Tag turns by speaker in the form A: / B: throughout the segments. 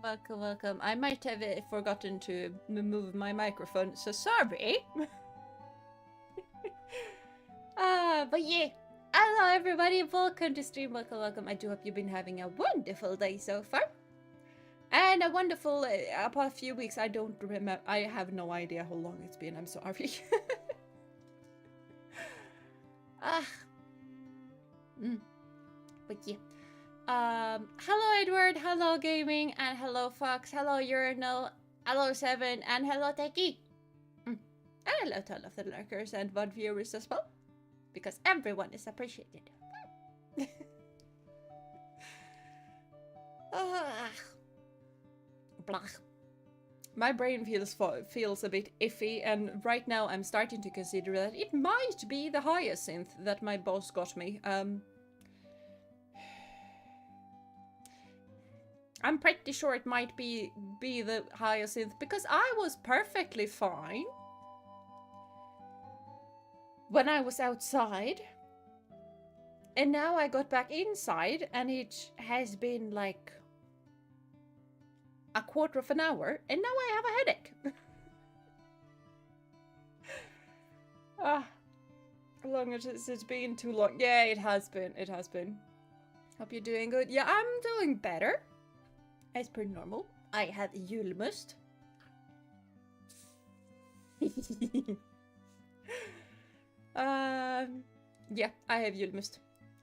A: Welcome, welcome. I might have forgotten to move my microphone, so sorry. But yeah. Hello everybody, welcome to stream, welcome. I do hope you've been having a wonderful day so far. And a wonderful, a few weeks, I don't remember, I have no idea how long it's been, I'm sorry. But yeah. Hello Edward, hello Gaming, and hello Fox, hello Urinal, hello Seven, and hello Techie. And hello to all of the lurkers and VOD viewers as well, because everyone is appreciated. Blah. My brain feels a bit iffy, and right now I'm starting to consider that it might be the hyacinth that my boss got me. I'm pretty sure it might be the hyacinth, because I was perfectly fine when I was outside. And now I got back inside and it has been like a quarter of an hour and now I have a headache. How long has it been? Too long. Yeah, it has been. It has been. Hope you're doing good. Yeah, I'm doing better. As per normal. I have julmust. Yeah, I have julmust,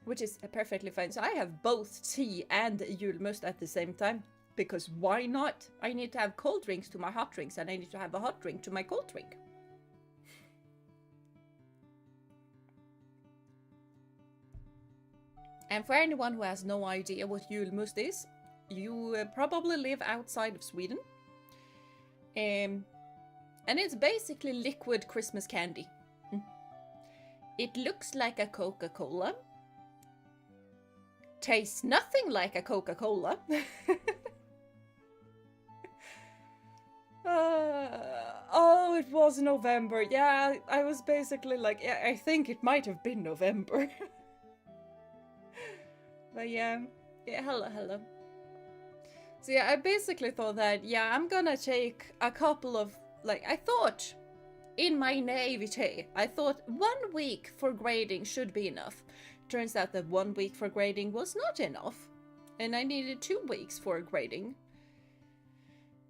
A: which is perfectly fine. So I have both tea and julmust at the same time, because why not? I need to have cold drinks to my hot drinks, and I need to have a hot drink to my cold drink. And for anyone who has no idea what julmust is, you probably live outside of Sweden. And it's basically liquid Christmas candy. It looks like a Coca-Cola. Tastes nothing like a Coca-Cola. Oh, it was November. Yeah, I was basically like, yeah, I think it might have been November. But yeah, hello. So yeah, I basically thought that, yeah, I'm gonna take a couple of, like, I thought, in my naivete, I thought 1 week for grading should be enough. Turns out that 1 week for grading was not enough, and I needed 2 weeks for grading,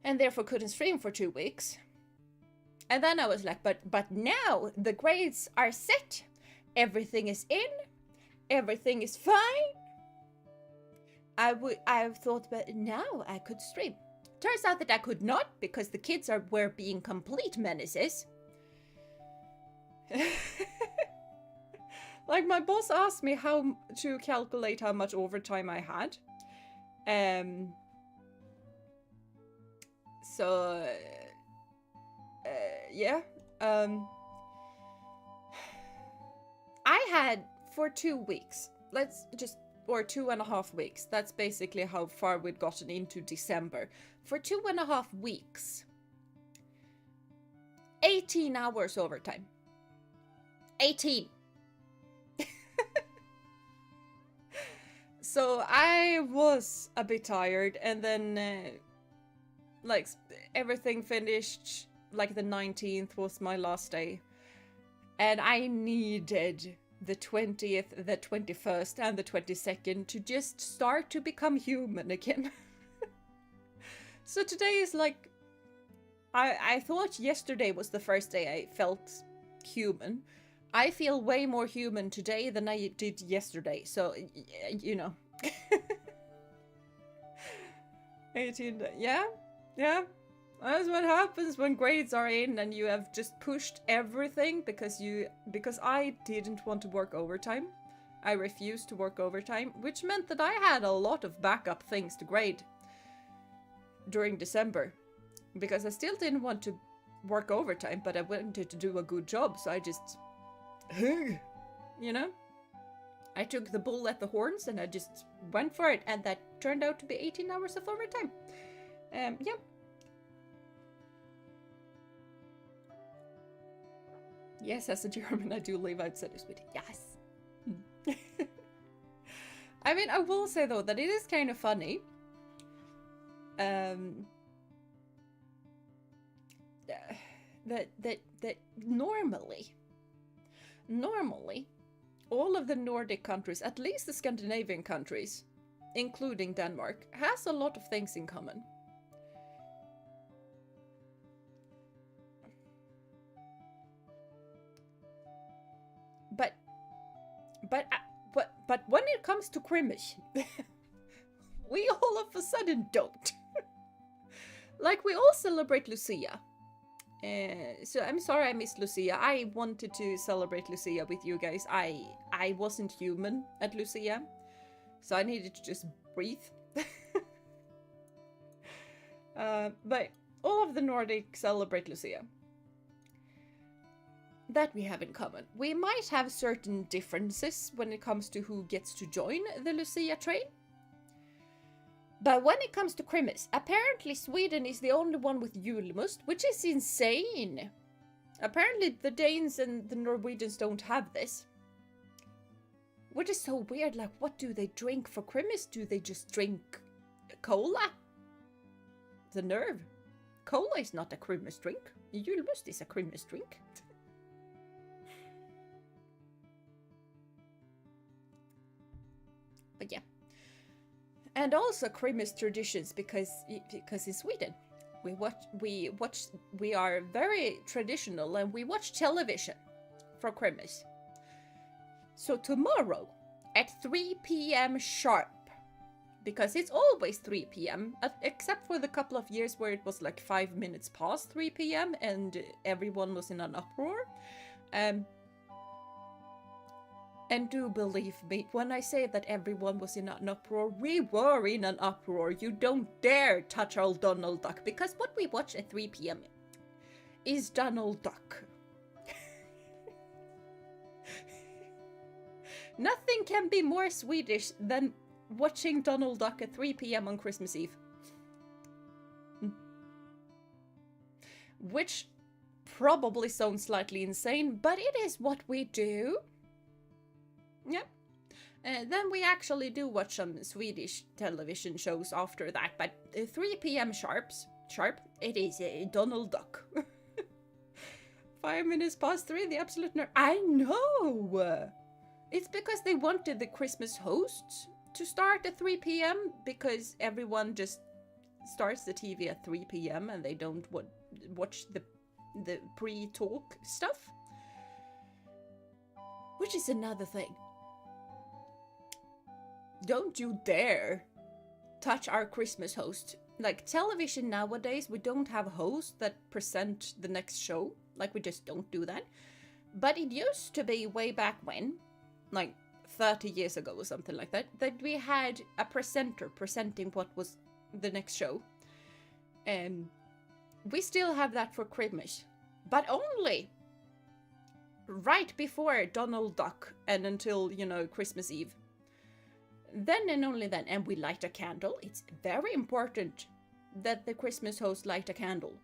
A: and therefore couldn't stream for 2 weeks. And then I was like, but now the grades are set, everything is in, everything is fine. I thought that now I could stream. Turns out that I could not, because the kids were being complete menaces. Like, my boss asked me how to calculate how much overtime I had. So yeah. I had for 2 weeks. Or 2.5 weeks. That's basically how far we'd gotten into December. For 2.5 weeks. 18 hours overtime. 18. So I was a bit tired, and then like everything finished, like the 19th was my last day. And I needed the 20th, the 21st, and the 22nd to just start to become human again. So today is like, I thought yesterday was the first day I felt human. I feel way more human today than I did yesterday, so, you know. 18, yeah. That's what happens when grades are in and you have just pushed everything because I didn't want to work overtime. I refused to work overtime, which meant that I had a lot of backup things to grade during December, because I still didn't want to work overtime, but I wanted to do a good job, so I just, you know, I took the bull at the horns and I just went for it, and that turned out to be 18 hours of overtime. Yeah. Yes, as a German, I do live outside of Sweden. Yes. I mean, I will say though that it is kind of funny um, that normally all of the Nordic countries, at least the Scandinavian countries, including Denmark, has a lot of things in common. But when it comes to Chrimmus, we all of a sudden don't. Like, we all celebrate Lucia. So I'm sorry I missed Lucia. I wanted to celebrate Lucia with you guys. I wasn't human at Lucia, so I needed to just breathe. But all of the Nordic celebrate Lucia. That we have in common. We might have certain differences when it comes to who gets to join the Lucia train. But when it comes to Chrimmus, apparently Sweden is the only one with julmust, which is insane. Apparently the Danes and the Norwegians don't have this. Which is so weird, like, what do they drink for Chrimmus? Do they just drink cola? The nerve. Cola is not a Chrimmus drink. Julmust is a Chrimmus drink. But yeah. And also Chrimmus traditions, because in Sweden we are very traditional and we watch television for Chrimmus. So tomorrow at 3 p.m. sharp, because it's always 3 p.m. except for the couple of years where it was like 5 minutes past 3 p.m. and everyone was in an uproar. And do believe me when I say that everyone was in an uproar, we were in an uproar. You don't dare touch old Donald Duck, because what we watch at 3 p.m. is Donald Duck. Nothing can be more Swedish than watching Donald Duck at 3 p.m. on Christmas Eve. Which probably sounds slightly insane, but it is what we do. Yeah. Then we actually do watch some Swedish television shows after that, but 3 p.m. sharp, it is a Donald Duck. 5 minutes past 3, the absolute nerve. I know! It's because they wanted the Christmas hosts to start at 3 p.m. because everyone just starts the TV at 3 p.m. and they don't watch the pre-talk stuff. Which is another thing. Don't you dare touch our Christmas host. Like, television nowadays, we don't have hosts that present the next show. Like, we just don't do that. But it used to be way back when, like 30 years ago or something like that, that we had a presenter presenting what was the next show. And we still have that for Christmas. But only right before Donald Duck and until, you know, Christmas Eve. Then and only then. And we light a candle. It's very important that the Christmas host light a candle.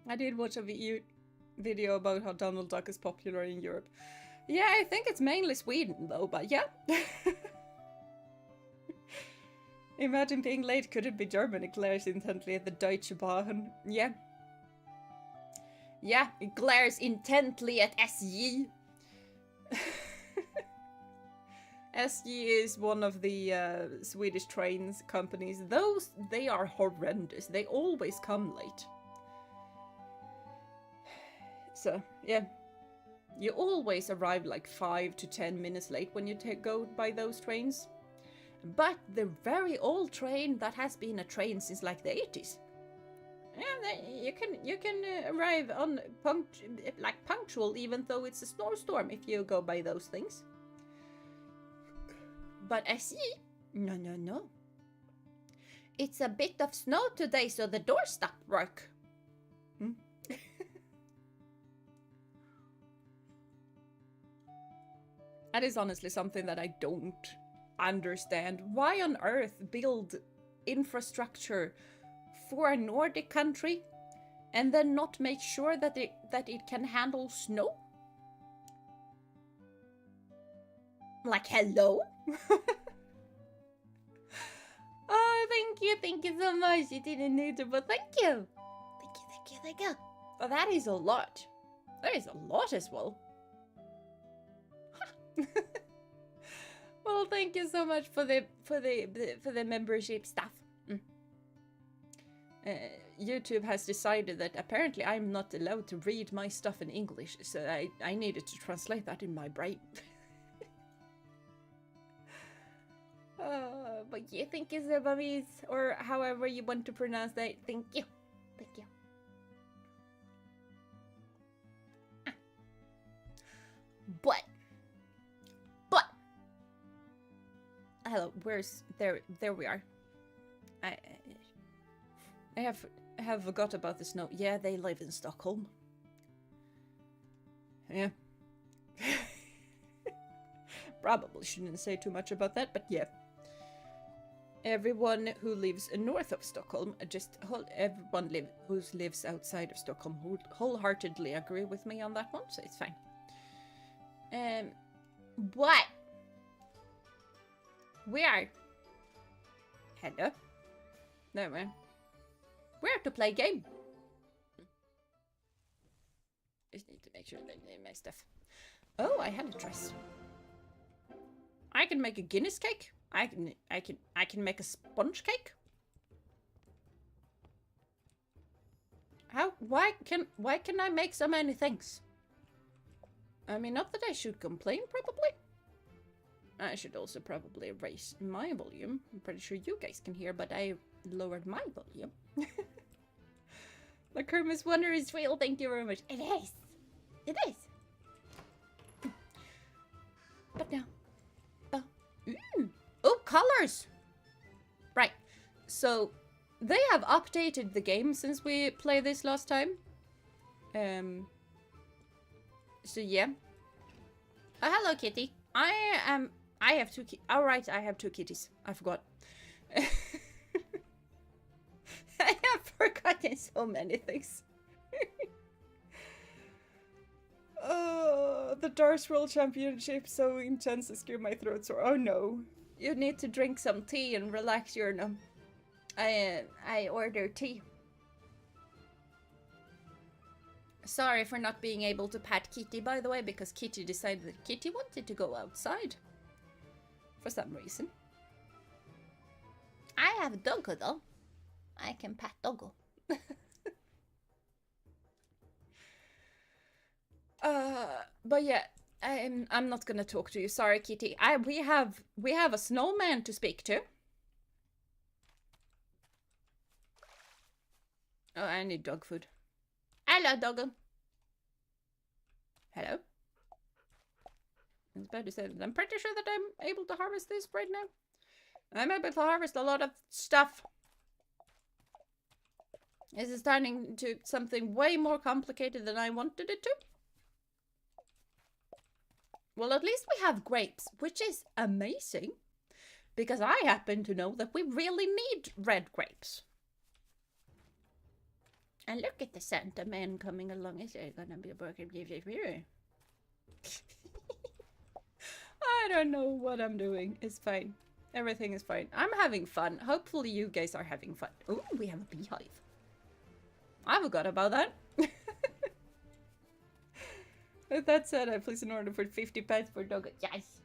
A: I did watch a video about how Donald Duck is popular in Europe. Yeah, I think it's mainly Sweden though, but yeah. Imagine being late, could it be Germany? Glares intently at the Deutsche Bahn. Yeah. Yeah, it glares intently at SJ. SJ is one of the Swedish trains companies. They are horrendous. They always come late. So, yeah. You always arrive like 5 to 10 minutes late when you go by those trains. But the very old train that has been a train since like the 80s. Yeah, you can arrive on punctual even though it's a snowstorm if you go by those things. But SJ, no. It's a bit of snow today, so the door stopped work. That is honestly something that I don't understand. Why on earth build infrastructure for a Nordic country and then not make sure that it can handle snow? Like, hello? Oh, thank you so much. You didn't need to, but thank you. Thank you. Oh, that is a lot. That is a lot as well. Well, thank you so much for the membership stuff. YouTube has decided that apparently I'm not allowed to read my stuff in English, so I needed to translate that in my brain. But yeah, thank you so much, or however you want to pronounce that. Thank you. But hello, where's there we are. I have forgot about the snow. Yeah, they live in Stockholm. Yeah. Probably shouldn't say too much about that, but yeah. Everyone who lives north of Stockholm, everyone who lives outside of Stockholm wholeheartedly agree with me on that one, so it's fine. What? Where? Hello? No, man. Where to play game? Just need to make sure that I name my stuff. Oh, I had a dress. I can make a Guinness cake. I can make a sponge cake. Why can I make so many things? I mean, not that I should complain, probably. I should also probably raise my volume. I'm pretty sure you guys can hear, but I lowered my volume. The Chrimmus wonder is real, thank you very much. It is! It is! But now... Oh, colors! Right, so they have updated the game since we played this last time. So yeah. Oh, hello, kitty. I have two oh, right, I have two kitties. I forgot. I have forgotten so many things. Oh, the Darts World Championship so intense it screwed my throat sore. Oh no. You need to drink some tea and relax your I ordered tea. Sorry for not being able to pat Kitty, by the way, because Kitty decided that Kitty wanted to go outside. For some reason. I have a doggo though. I can pat doggo. But yeah, I'm not gonna talk to you. Sorry, Kitty. We have a snowman to speak to. Oh, I need dog food. Hello, doggo. Hello. I was about to say that I'm pretty sure that I'm able to harvest this right now. I'm able to harvest a lot of stuff. This is turning into something way more complicated than I wanted it to. Well, at least we have grapes, which is amazing. Because I happen to know that we really need red grapes. And look at the Santa man coming along. Is there gonna be a burger? I don't know what I'm doing. It's fine. Everything is fine. I'm having fun. Hopefully you guys are having fun. Oh, we have a beehive. I forgot about that. With that said, I placed an order for 50 pets for dog. Yes.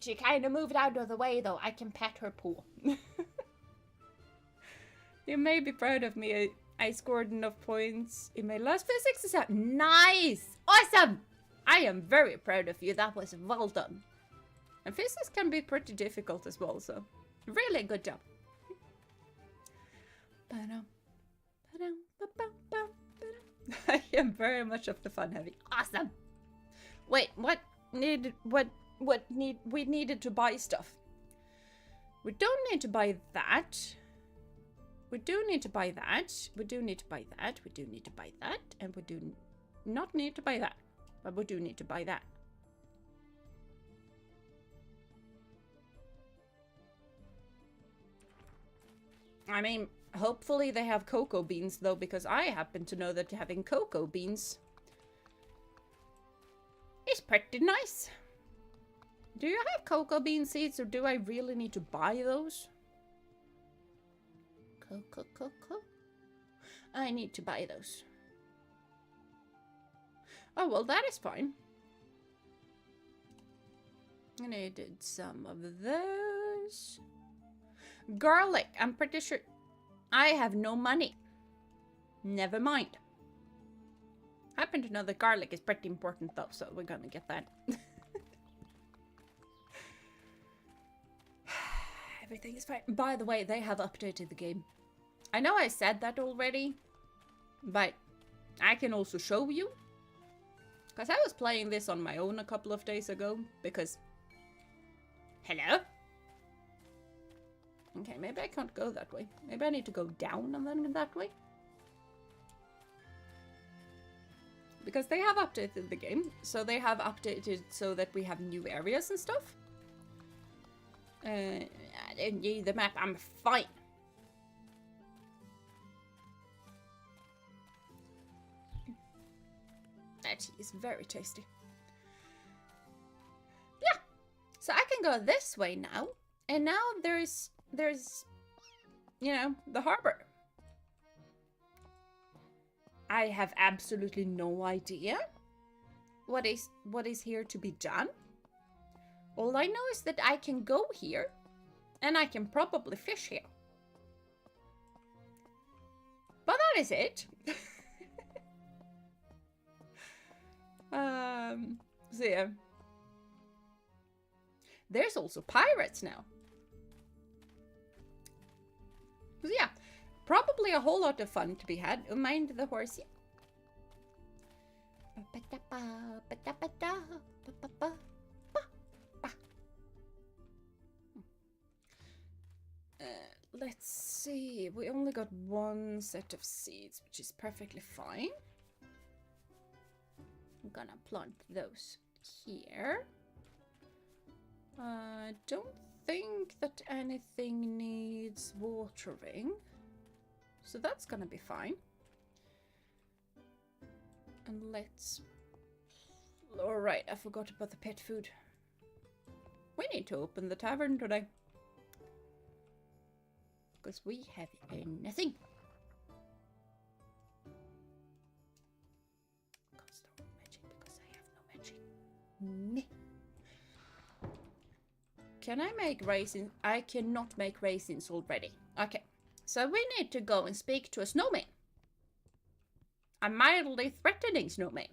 A: She kind of moved out of the way though. I can pet her paw. You may be proud of me. I scored enough points in my last physics exam. Nice! Awesome! I am very proud of you. That was well done. And physics can be pretty difficult as well, so really good job. I am very much of the fun having. Awesome! Wait, we needed to buy stuff. We don't need to buy that. We do need to buy that. We do need to buy that. We do need to buy that. And we do not need to buy that. But we do need to buy that. I mean, hopefully they have cocoa beans though, because I happen to know that having cocoa beans is pretty nice. Do you have cocoa bean seeds, or do I really need to buy those? Cocoa. I need to buy those. Oh, well, that is fine. I needed some of those. Garlic, I'm pretty sure. I have no money. Never mind. Happen to know that garlic is pretty important though, so we're gonna get that. Everything is fine. By the way, they have updated the game. I know I said that already, but I can also show you. Because I was playing this on my own a couple of days ago, because... Hello? Okay, maybe I can't go that way. Maybe I need to go down and then that way. Because they have updated the game, so they have updated so that we have new areas and stuff. I didn't need the map, I'm fine. That is very tasty. Yeah, so I can go this way now, and now there's you know, the harbor. I have absolutely no idea what is here to be done. All I know is that I can go here, and I can probably fish here. But that is it. So yeah. There's also pirates now. So yeah, probably a whole lot of fun to be had. Mind the horsey. Let's see. We only got one set of seeds, which is perfectly fine. I'm gonna plant those here. I don't think that anything needs watering, so that's gonna be fine. And let's... Alright, I forgot about the pet food. We need to open the tavern today. Because we have nothing. Can't store magic because I have no magic. Meh. Can I make raisins? I cannot make raisins already. Okay, so we need to go and speak to a snowman. A mildly threatening snowman.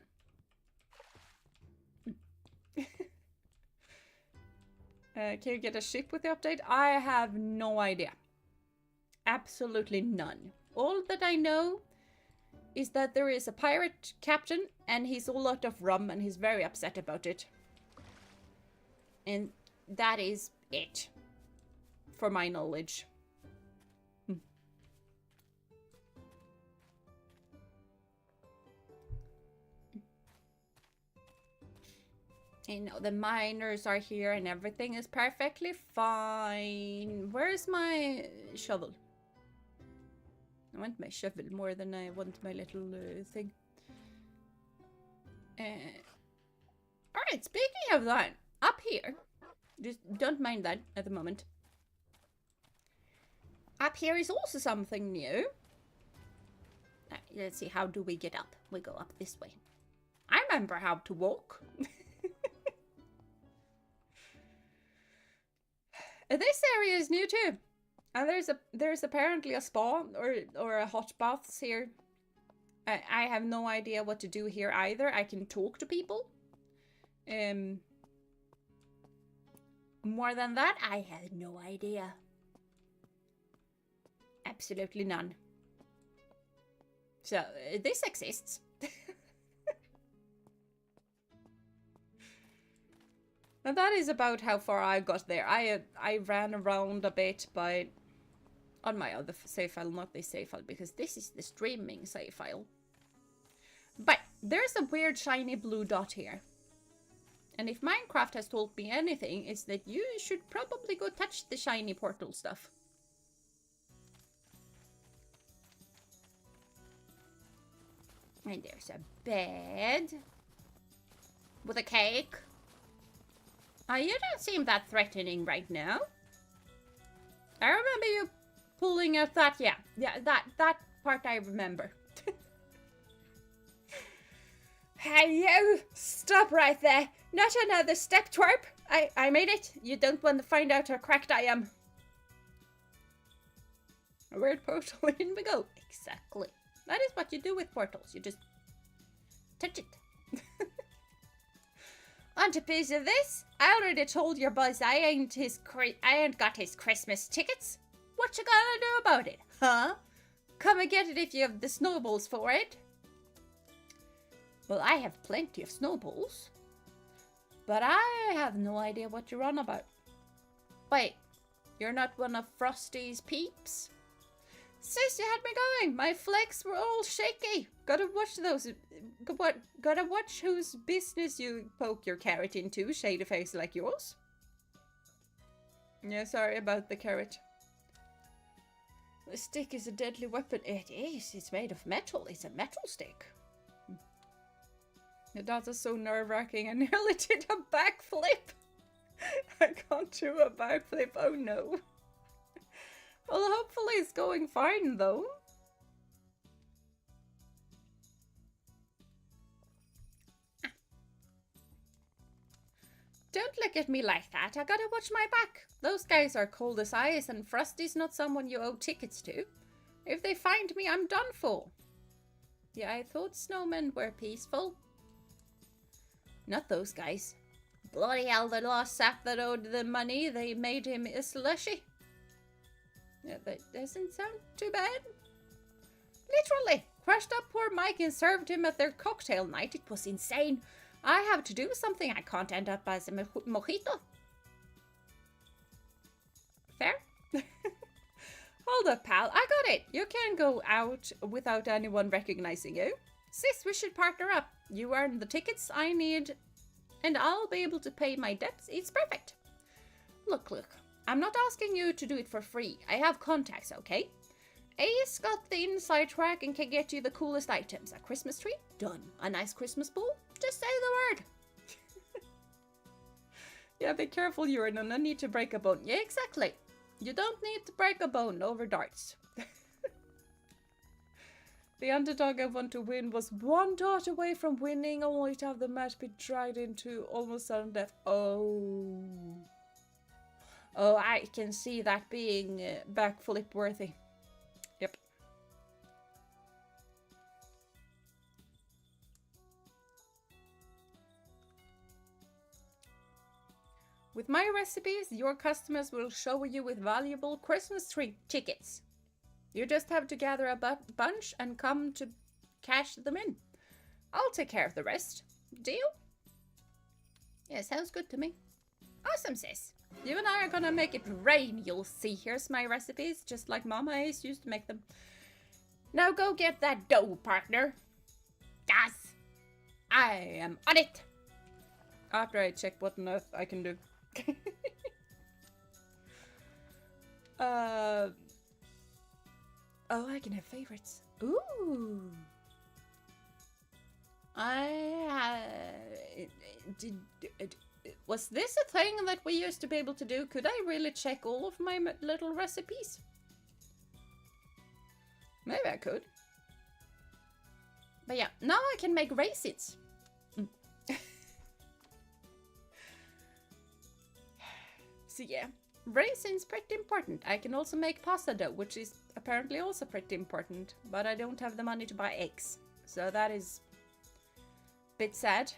A: Can you get a ship with the update? I have no idea. Absolutely none. All that I know is that there is a pirate captain and he's all out of rum and he's very upset about it. And that is it, for my knowledge. You know, the miners are here and everything is perfectly fine. Where's my shovel? I want my shovel more than I want my little thing. Alright, speaking of that, up here, just don't mind that at the moment. Up here is also something new. Let's see, how do we get up? We go up this way. I remember how to walk. This area is new too. And there's apparently a spa or a hot baths here. I have no idea what to do here either. I can talk to people. More than that, I have no idea. Absolutely none. So, this exists. And that is about how far I got there. I ran around a bit, but on my other save file, not this save file, because this is the streaming save file. But there's a weird shiny blue dot here. And if Minecraft has told me anything, it's that you should probably go touch the shiny portal stuff. And there's a bed with a cake. You don't seem that threatening right now. I remember you pulling out that, yeah, that part I remember. Hey, you! Stop right there! Not another step, twerp! I made it. You don't want to find out how cracked I am. A weird portal, in we go. Exactly. That is what you do with portals. You just touch it. Want a piece of this? I already told your boss I ain't got his Christmas tickets. What you gonna do about it, huh? Come and get it if you have the snowballs for it. Well, I have plenty of snowballs. But I have no idea what you're on about. Wait, you're not one of Frosty's peeps? Sis, you had me going. My flex were all shaky. Gotta watch those. Gotta watch whose business you poke your carrot into, shady face like yours. Yeah, sorry about the carrot. The stick is a deadly weapon. It is. It's made of metal. It's a metal stick. That is so nerve-wracking. I nearly did a backflip. I can't do a backflip. Oh no. Well, hopefully it's going fine though. Don't look at me like that. I gotta watch my back. Those guys are cold as ice, and Frosty's not someone you owe tickets to. If they find me, I'm done for. Yeah, I thought snowmen were peaceful. Not those guys. Bloody hell, the last sap that owed them money, they made him a slushy. Yeah, that doesn't sound too bad. Literally, crushed up poor Mike and served him at their cocktail night. It was insane. I have to do something. I can't end up as a mojito. Fair? Hold up, pal. I got it. You can't go out without anyone recognizing you. Sis, we should partner up. You earn the tickets I need, and I'll be able to pay my debts. It's perfect. Look. I'm not asking you to do it for free. I have contacts, okay? Ace got the inside track and can get you the coolest items. A Christmas tree? Done. A nice Christmas ball? Just say the word. Yeah, be careful, you're in no need to break a bone. Yeah, exactly. You don't need to break a bone over darts. The underdog I want to win was one dart away from winning, only to have the match be dragged into almost sudden death. Oh, I can see that being backflip worthy. Yep. With my recipes, your customers will show you with valuable Christmas tree tickets. You just have to gather a bunch and come to cash them in. I'll take care of the rest. Deal? Yeah, sounds good to me. Awesome, sis. You and I are gonna make it rain, you'll see. Here's my recipes, just like Mama Ace used to make them. Now go get that dough, partner. Yes! I am on it! After I check what on earth I can do. Oh, I can have favorites. Ooh. Was this a thing that we used to be able to do? Could I really check all of my little recipes? Maybe I could. But yeah, now I can make raisins. So yeah, raisins pretty important. I can also make pasta dough, which is apparently also pretty important. But I don't have the money to buy eggs. So that is a bit sad.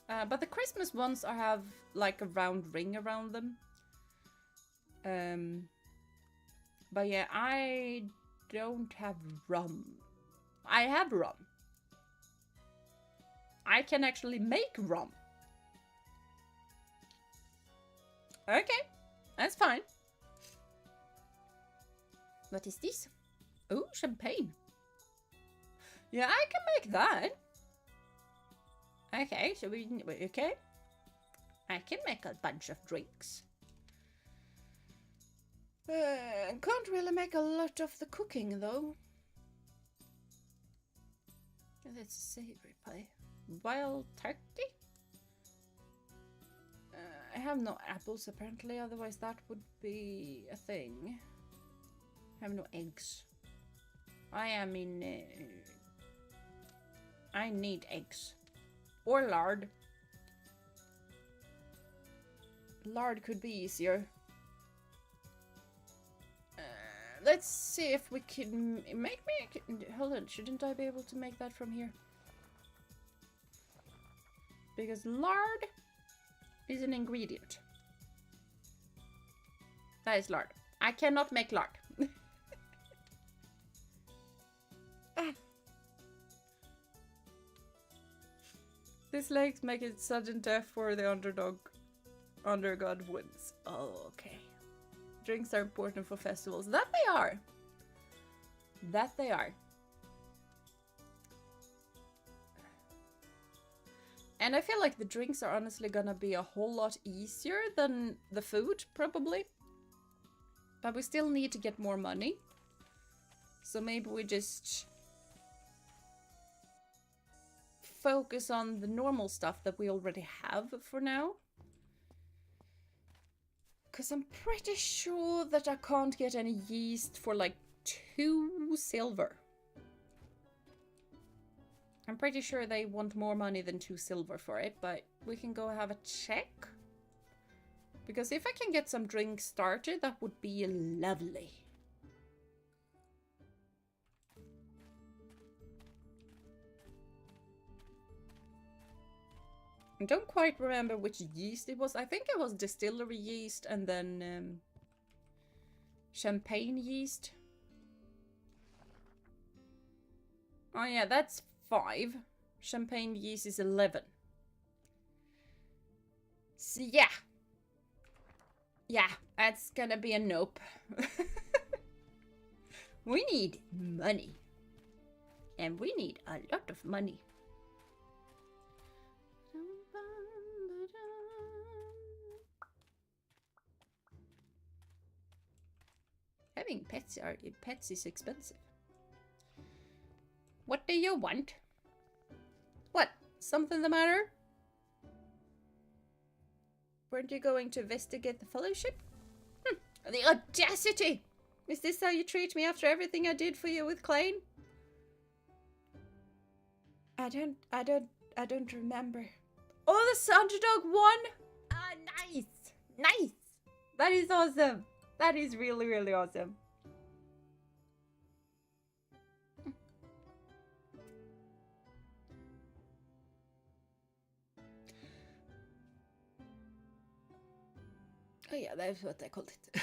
A: But the Christmas ones have like a round ring around them. But yeah, I don't have rum. I have rum. I can actually make rum. Okay, that's fine. What is this? Oh, champagne. Yeah, I can make that. Okay, so okay. I can make a bunch of drinks. Can't really make a lot of the cooking though. That's a savory pie. Wild turkey? I have no apples apparently, otherwise that would be a thing. I have no eggs. I am in... I need eggs. Or lard. Lard could be easier. Let's see if we can make me... Hold on, shouldn't I be able to make that from here? Because lard is an ingredient. That is lard. I cannot make lard. Ah. This legs make it sudden death for the underdog. Undergod wins. Oh, okay. Drinks are important for festivals. That they are. That they are. And I feel like the drinks are honestly gonna be a whole lot easier than the food, probably. But we still need to get more money. So maybe we just focus on the normal stuff that we already have for now. Because I'm pretty sure that I can't get any yeast for like 2 silver. I'm pretty sure they want more money than 2 silver for it, but we can go have a check. Because if I can get some drinks started, that would be lovely. I don't quite remember which yeast it was. I think it was distillery yeast and then champagne yeast. Oh yeah, that's 5. Champagne yeast is 11. So yeah. Yeah, that's gonna be a nope. We need money. And we need a lot of money. Having pets is expensive. What do you want? What? Something the matter? Weren't you going to investigate the fellowship? The audacity! Is this how you treat me after everything I did for you with Klein? I don't remember. Oh, the underdog won! Ah, nice! Nice! That is awesome! That is really, really awesome. Oh yeah, that's what I called it.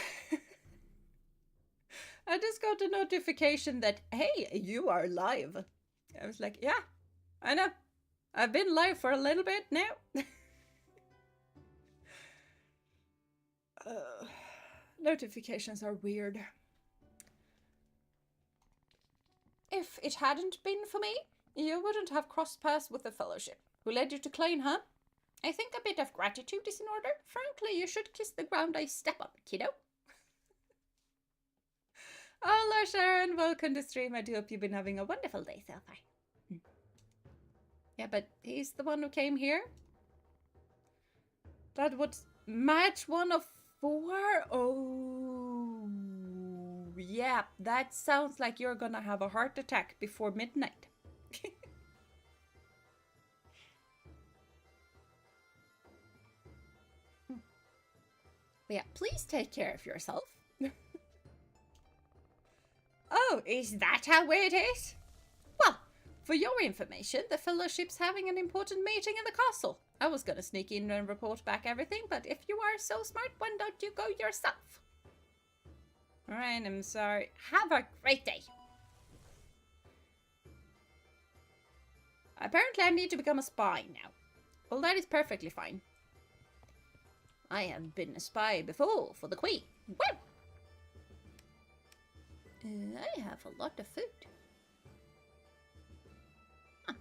A: I just got a notification that, hey, you are live. I was like, yeah, I know. I've been live for a little bit now. Notifications are weird. If it hadn't been for me, you wouldn't have crossed paths with the fellowship. Who led you to Klein, huh? I think a bit of gratitude is in order. Frankly, you should kiss the ground I step on, kiddo. Hello, Sharon. Welcome to stream. I do hope you've been having a wonderful day so far. Yeah, but he's the one who came here. That would match 1 of 4? Oh, yeah. That sounds like you're gonna have a heart attack before midnight. Yeah, please take care of yourself. Oh, is that how it is? Well, for your information, the fellowship's having an important meeting in the castle. I was gonna sneak in and report back everything, but if you are so smart, why don't you go yourself? Alright, I'm sorry. Have a great day. Apparently I need to become a spy now. Well, that is perfectly fine. I have been a spy before for the Queen. Woo! I have a lot of food. Huh.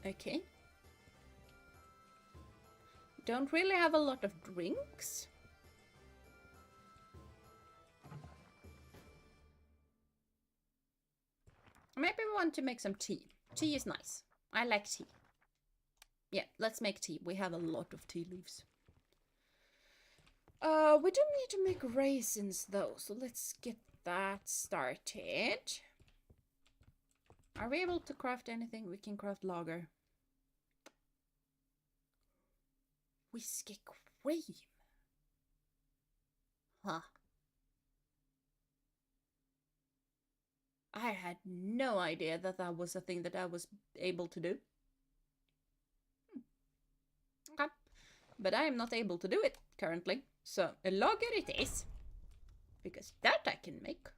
A: Okay. Don't really have a lot of drinks. Maybe we want to make some tea. Tea is nice. I like tea. Yeah, let's make tea. We have a lot of tea leaves. We do need to make raisins though, so let's get that started. Are we able to craft anything? We can craft lager. Whiskey cream. Huh. I had no idea that that was a thing that I was able to do. Okay. But I am not able to do it currently. So a lager it is. Because that I can make.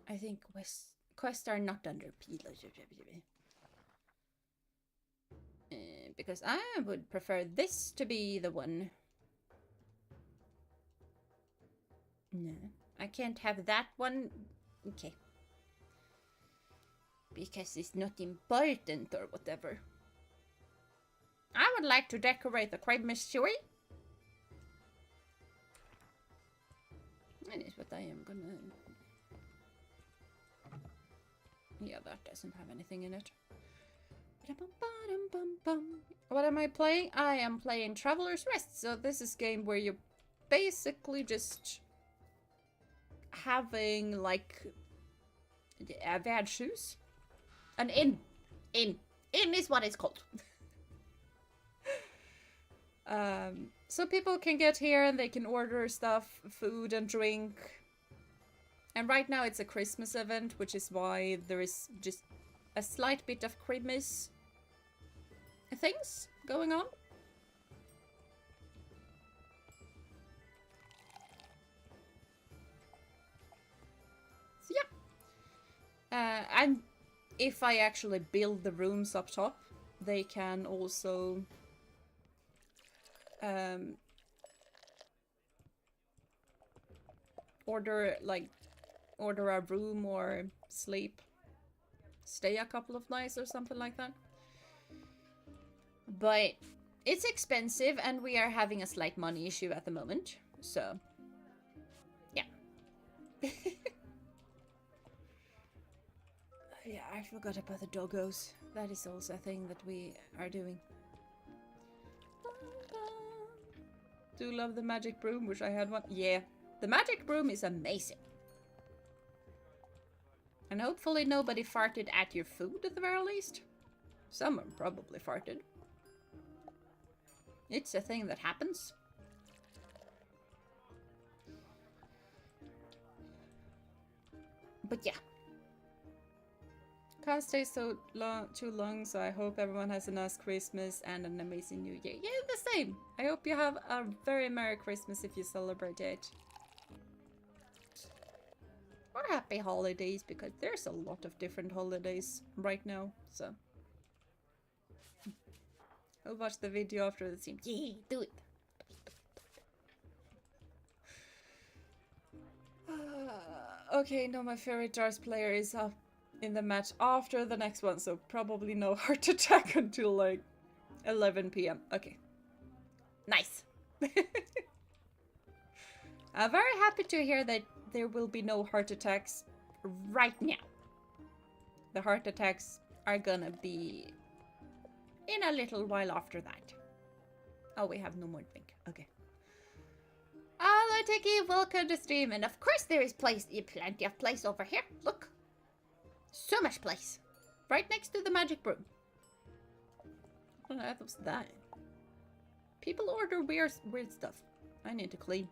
A: I think quests are not under P. Because I would prefer this to be the one. No, I can't have that one. Okay. Because it's not important or whatever. I would like to decorate the Chrimmus tree. That is what I am gonna... Yeah, that doesn't have anything in it. What am I playing? I am playing Traveler's Rest. So this is a game where you're basically just having like bad shoes. An inn. Inn is what it's called. So people can get here and they can order stuff, food and drink. And right now it's a Christmas event, which is why there is just a slight bit of Chrimmus things going on. So yeah. And if I actually build the rooms up top, they can also order a room or stay a couple of nights or something like that. But it's expensive and we are having a slight money issue at the moment, so yeah. Yeah, I forgot about the doggos. That is also a thing that we are doing. Do love the magic broom, wish I had one. Yeah, the magic broom is amazing. And hopefully nobody farted at your food at the very least. Someone probably farted. It's a thing that happens. But yeah. Can't stay too long, so I hope everyone has a nice Christmas and an amazing New Year. Yeah, the same. I hope you have a very Merry Christmas if you celebrate it. Or happy holidays, because there's a lot of different holidays right now, so. I'll watch the video after the stream. Yeah, do it. Okay, no, my favorite Jars player is up in the match after the next one, so probably no heart attack until like 11 p.m. Okay. Nice. I'm very happy to hear that there will be no heart attacks right now. The heart attacks are gonna be in a little while after that. Oh, we have no more drink. Okay. Hello, Tiki. Welcome to stream. And of course there is plenty of place over here. Look. So much place. Right next to the magic broom. What was that? People order weird stuff. I need to clean.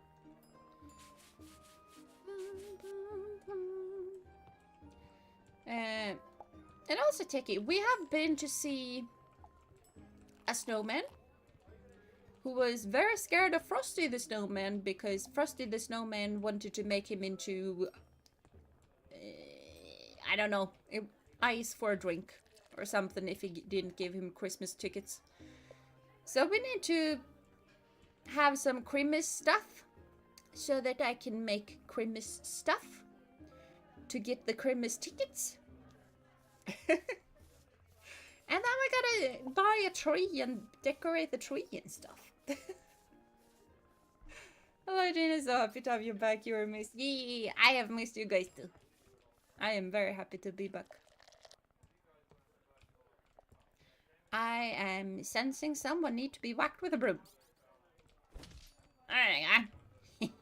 A: And also, Tiki, we have been to see a snowman who was very scared of Frosty the Snowman because Frosty the Snowman wanted to make him into, I don't know, ice for a drink or something if he didn't give him Christmas tickets. So we need to have some Chrimmus stuff so that I can make Chrimmus stuff to get the Chrimmus tickets. And then we gotta buy a tree and decorate the tree and stuff. Hello, Gina, so happy to have you back. You were missed. Yeah, I have missed you guys too. I am very happy to be back. I am sensing someone need to be whacked with a broom. There you go.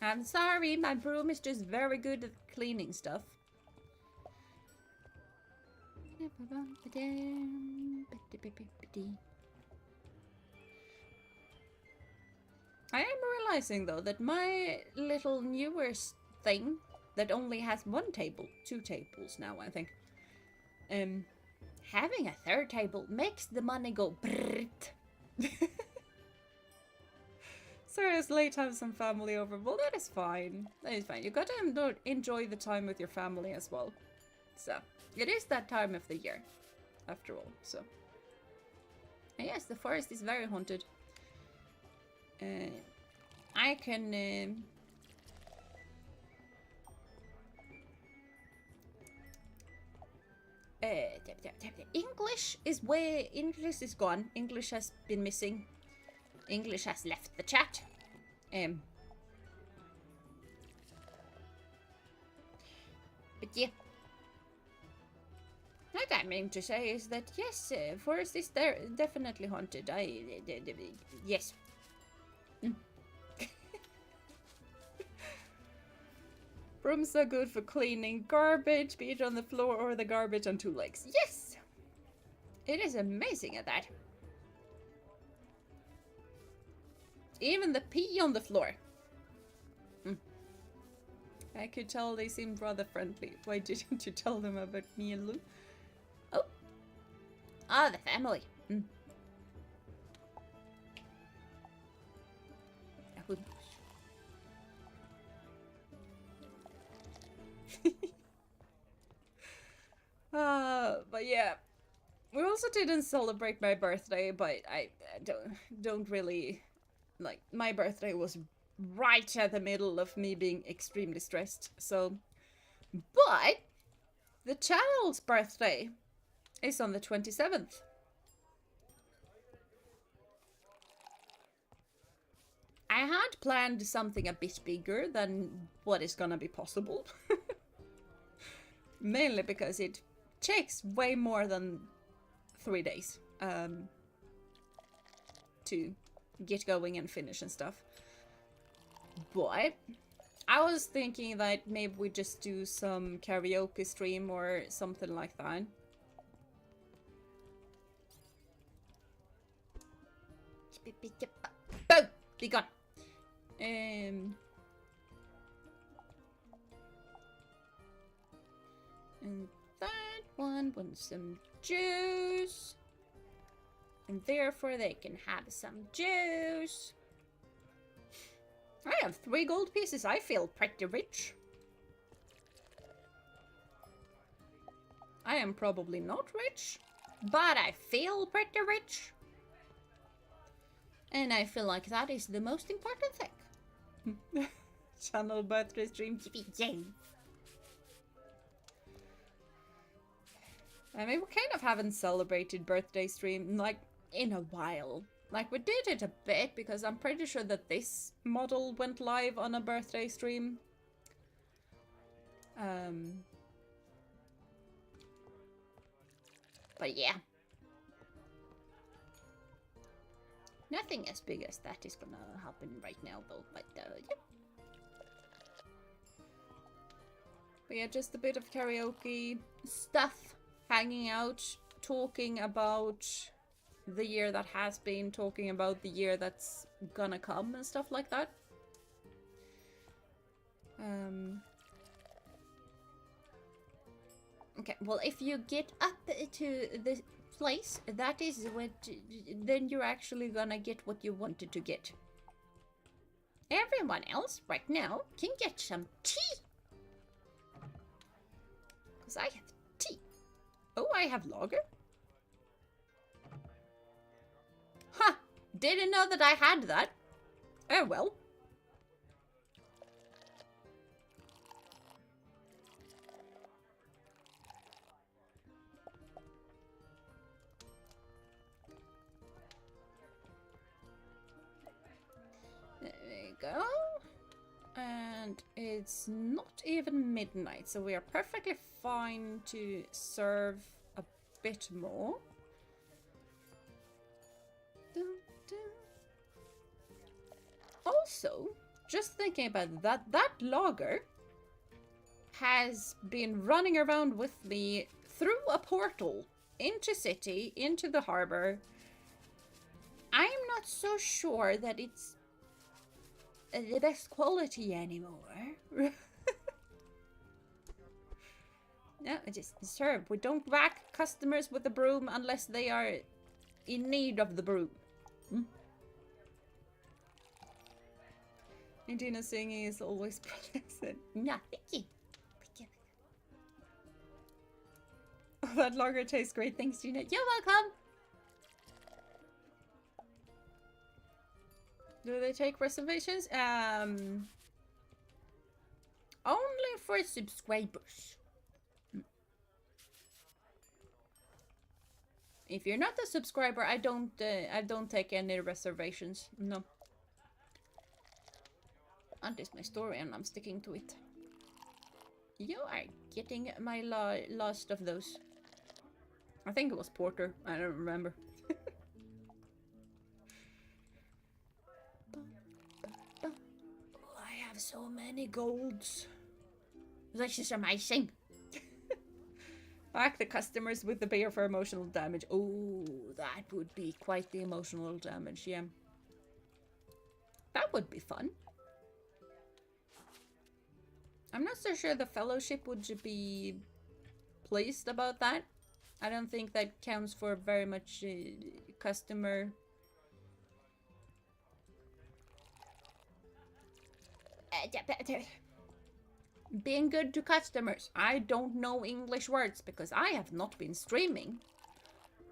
A: I'm sorry, my broom is just very good at cleaning stuff. I am realizing though that my little newer thing that only has one table, 2 tables now, I think. Having a 3rd table makes the money go brrrt. Sorry, it's late to have some family over. Well, that is fine. That is fine. You gotta enjoy the time with your family as well. So, it is that time of the year, after all, so. And yes, the forest is very haunted. I can... English is gone. English has been missing. English has left the chat. But yeah. What I mean to say is that yes, forest is there definitely haunted. Yes. Brooms are good for cleaning garbage, be it on the floor or the garbage on 2 legs. Yes! It is amazing at that. Even the pee on the floor. I could tell they seemed rather friendly. Why didn't you tell them about me and Lou? Oh. Ah, the family. I wouldn't. But yeah, we also didn't celebrate my birthday, but I don't really, like, my birthday was right at the middle of me being extremely stressed, so, but the channel's birthday is on the 27th. I had planned something a bit bigger than what is gonna be possible. Mainly because it takes way more than 3 days to get going and finish and stuff. But I was thinking that maybe we just do some karaoke stream or something like that. Boom! Be gone. And that one wants some juice. And therefore they can have some juice. I have 3 gold pieces. I feel pretty rich. I am probably not rich, but I feel pretty rich. And I feel like that is the most important thing. Channel birthday stream. Yay! I mean, we kind of haven't celebrated birthday stream, like, in a while. Like, we did it a bit, because I'm pretty sure that this model went live on a birthday stream. But yeah. Nothing as big as that is gonna happen right now, though, but yeah. But yeah, just a bit of karaoke stuff, hanging out, talking about the year that has been, talking about the year that's gonna come and stuff like that. Okay, well, if you get up to the place, that is what, then you're actually gonna get what you wanted to get. Everyone else right now can get some tea. Because I have tea. Oh, I have lager. Huh, didn't know that I had that. Oh well. There we go. And And it's not even midnight, so we are perfectly fine to serve a bit more. Dun, dun. Also, just thinking about that, that logger has been running around with me through a portal into city, into the harbor. I'm not so sure that it's the best quality anymore. No, just serve. We don't whack customers with the broom unless they are in need of the broom. And Gina singing is always pleasant. No, thank you. Thank you. Oh, that lager tastes great. Thanks, Gina. You're welcome. Do they take reservations? Only for subscribers. If you're not a subscriber, I don't take any reservations. No. And it's my story, and I'm sticking to it. You are getting my last of those. I think it was porter. I don't remember. Oh, I have so many golds. This is amazing. Back the customers with the beer for emotional damage. Oh, that would be quite the emotional damage, yeah. That would be fun. I'm not so sure the fellowship would be pleased about that. I don't think that counts for very much customer. Being good to customers. I don't know English words because I have not been streaming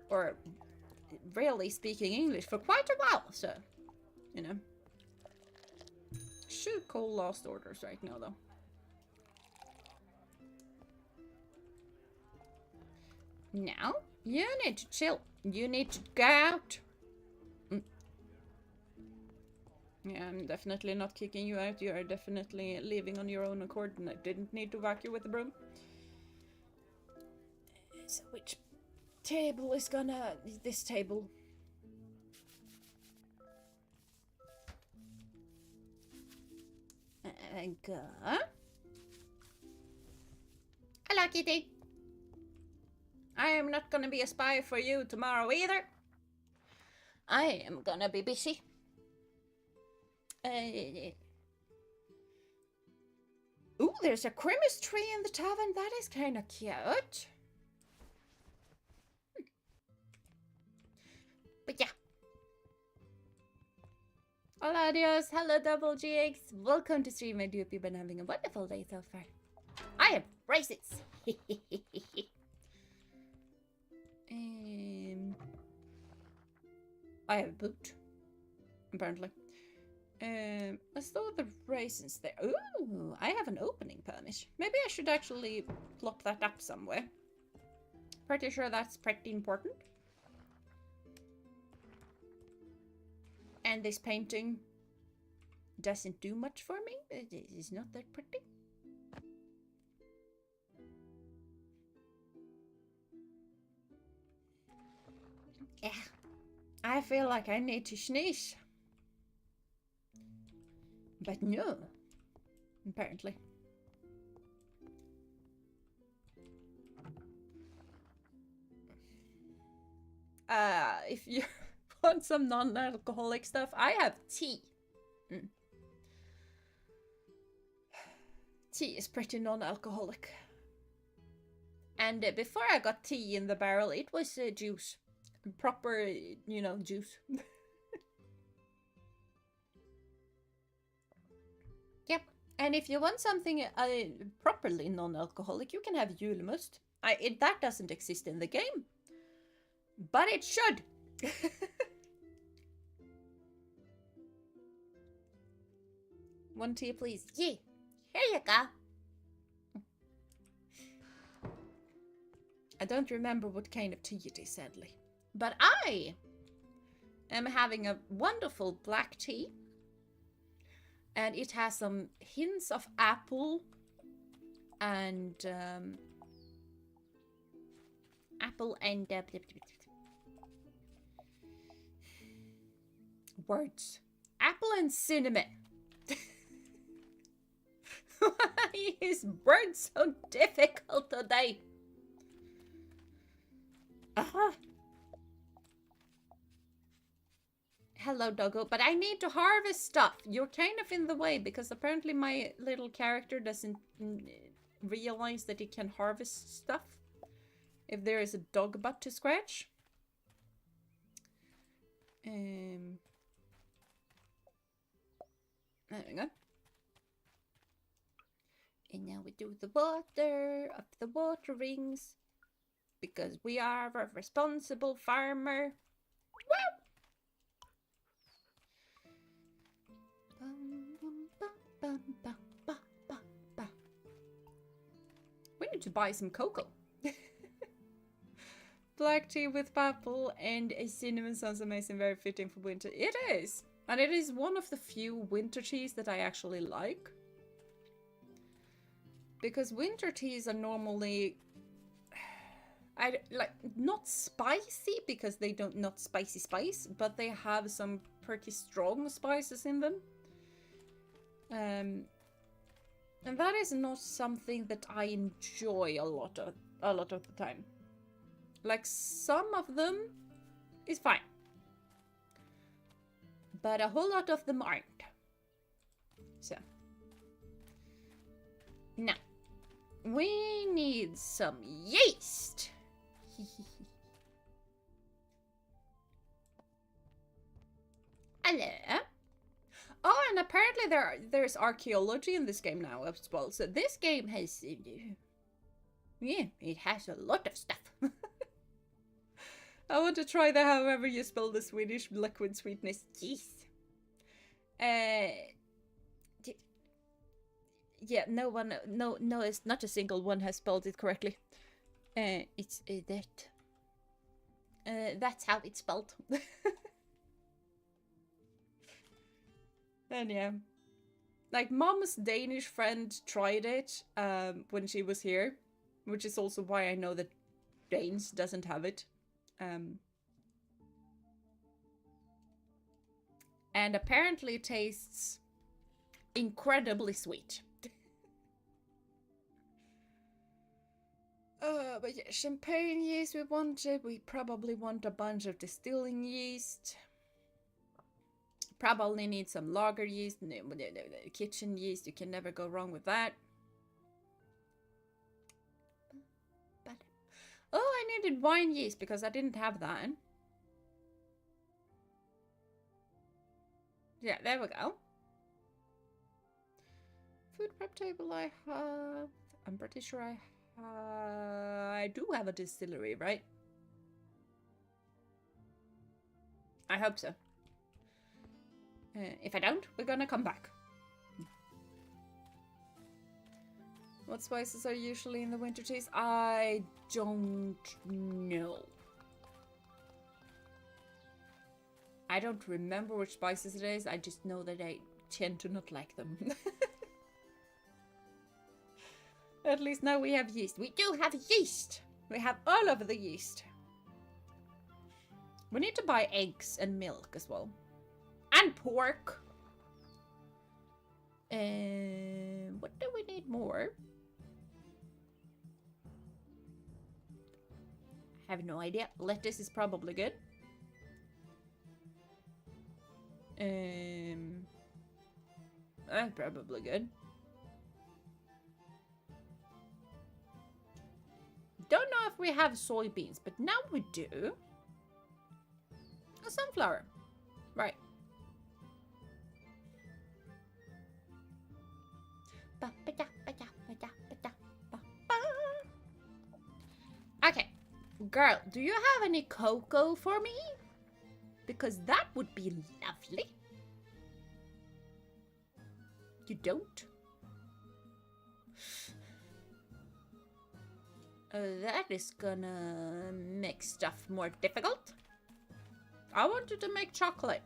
A: or really speaking English for quite a while, so, you know. Should call last orders right now, though. Now, you need to chill. You need to go out. Yeah, I'm definitely not kicking you out. You are definitely leaving on your own accord, and I didn't need to whack you with the broom. So which table is gonna... this table? Go. Hello, kitty. I am not gonna be a spy for you tomorrow either. I am gonna be busy. Ooh, there's a Chrimmus tree in the tavern. That is kind of cute. But yeah. Hola, adios. Hello, Double GX. Welcome to stream. I do hope you've been having a wonderful day so far. I have bracelets. I have a boot. Apparently. Let's throw the raisins there. Ooh, I have an opening permit. Maybe I should actually plop that up somewhere. Pretty sure that's pretty important. And this painting doesn't do much for me. It is not that pretty. Yeah, I feel like I need to sneeze. But no, apparently. If you want some non-alcoholic stuff, I have tea. Tea is pretty non-alcoholic. And before I got tea in the barrel, it was juice. Proper, you know, juice. Yep. And if you want something properly non-alcoholic, you can have julmust. That doesn't exist in the game. But it should. One tea, please. Yeah. Here you go. I don't remember what kind of tea it is, sadly. But I am having a wonderful black tea. And it has some hints of apple and words. Apple and cinnamon. Why is words so difficult today? Hello, doggo. But I need to harvest stuff. You're kind of in the way because apparently my little character doesn't realize that he can harvest stuff if there is a dog butt to scratch. There we go. And now we do the water of the waterings because we are a responsible farmer. Woo! We need to buy some cocoa. Black tea with apple and a cinnamon sounds amazing, very fitting for winter. It is! And it is one of the few winter teas that I actually like. Because winter teas are normally... not spicy, because they don't... Not spicy spice, but they have some pretty strong spices in them. And that is not something that I enjoy a lot of the time. Like, some of them is fine. But a whole lot of them aren't. So. Now. We need some yeast. Hello. Oh, and apparently there's archaeology in this game now as well. So this game has... yeah, it has a lot of stuff. I want to try that however you spell the Swedish liquid sweetness. Jeez. Yeah, no, it's not a single one has spelled it correctly. It's that. That's how it's spelled. And yeah. Like, Mom's Danish friend tried it when she was here. Which is also why I know that Danes doesn't have it. And apparently it tastes incredibly sweet. But yeah, champagne yeast we wanted. We probably want a bunch of distilling yeast. Probably need some lager yeast. No, kitchen yeast, you can never go wrong with that. But oh, I needed wine yeast because I didn't have that. Yeah, there we go. Food prep table I have. I'm pretty sure I do have a distillery, right? I hope so. If I don't, we're gonna come back. What spices are usually in the winter teas? I don't know. I don't remember which spices it is. I just know that I tend to not like them. At least now we have yeast. We do have yeast! We have all of the yeast. We need to buy eggs and milk as well. And pork. What do we need more? I have no idea. Lettuce is probably good. That's probably good. Don't know if we have soybeans, but now we do. A sunflower. Right. Okay. Girl, do you have any cocoa for me? Because that would be lovely. You don't? That is gonna make stuff more difficult. I wanted to make chocolate.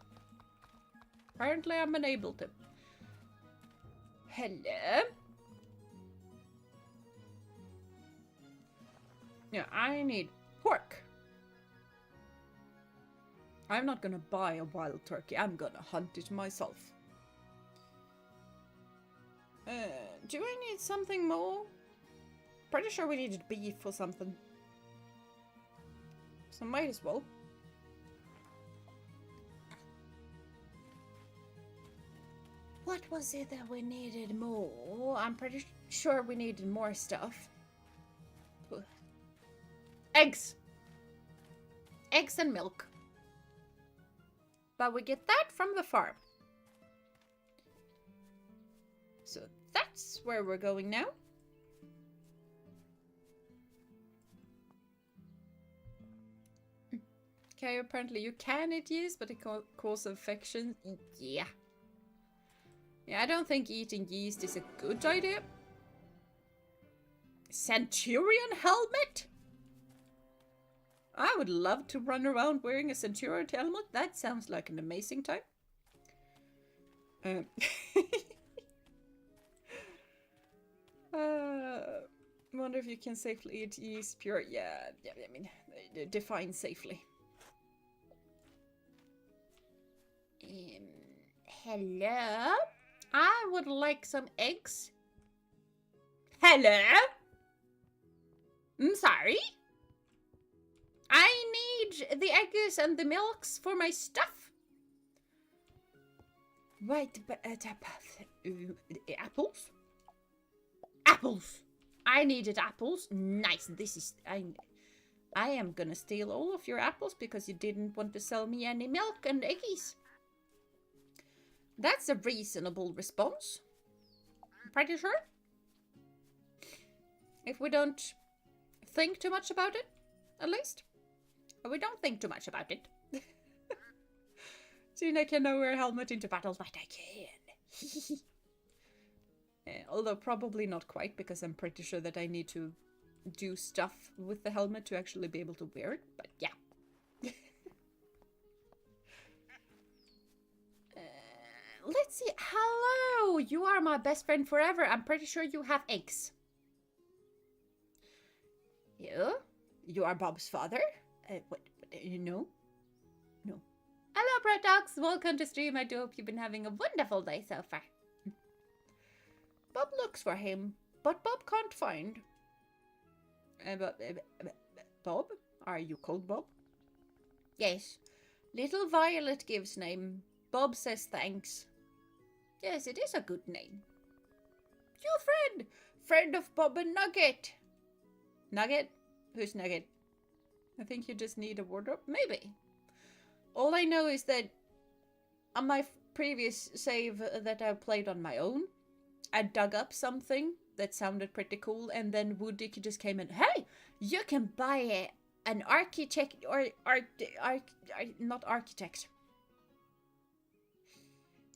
A: Apparently I'm unable to. Hello. Yeah, I need pork. I'm not gonna buy a wild turkey. I'm gonna hunt it myself. Do I need something more? Pretty sure we needed beef or something. So might as well. What was it that we needed more? I'm pretty sure we needed more stuff. Eggs! Eggs and milk. But we get that from the farm. So that's where we're going now. Okay, apparently you can eat yeast, but it can cause infection. Yeah. Yeah, I don't think eating yeast is a good idea. Centurion helmet? I would love to run around wearing a Centurion helmet. That sounds like an amazing time. Wonder if you can safely eat yeast pure. Yeah, I mean, define safely. Hello? I would like some eggs. Hello? I'm sorry? I need the eggs and the milks for my stuff. Right, but apples? Apples! I needed apples. Nice. This is... I am gonna steal all of your apples because you didn't want to sell me any milk and eggies. That's a reasonable response. I'm pretty sure. If we don't think too much about it, at least. But we don't think too much about it. Soon I can now wear a helmet into battles, but I can. Although probably not quite, because I'm pretty sure that I need to do stuff with the helmet to actually be able to wear it, but yeah. Let's see. Hello! You are my best friend forever. I'm pretty sure you have eggs. You? You are Bob's father? What you know? No. Hello, Protox. Welcome to stream. I do hope you've been having a wonderful day so far. Bob looks for him, but Bob can't find. Bob? Are you called Bob? Yes. Little Violet gives name. Bob says thanks. Yes, it is a good name. Your friend! Friend of Bob and Nugget. Nugget? Who's Nugget? I think you just need a wardrobe? Maybe. All I know is that on my previous save that I played on my own, I dug up something that sounded pretty cool, and then Woody just came in. Hey, you can buy an architect or not architect.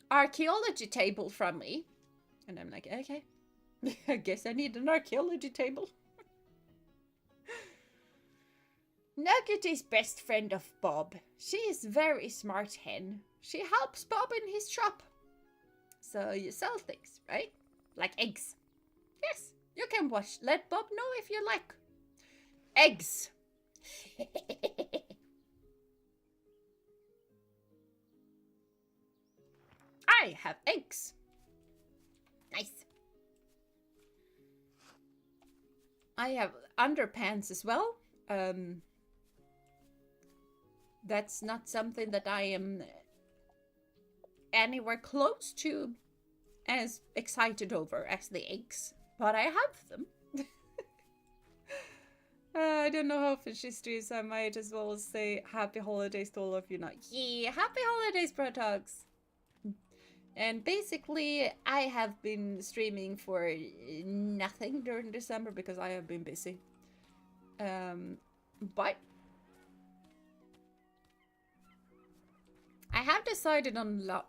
A: Archaeology table from me. And I'm like, okay. I guess I need an archaeology table. Nugget is best friend of Bob. She is very smart hen. She helps Bob in his shop. So you sell things, right? Like eggs. Yes, you can watch. Let Bob know if you like. Eggs. I have eggs. Nice. I have underpants as well. That's not something that I am anywhere close to as excited over as the eggs, but I have them. I don't know how often she streams. I might as well say happy holidays to all of you now. Yeah, happy holidays, Protogs. And basically, I have been streaming for nothing during December because I have been busy. But I have decided on the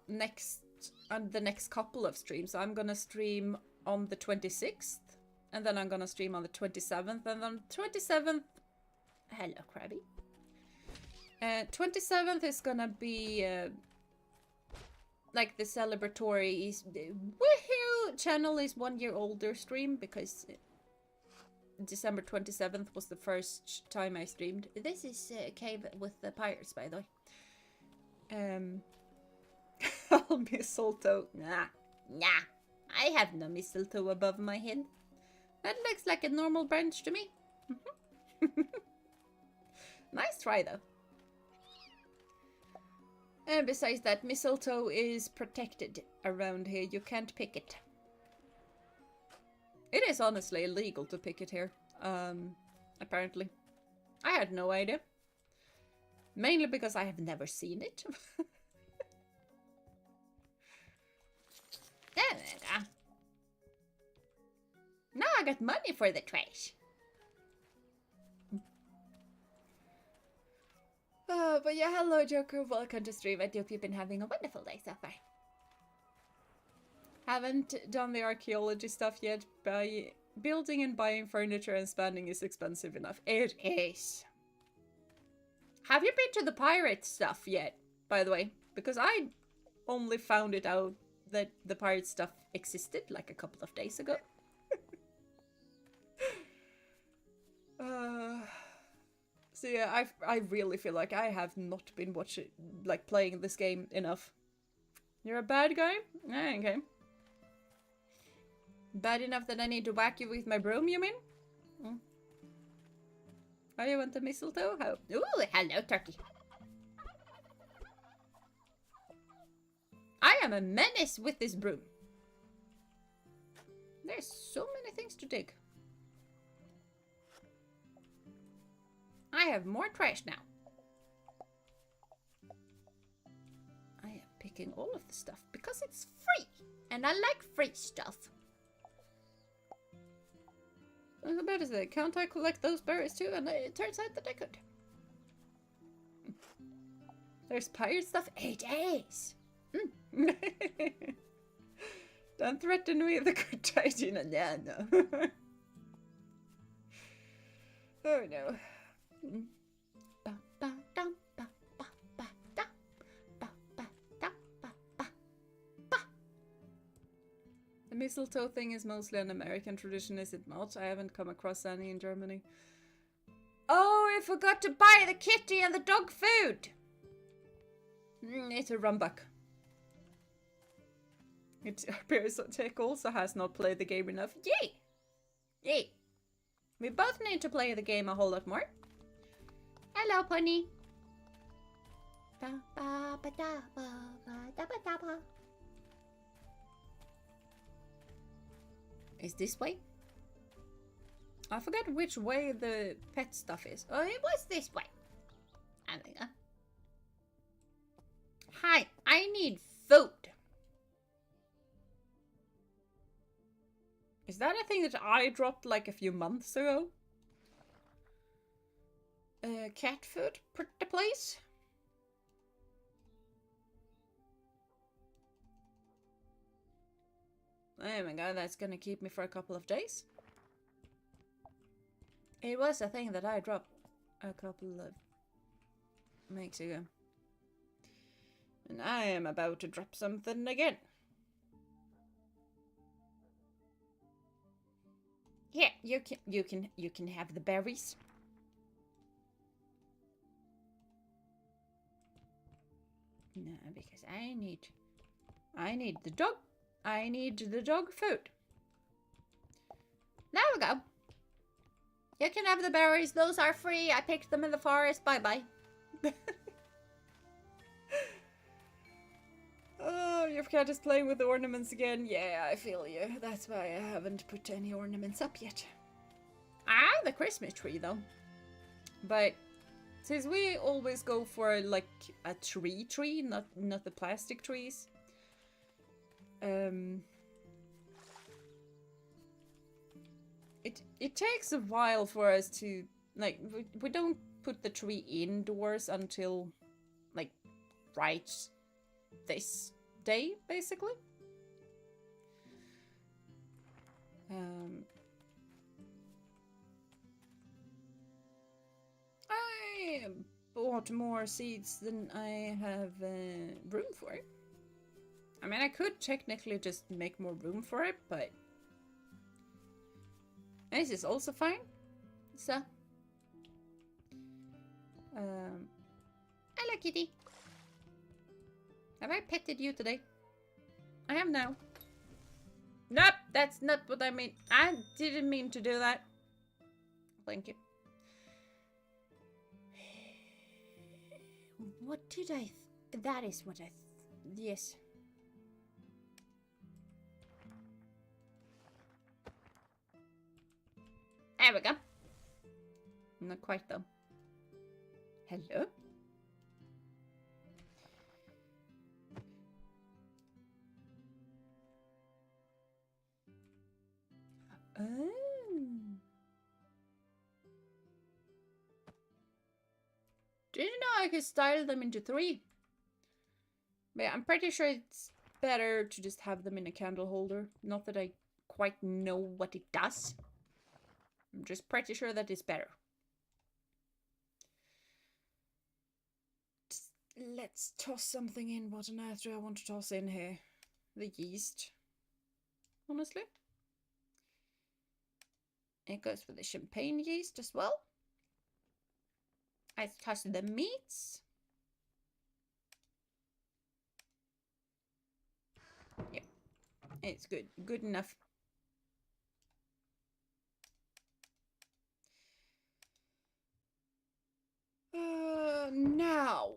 A: next couple of streams. So I'm gonna stream on the 26th, and then I'm gonna stream on the 27th, and on 27th, hello, Krabby. 27th is gonna be like the celebratory woohoo channel is 1 year older stream because December 27th was the first time I streamed. This is Cave with the Pirates, by the way. Oh, mistletoe. Nah. I have no mistletoe above my head. That looks like a normal branch to me. Nice try, though. And besides that, mistletoe is protected around here. You can't pick it. It is honestly illegal to pick it here. Apparently. I had no idea. Mainly because I have never seen it. Now I got money for the trash. But yeah, hello Joker, welcome to stream. I hope you've been having a wonderful day so far. Haven't done the archaeology stuff yet. Building and buying furniture and spending is expensive enough. It is. Have you been to the pirate stuff yet, by the way? Because I only found it out that the pirate stuff existed like a couple of days ago. So yeah, I really feel like I have not been playing this game enough. You're a bad guy? Okay. Bad enough that I need to whack you with my broom, you mean? Mm. Oh, you want the mistletoe? Oh. Ooh, hello, turkey. I am a menace with this broom. There's so many things to dig. I have more trash now. I am picking all of the stuff because it's free. And I like free stuff. How bad is it? Can't I collect those berries too? And it turns out that I could. There's pirate stuff? 8 days. Don't threaten me with a good idea. No. Oh no. The mistletoe thing is mostly an American tradition, is it not? I haven't come across any in Germany. Oh, I forgot to buy the kitty and the dog food! It's a rumbuck. It appears that Tech also has not played the game enough. Yay! Yay! We both need to play the game a whole lot more. Hello, pony. Is this way? I forgot which way the pet stuff is. Oh, it was this way. Hi, I need food. Is that a thing that I dropped like a few months ago? Cat food, pretty please. Oh my god, that's gonna keep me for a couple of days. It was a thing that I dropped a couple of weeks ago. And I am about to drop something again. Here, you can have the berries. No, because I need the dog. I need the dog food. There we go. You can have the berries. Those are free. I picked them in the forest. Bye-bye. Oh, your cat is playing with the ornaments again. Yeah, I feel you. That's why I haven't put any ornaments up yet. Ah, the Christmas tree, though. But since we always go for, like, a tree, not the plastic trees. It takes a while for us to, like, we don't put the tree indoors until, like, right this day, basically. I bought more seeds than I have room for. I mean, I could technically just make more room for it, but this is also fine. So, hello, kitty. Have I petted you today? I have now. Nope, that's not what I mean. I didn't mean to do that. Thank you. What did I... That is what I... Yes. There we go. Not quite though. Hello? Oh. Didn't know I could style them into 3. But yeah, I'm pretty sure it's better to just have them in a candle holder. Not that I quite know what it does. I'm just pretty sure that it's better. Just let's toss something in. What on earth do I want to toss in here? The yeast. Honestly. It goes with the champagne yeast as well. I toss the meats. Yep. It's good. Good enough. Now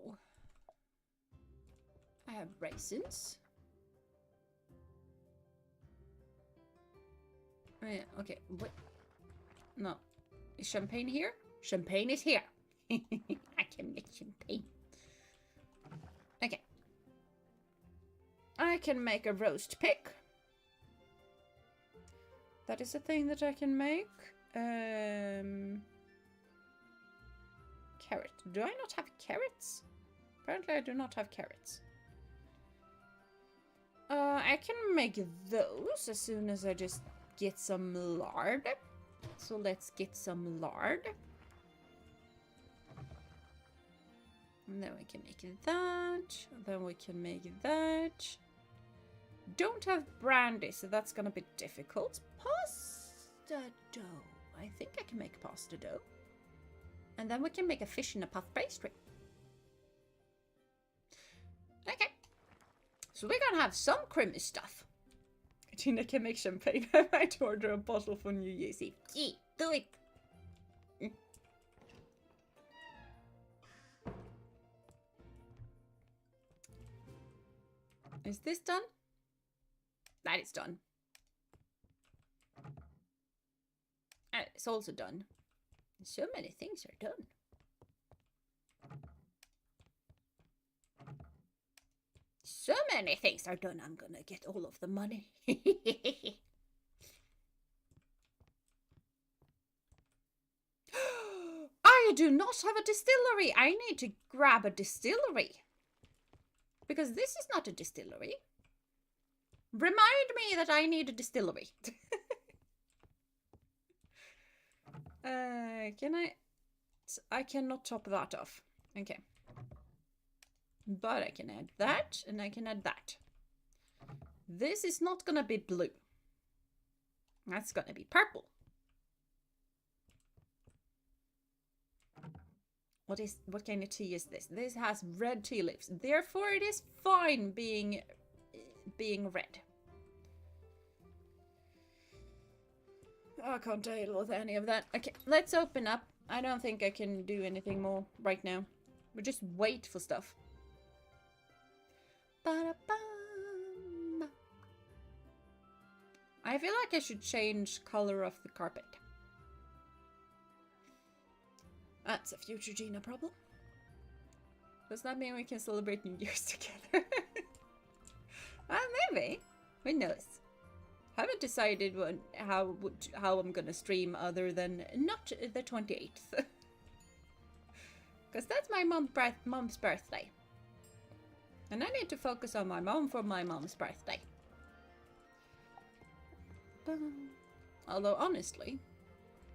A: I have raisins. Oh, yeah, okay. What? No. Is champagne here? Champagne is here. I can make champagne. Okay. I can make a roast pig. That is a thing that I can make. Carrot. Do I not have carrots? Apparently I do not have carrots. I can make those as soon as I just get some lard. So let's get some lard. And then we can make that. Then we can make that. Don't have brandy, so that's gonna be difficult. Pasta dough. I think I can make pasta dough. And then we can make a fish in a puff pastry. Okay. So we're gonna have some Chrimmus stuff. Tina can make champagne. I might order a bottle for New Year's Eve. Yeah, do it. Is this done? That is done. It's also done. So many things are done. So many things are done. I'm gonna get all of the money. I do not have a distillery. I need to grab a distillery. Because this is not a distillery. Remind me that I need a distillery. Can I? I cannot top that off. Okay. But I can add that, and I can add that. This is not gonna be blue. That's gonna be purple. What kind of tea is this? This has red tea leaves. Therefore, it is fine being red. I can't deal with any of that. Okay, let's open up. I don't think I can do anything more right now. We just wait for stuff. Ba-da-bum. I feel like I should change color of the carpet. That's a future Gina problem. Does that mean we can celebrate New Year's together? Maybe. Who knows? Haven't decided how I'm gonna stream other than not the 28th. Because that's my mom's birthday. And I need to focus on my mom for my mom's birthday. Although honestly,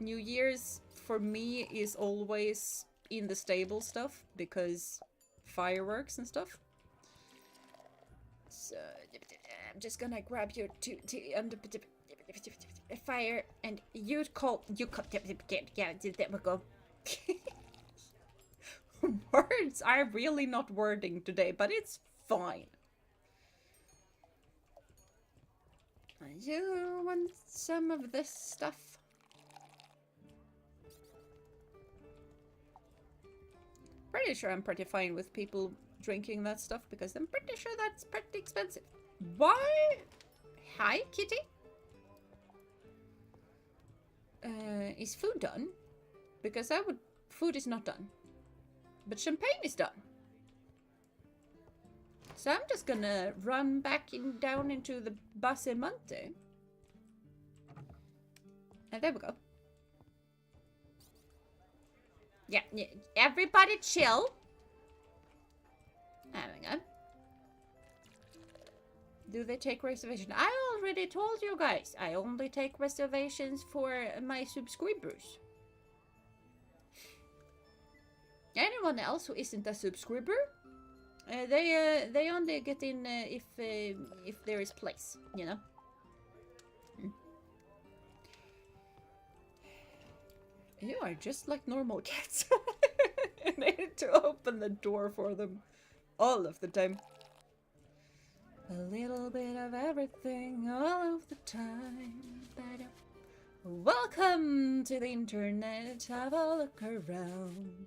A: New Year's for me is always in the stable stuff because fireworks and stuff. So I'm just gonna grab your tea and fire, and you call. Yeah, there we go. Words are really not wording today, but it's fine. You want some of this stuff? Pretty sure I'm pretty fine with people drinking that stuff because I'm pretty sure that's pretty expensive. Why? Hi, kitty. Is food done? Because food is not done. But champagne is done. So I'm just gonna run back down into the Basemonte. And there we go. Yeah, everybody chill. There we go. Do they take reservations? I already told you guys. I only take reservations for my subscribers. Anyone else who isn't a subscriber, they only get in if there is place, you know. You are just like normal cats. I need to open the door for them all of the time. A little bit of everything all of the time. Welcome to the internet. Have a look around.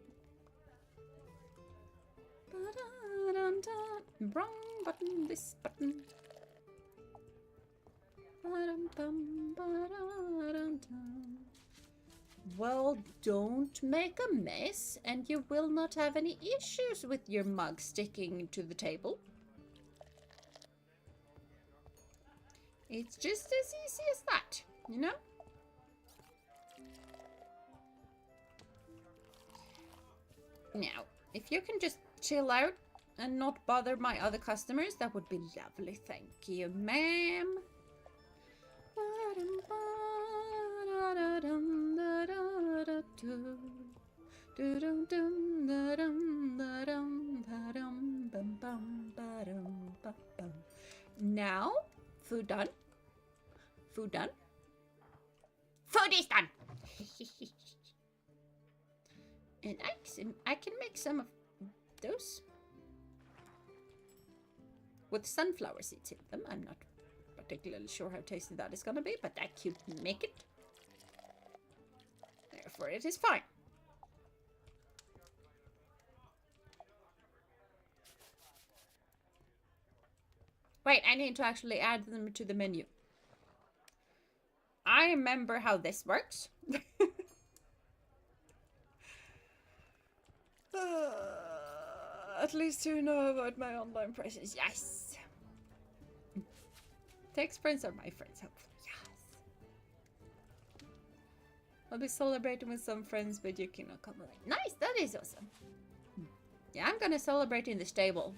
A: Wrong button, this button. Well, don't make a mess, and you will not have any issues with your mug sticking to the table. It's just as easy as that, you know? Now, if you can just chill out and not bother my other customers, that would be lovely. Thank you, ma'am. Now, food done. Food done. Food is done. And I can make some of those with sunflower seeds in them. I'm not particularly sure how tasty that is gonna be, but I could make it. Therefore, it is fine. Wait, I need to actually add them to the menu. I remember how this works. At least you know about my online presence. Yes. Text friends are my friends, hopefully. Yes. I'll be celebrating with some friends, but you cannot come along. Nice, that is awesome. Yeah, I'm gonna celebrate in the stable.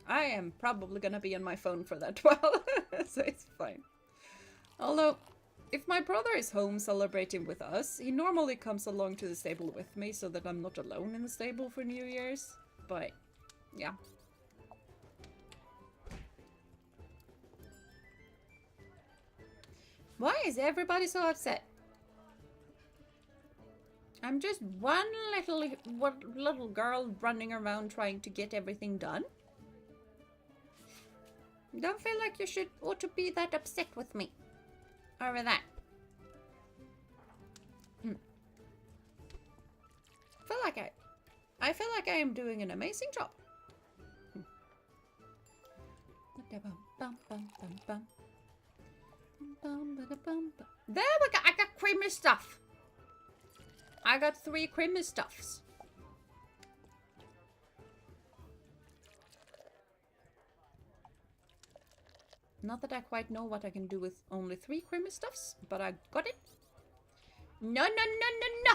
A: I am probably gonna be on my phone for that while, so it's fine. Although, if my brother is home celebrating with us, he normally comes along to the stable with me so that I'm not alone in the stable for New Year's. But, yeah. Why is everybody so upset? I'm just one little girl running around trying to get everything done. Don't feel like you ought to be that upset with me over that. I feel like I am doing an amazing job. There we go. I got Chrimmus stuff. I got 3 Chrimmus stuffs. Not that I quite know what I can do with only 3 Chrimmus stuffs, but I got it. No, no, no, no, no!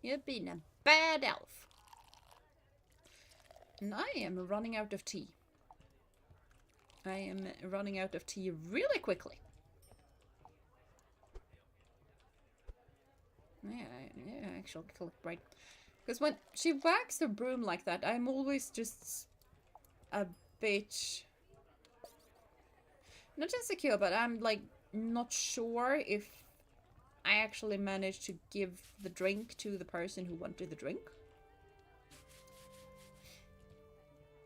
A: You've been a bad elf. And I am running out of tea. I am running out of tea really quickly. Yeah, actually clicked right. Because when she whacks the broom like that, I'm always just a bit... not insecure, but I'm like not sure if I actually managed to give the drink to the person who wanted the drink.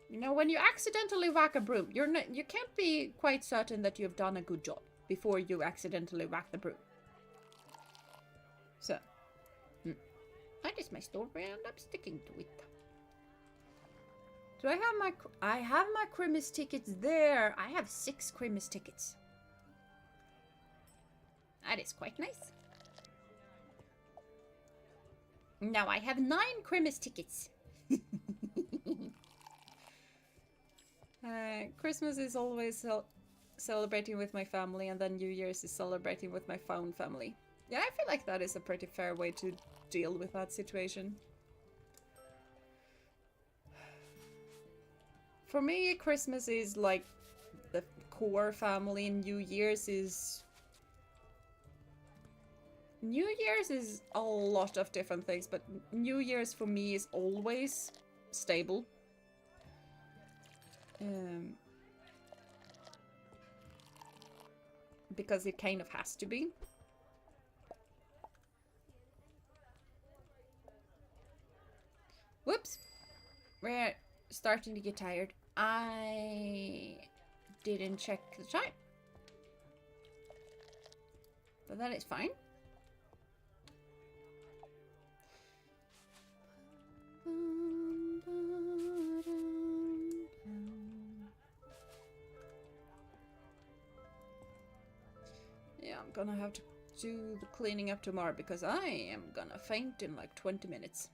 A: You know, when you accidentally whack a broom, you can't be quite certain that you've done a good job before you accidentally whack the broom. So, that is my story and I'm sticking to it. Do I have my... I have my Chrimmus tickets there. I have 6 Chrimmus tickets. That is quite nice. Now I have 9 Chrimmus tickets. Christmas is always celebrating with my family, and then New Year's is celebrating with my found family. Yeah, I feel like that is a pretty fair way to deal with that situation. For me, Christmas is like the core family, and New Year's is... New Year's is a lot of different things, but New Year's for me is always stable. Because it kind of has to be. Whoops! We're starting to get tired. I didn't check the time. But that is fine. Yeah, I'm gonna have to do the cleaning up tomorrow because I am gonna faint in like 20 minutes.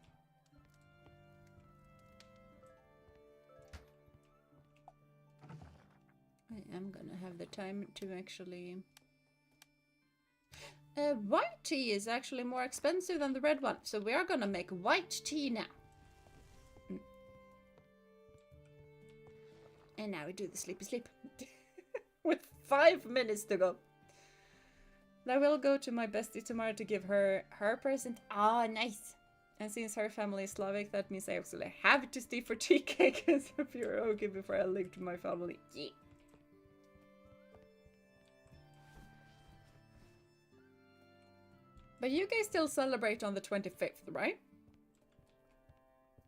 A: I am gonna have the time to actually... white tea is actually more expensive than the red one, so we are gonna make white tea now. And now we do the sleepy sleep. With 5 minutes to go. I will go to my bestie tomorrow to give her her present. Ah, nice. And since her family is Slavic, that means I absolutely have to stay for tea cake as a pure okay before I leave to my family. Yeah. But you guys still celebrate on the 25th, right?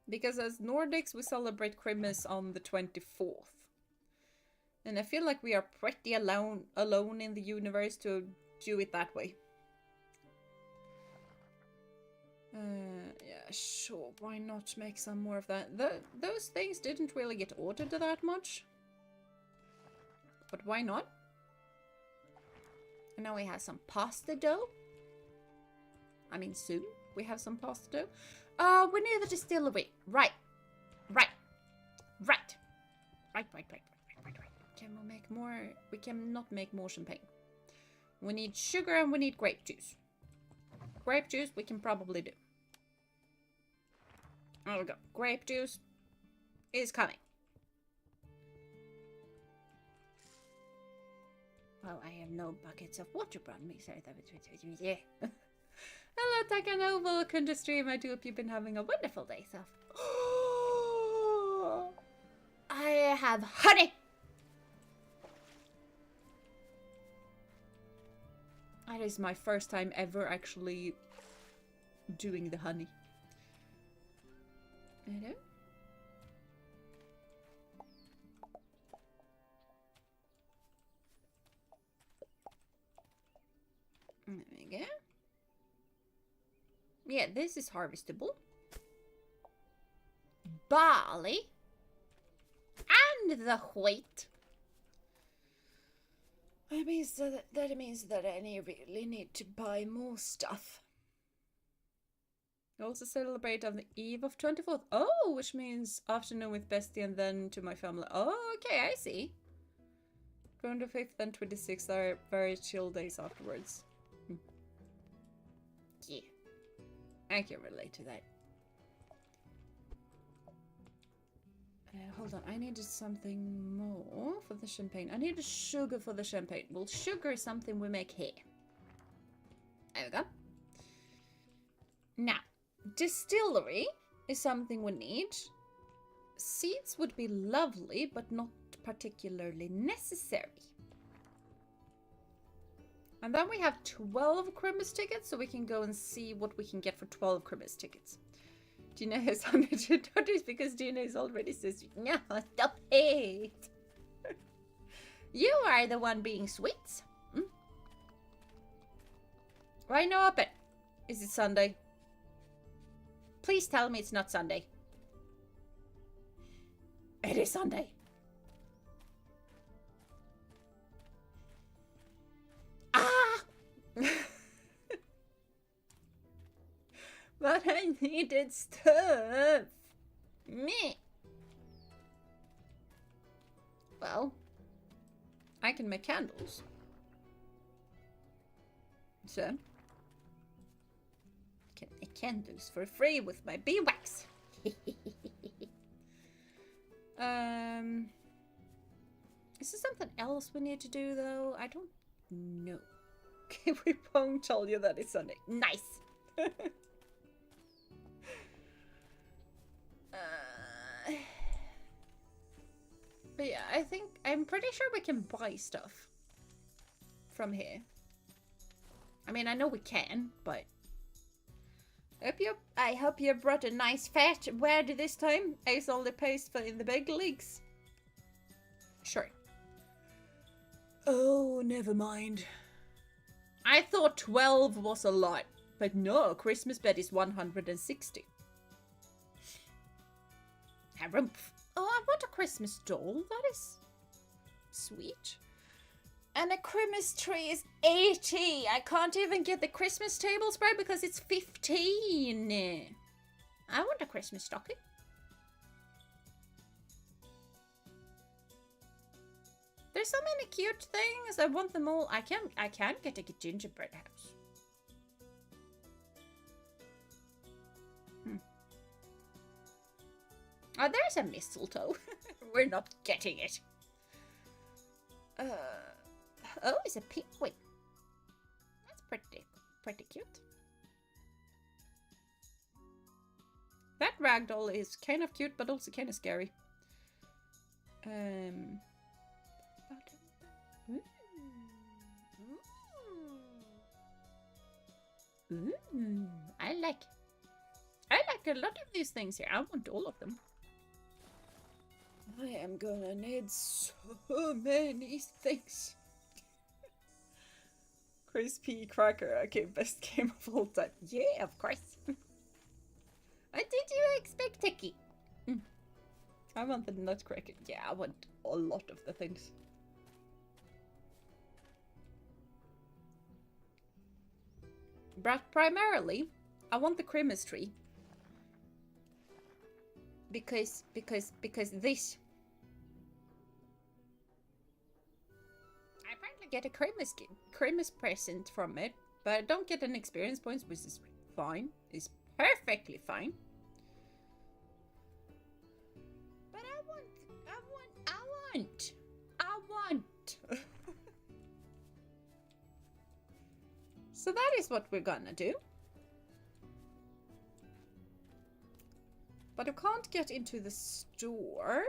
A: Because as Nordics, we celebrate Chrimmus on the 24th. And I feel like we are pretty alone in the universe to do it that way. Yeah, sure, why not make some more of that? Those things didn't really get ordered that much. But why not? And now we have some pasta dough. I mean, soon we have some pasta dough. We need the distillery. Right. Can we make more? We cannot make more champagne. We need sugar and we need grape juice. Grape juice we can probably do. There we go. Grape juice is coming. Oh, I have no buckets of water brought me. Sorry, that was yeah. Hello, Takano. Welcome to stream. I do hope you've been having a wonderful day, so. I have honey. That is my first time ever actually doing the honey. Hello? There we go. Yeah, this is harvestable. Barley. And the wheat. That means that I really need to buy more stuff. I also celebrate on the eve of 24th. Oh, which means afternoon with bestie and then to my family. Oh, okay, I see. 25th and 26th are very chill days afterwards. Yeah. I can relate to that. Hold on, I needed something more for the champagne. I needed sugar for the champagne. Well, sugar is something we make here. There we go. Now, distillery is something we need. Seeds would be lovely, but not particularly necessary. And then we have 12 Chrimmus tickets, so we can go and see what we can get for 12 Chrimmus tickets. Gina has $100 because Gina is already says, no, stop it. You are the one being sweet. Hmm? Why no open? Is it Sunday? Please tell me it's not Sunday. It is Sunday. Ah! But I needed stuff. Me. Well, I can make candles. So, I can make candles for free with my bee wax. Is there something else we need to do though? I don't know. Okay, we won't tell you that it's Sunday. Nice. But yeah, I'm pretty sure we can buy stuff from here. I mean, I know we can, but I hope you brought a nice fat word this time. Ace only pays for in the big leagues. Sure. Oh, never mind. I thought 12 was a lot, but no, Christmas bed is 160. Harumph. Oh, I want a Christmas doll. That is sweet. And a Christmas tree is 80. I can't even get the Christmas table spread because it's 15. I want a Christmas stocking. There's so many cute things. I want them all. I can't get a gingerbread house. Oh, there's a mistletoe. We're not getting it. Oh, it's a penguin. That's pretty cute. That ragdoll is kind of cute, but also kind of scary. Ooh, I like a lot of these things here. I want all of them. I am gonna need so many things. Crispy cracker. Okay, best game of all time. Yeah, of course. What did you expect, Techie? I want the nutcracker. Yeah, I want a lot of the things. But primarily, I want the Chrimmus tree. Because this. I apparently get a Chrimmus present from it, but I don't get an experience points, which is fine. It's perfectly fine. But I want. So that is what we're gonna do. But I can't get into the store.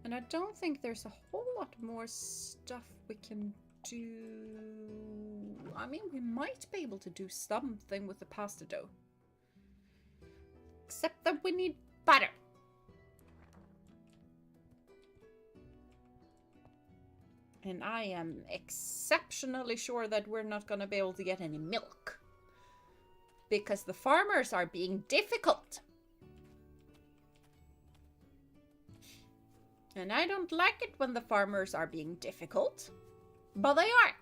A: And I don't think there's a whole lot more stuff we can do. I mean, we might be able to do something with the pasta dough. Except that we need butter. And I am exceptionally sure that we're not going to be able to get any milk. Because the farmers are being difficult. And I don't like it when the farmers are being difficult. But they are.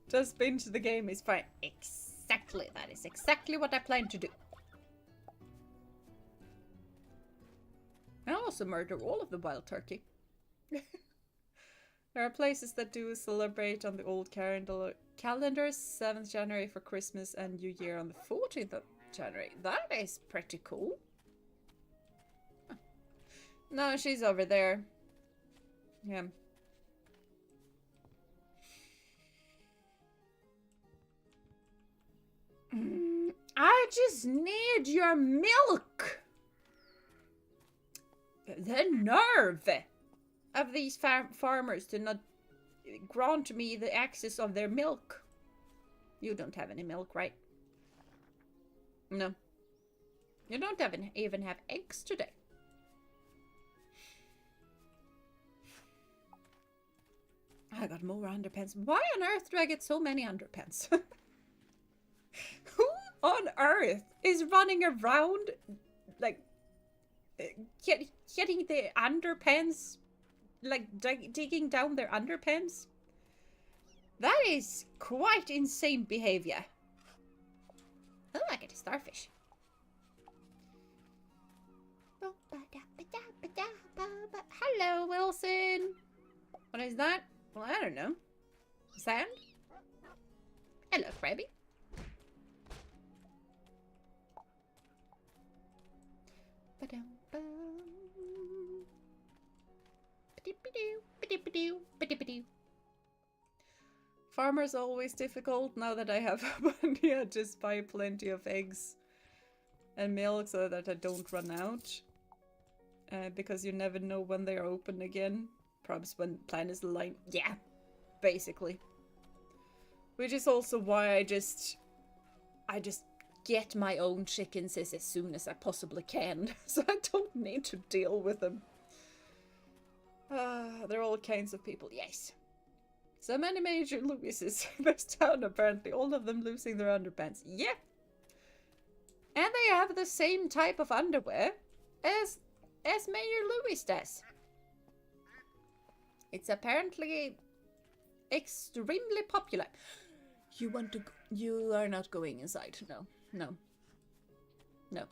A: Just binge the game is fine. Exactly. That is exactly what I plan to do. I also murder all of the wild turkey. There are places that do celebrate on the old calendar 7th January for Christmas and New Year on the 14th of January. That is pretty cool. Huh. No, she's over there. Yeah. just need your milk. The nerve of these farmers to not grant me the access of their milk. You don't have any milk, right? No. You don't even have eggs today. I got more underpants. Why on earth do I get so many underpants? Who on earth is running around like getting the underpants, like digging down their underpants? That is quite insane behavior. Oh, I get a starfish. Hello, Wilson. What is that? Well, I don't know. Sand? Hello, Krabby. Farmer's always difficult now that I have money. I just buy plenty of eggs and milk so that I don't run out. Because you never know when they're open again. Perhaps when planets align. Yeah, basically. Which is also why I just get my own chickens as soon as I possibly can. So I don't need to deal with them. There are all kinds of people. Yes. So many major Louises in this town, apparently. All of them losing their underpants. Yeah. And they have the same type of underwear as Mayor Louis does. It's apparently extremely popular. You are not going inside. No. No. No.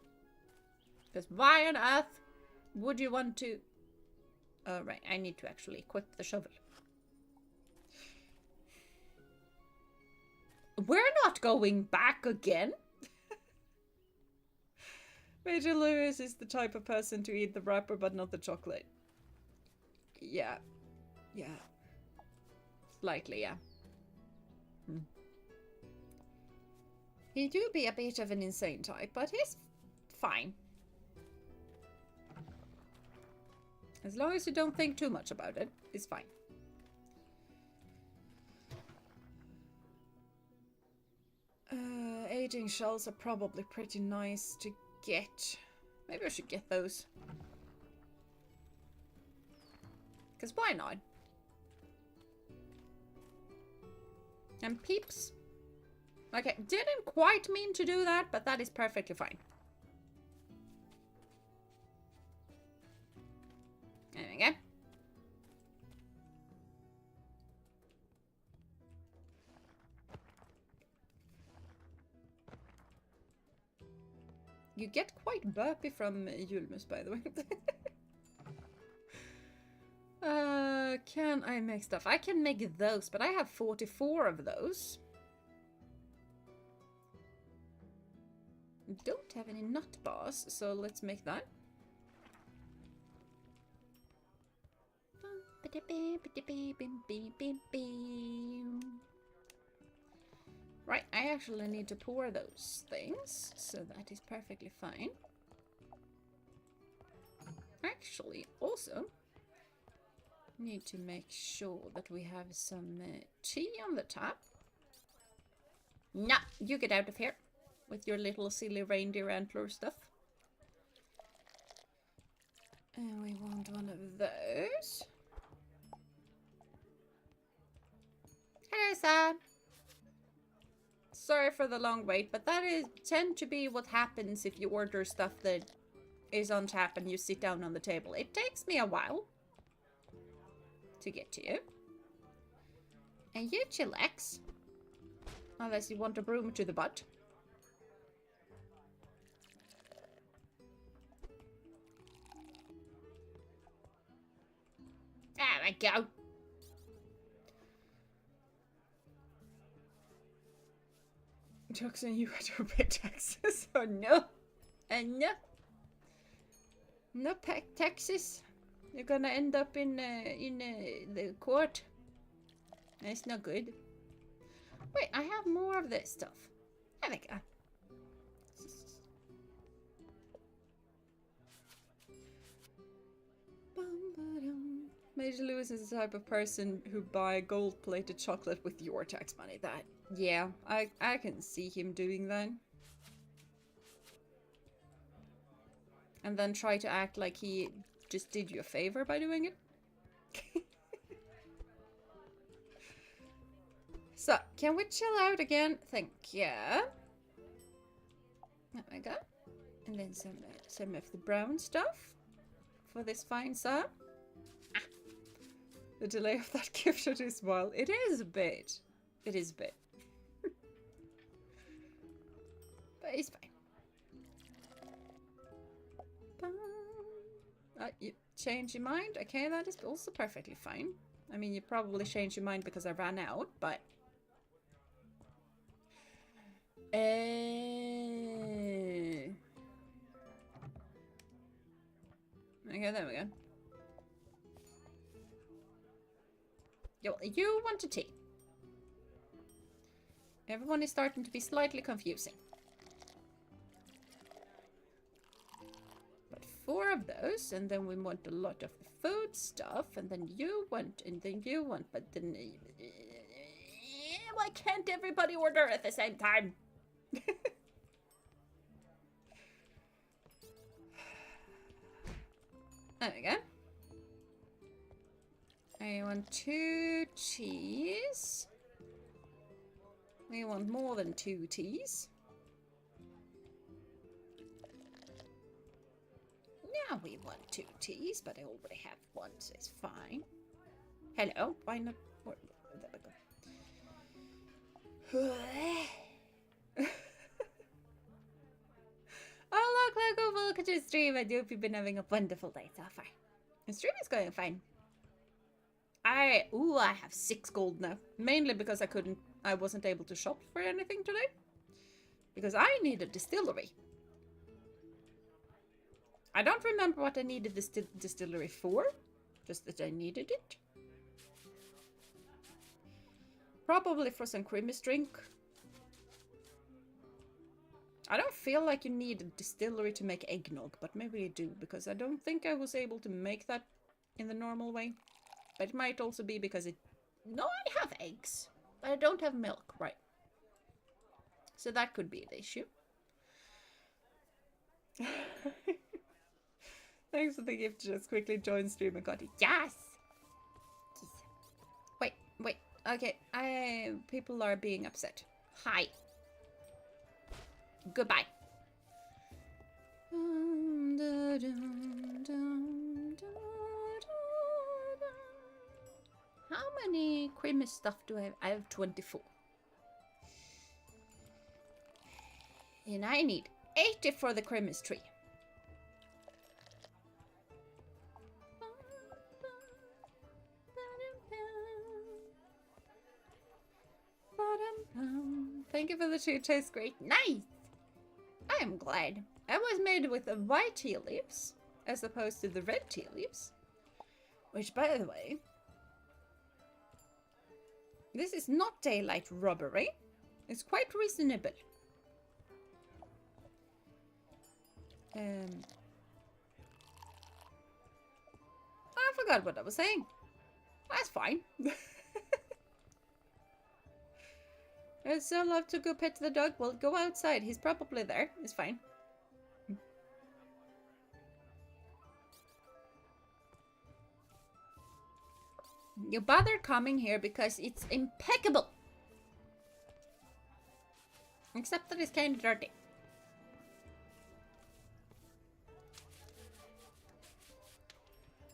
A: Because why on earth would you want to... Oh, right. I need to actually equip the shovel. We're not going back again. Major Lewis is the type of person to eat the wrapper but not the chocolate. Yeah. Yeah. Slightly, yeah. He do be a bit of an insane type, but he's fine. As long as you don't think too much about it, it's fine. Aging shells are probably pretty nice to get. Maybe I should get those. Because why not? And peeps. Okay, didn't quite mean to do that, but that is perfectly fine. There we go. You get quite burpy from Chrimmus, by the way. Can I make stuff? I can make those, but I have 44 of those. Don't have any nut bars, so let's make that. Right, I actually need to pour those things, so that is perfectly fine. Actually, also, need to make sure that we have some tea on the top. No, you get out of here with your little silly reindeer antler stuff. And we want one of those. Hello, sir. Sorry for the long wait, but that tend to be what happens if you order stuff that is on tap and you sit down on the table. It takes me a while to get to you. And you chillax. Unless you want a broom to the butt. There we go. Jokes on you, I don't pay taxes. Oh no. And no. No taxes. You're gonna end up in the court. That's not good. Wait, I have more of this stuff. There we go. Major Lewis is the type of person who buy gold-plated chocolate with your tax money. That, yeah, I can see him doing that. And then try to act like he just did you a favor by doing it. So, can we chill out again? Thank you. There we go. And then some of the brown stuff for this fine sir. Ah. The delay of that gift shot is wild. It is a bit. It is a bit. But it's fine. You change your mind? Okay, that is also perfectly fine. I mean, you probably changed your mind because I ran out, but... Okay, there we go. You want a tea. Everyone is starting to be slightly confusing. But 4 of those, and then we want a lot of the food stuff, and then you want, and then you want, but then... Why can't everybody order at the same time? There we go. I want 2 teas. We want more than 2 teas. Now we want 2 teas, but I already have 1, so it's fine. Hello, why not? There we go. Oh, look, welcome to the stream. I hope you've been having a wonderful day so far. The stream is going fine. I have 6 gold now. Mainly because I wasn't able to shop for anything today. Because I need a distillery. I don't remember what I needed this distillery for. Just that I needed it. Probably for some Chrimmus drink. I don't feel like you need a distillery to make eggnog, but maybe you do, because I don't think I was able to make that in the normal way. But it might also be because it... No, I have eggs, but I don't have milk, right? So that could be the issue. Thanks for the gift. Just quickly join stream and got it. Yes! Wait. Okay, people are being upset. Hi. Goodbye. How many Chrimmus stuff do I have? I have 24. And I need 80 for the Chrimmus tree. Thank you for the 2. Tastes great. Nice! I am glad. I was made with the white tea leaves as opposed to the red tea leaves. Which, by the way, this is not daylight robbery. It's quite reasonable. I forgot what I was saying. That's fine. I'd so love to go pet the dog. Well, go outside. He's probably there. It's fine. You bothered coming here because it's impeccable. Except that it's kind of dirty.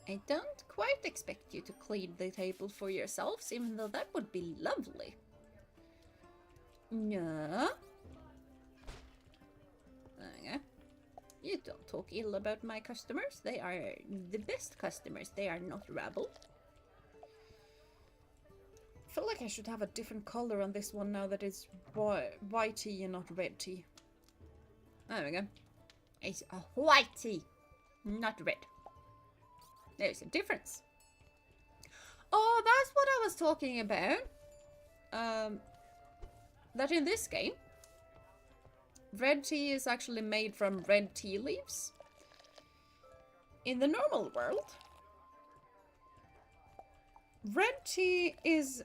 A: I don't quite expect you to clean the table for yourselves, even though that would be lovely. No. Okay. You don't talk ill about my customers. They are the best customers. They are not rabble. I feel like I should have a different color on this one now that it's white tea and not red tea. There we go. It's a white tea, not red. There's a difference. Oh, that's what I was talking about. That in this game, red tea is actually made from red tea leaves. In the normal world, red tea is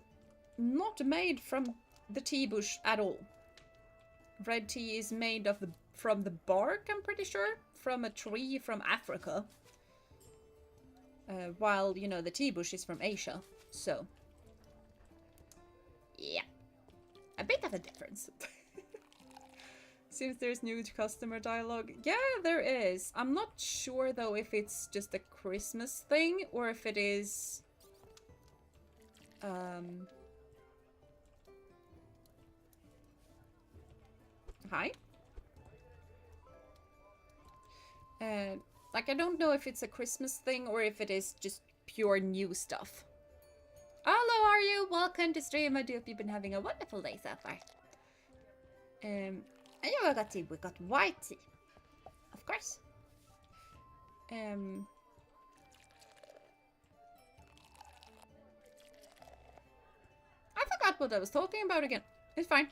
A: not made from the tea bush at all. Red tea is made of from the bark, I'm pretty sure, from a tree from Africa. While, you know, the tea bush is from Asia, so... yeah. A bit of a difference. Seems there's new customer dialogue. Yeah, there is. I'm not sure, though, if it's just a Christmas thing, or if it is... Hi? Like, I don't know if it's a Christmas thing or if it is just pure new stuff. Hello, are you? Welcome to stream. I do hope you've been having a wonderful day so far. And yeah, we got tea. We got white tea. Of course. I forgot what I was talking about again. It's fine.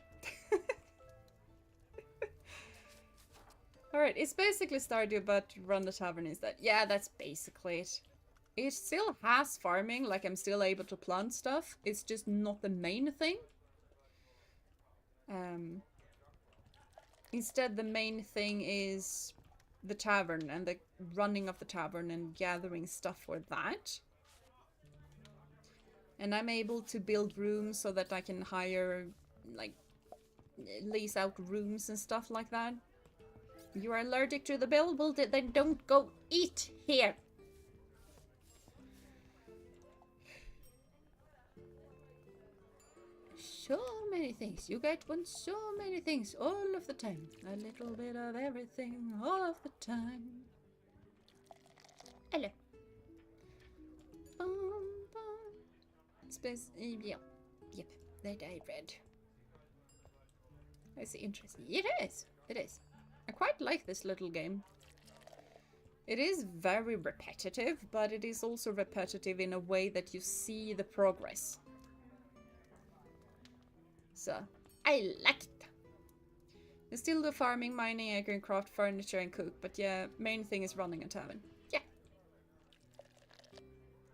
A: Alright, it's basically Stardew, but run the tavern instead. Yeah, that's basically it. It still has farming, like I'm still able to plant stuff. It's just not the main thing. Instead, the main thing is the tavern and the running of the tavern and gathering stuff for that. And I'm able to build rooms so that I can hire, like, lease out rooms and stuff like that. You are allergic to the bill? Well, then don't go eat here. So many things. You get one so many things all of the time. A little bit of everything all of the time. Hello. Space. Yeah. Yep. That I read. That's interesting. It is. It is. I quite like this little game. It is very repetitive, but it is also repetitive in a way that you see the progress. So, I like it. I still do farming, mining, I can craft furniture and cook, but yeah, main thing is running a tavern. Yeah.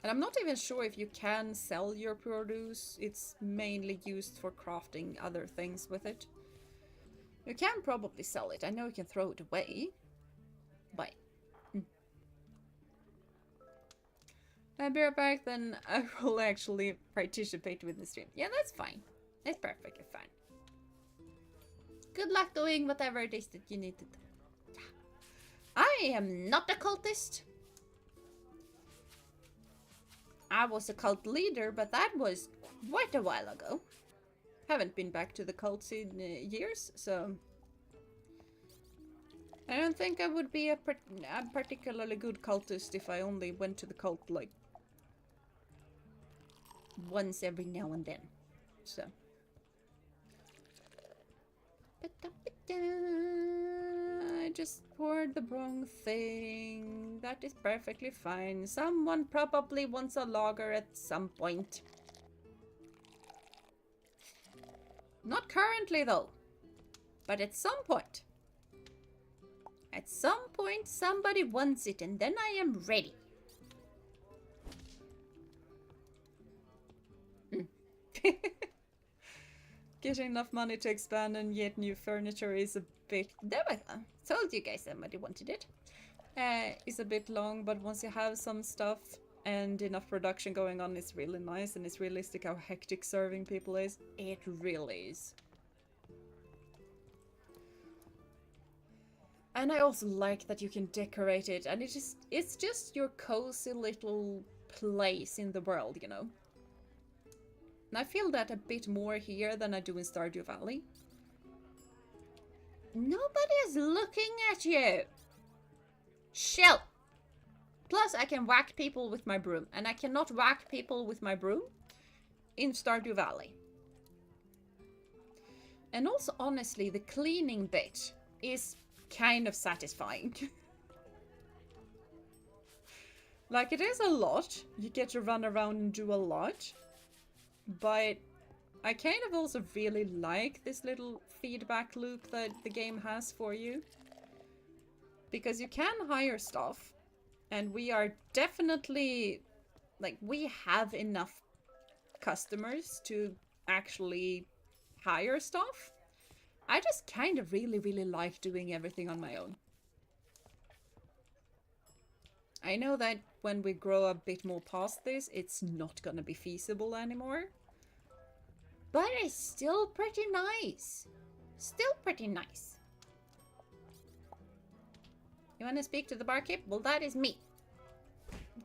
A: And I'm not even sure if you can sell your produce. It's mainly used for crafting other things with it. You can probably sell it. I know you can throw it away. But... I'll be right back, then I will actually participate with the stream. Yeah, that's fine. That's perfectly fine. Good luck doing whatever it is that you need to do. I am not a cultist. I was a cult leader, but that was quite a while ago. Haven't been back to the cults in years, so... I don't think I would be a particularly good cultist if I only went to the cult, like, once every now and then. So... I just poured the wrong thing. That is perfectly fine. Someone probably wants a lager at some point. Not currently, though. But at some point. At some point, somebody wants it, and then I am ready. Getting enough money to expand and get new furniture is a bit... There we go. Told you guys somebody wanted it. It's a bit long, but once you have some stuff and enough production going on, it's really nice, and it's realistic how hectic serving people is. It really is. And I also like that you can decorate it, and it's just your cozy little place in the world, you know. And I feel that a bit more here than I do in Stardew Valley. Nobody is looking at you. Chill. Plus, I can whack people with my broom, and I cannot whack people with my broom in Stardew Valley. And also, honestly, the cleaning bit is kind of satisfying. Like, it is a lot. You get to run around and do a lot. But I kind of also really like this little feedback loop that the game has for you. Because you can hire stuff. And we are definitely... Like, we have enough customers to actually hire stuff. I just kind of really like doing everything on my own. I know that when we grow a bit more past this, it's not gonna be feasible anymore. But it's still pretty nice. Still pretty nice. You wanna speak to the barkeep? Well, that is me.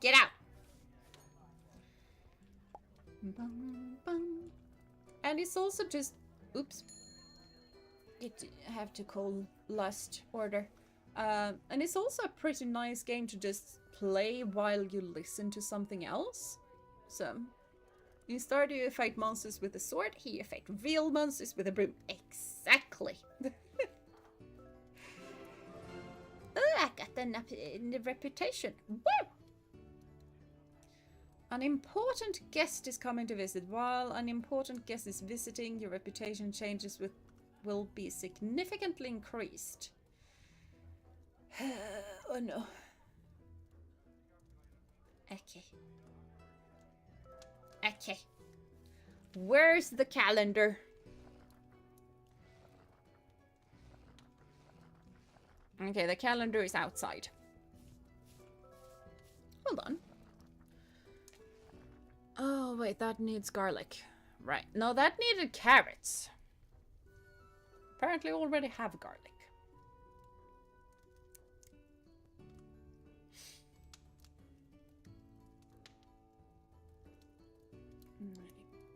A: Get out. And it's also just... Oops. I have to call last order. And it's also a pretty nice game to just play while you listen to something else. So, in Stardew you fight monsters with a sword, here you fight real monsters with a broom. Exactly! Oh, I got the reputation. Woo! An important guest is coming to visit. While an important guest is visiting, your reputation changes will be significantly increased. Oh no. Okay. Okay. Where's the calendar? Okay, the calendar is outside. Hold on. Oh, wait, that needs garlic. Right. No, that needed carrots. Apparently already have garlic.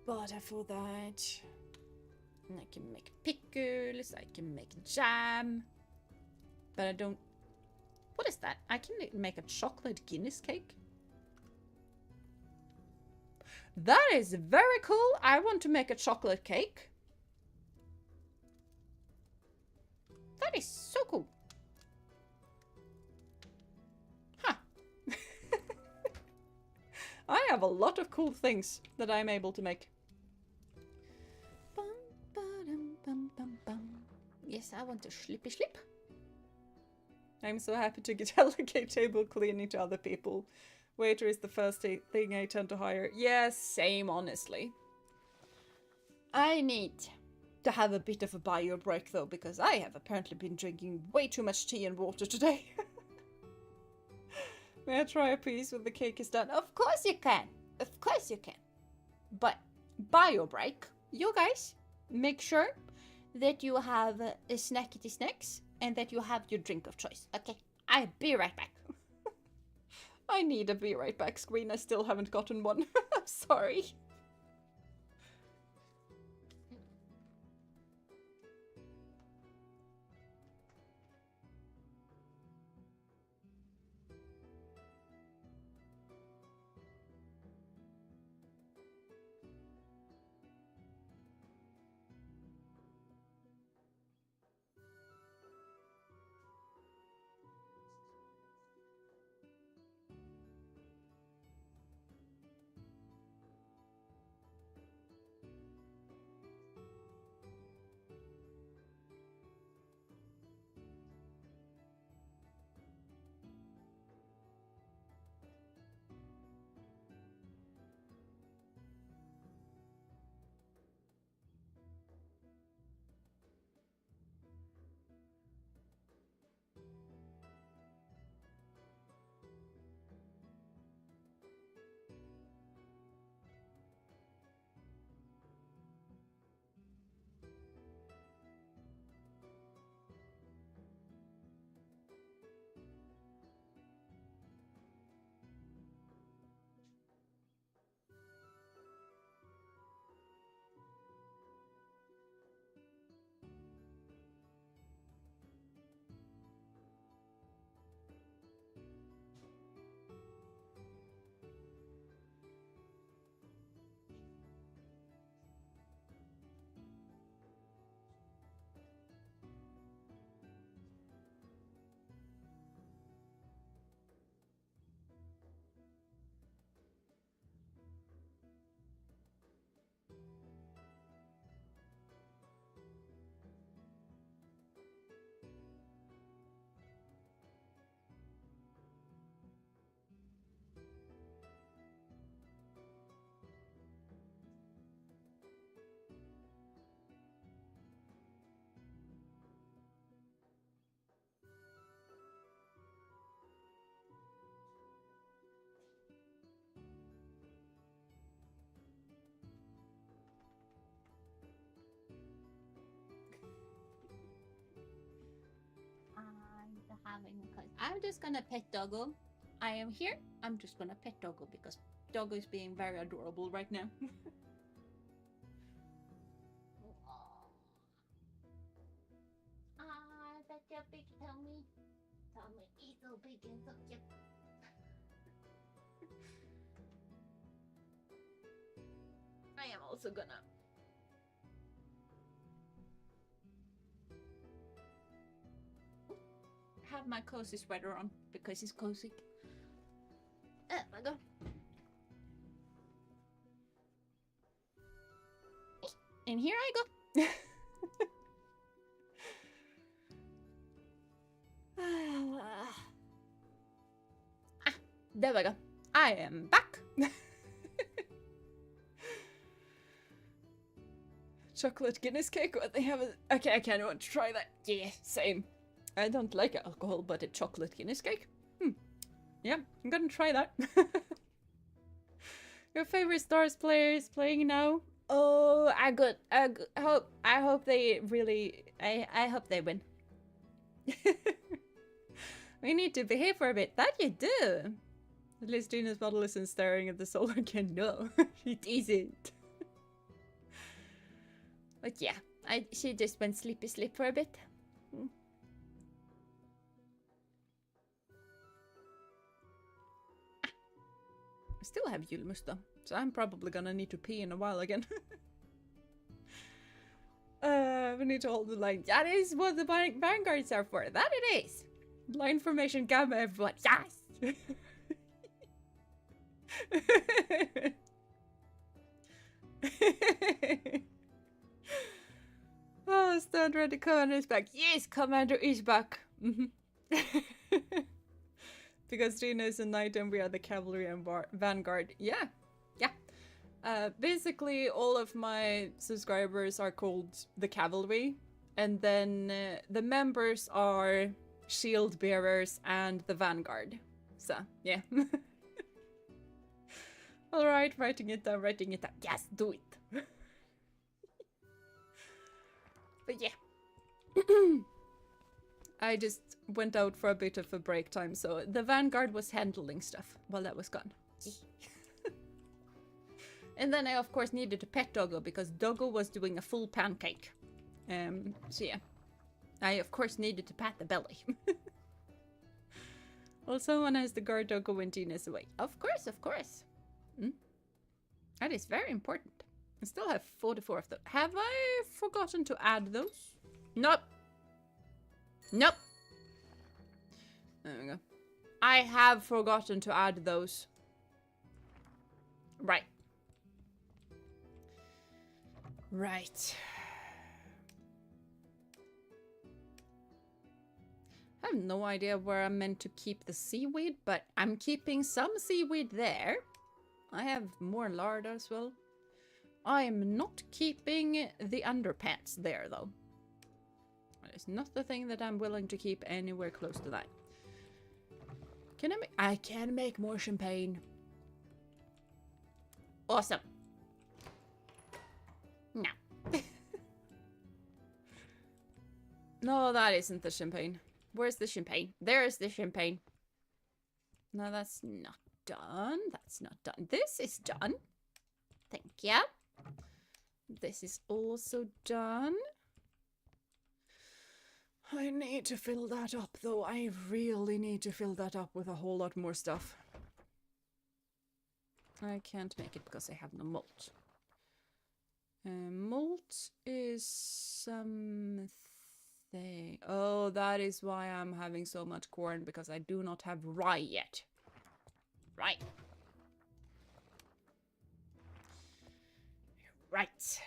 A: Butter for that. And I can make pickles, I can make jam. But I don't... What is that? I can make a chocolate Guinness cake. That is very cool. I want to make a chocolate cake. That is so cool. Huh. I have a lot of cool things that I'm able to make. Yes, I want to slippy slip. I'm so happy to get delegate table cleaning to other people. Waiter is the first thing I tend to hire. Yes, same, honestly. I need to have a bit of a bio break though, because I have apparently been drinking way too much tea and water today. May I try a piece when the cake is done? Of course you can. Of course you can. But bio break, you guys make sure that you have a snackety snacks and that you have your drink of choice. Okay, I'll be right back. I need a be right back screen. I still haven't gotten one. I'm sorry.
B: having because I'm just gonna pet Doggo. I am here. I'm just gonna pet Doggo because Doggo is being very adorable right now. That's your big tummy. Tummy is so big and so cute. I am also gonna have my cozy sweater on because it's cozy. There we go. And here I go. There we go. I am back.
A: Chocolate Guinness cake? What they have? Okay, I kind of want to try that. Yeah, same. I don't like alcohol, but a chocolate Guinness cake? Yeah, I'm gonna try that. Your favorite Stars players playing now? Oh, I hope they really. I hope they win. We need to behave for a bit. That you do. At least Gina's bottle isn't staring at the solar can. No, it isn't. But yeah, she just went sleep for a bit. I still have Julmus though, so I'm probably gonna need to pee in a while again. We need to hold the line. That is what the vanguards are for. That it is. Line formation gamma, everyone. Yes! Oh, stand ready, Commander is back. Yes, Commander is back. Because Gina is a knight and we are the cavalry and vanguard. Yeah, yeah. Basically, all of my subscribers are called the cavalry. And then the members are shield bearers and the vanguard. So, yeah. Alright, writing it down. Yes, do it. But yeah. I just went out for a bit of a break time, so the vanguard was handling stuff while that was gone. And then I of course needed to pet Doggo because Doggo was doing a full pancake. So yeah. I of course needed to pat the belly. Also one has the guard Doggo when Gina's away. Of course, of course. That is very important. I still have 44 of them. Have I forgotten to add those? Nope. Nope. There we go. I have forgotten to add those. Right. Right. I have no idea where I'm meant to keep the seaweed, but I'm keeping some seaweed there. I have more lard as well. I am not keeping the underpants there, though. That is not the thing that I'm willing to keep anywhere close to that. Can I can make more champagne. Awesome. No. No, that isn't the champagne. Where's the champagne? There's the champagne. No, that's not done. That's not done. This is done. Thank you. This is also done. I need to fill that up, though. I really need to fill that up with a whole lot more stuff. I can't make it because I have no malt. Malt is something... Oh, that is why I'm having so much corn, because I do not have rye yet. Right. Right.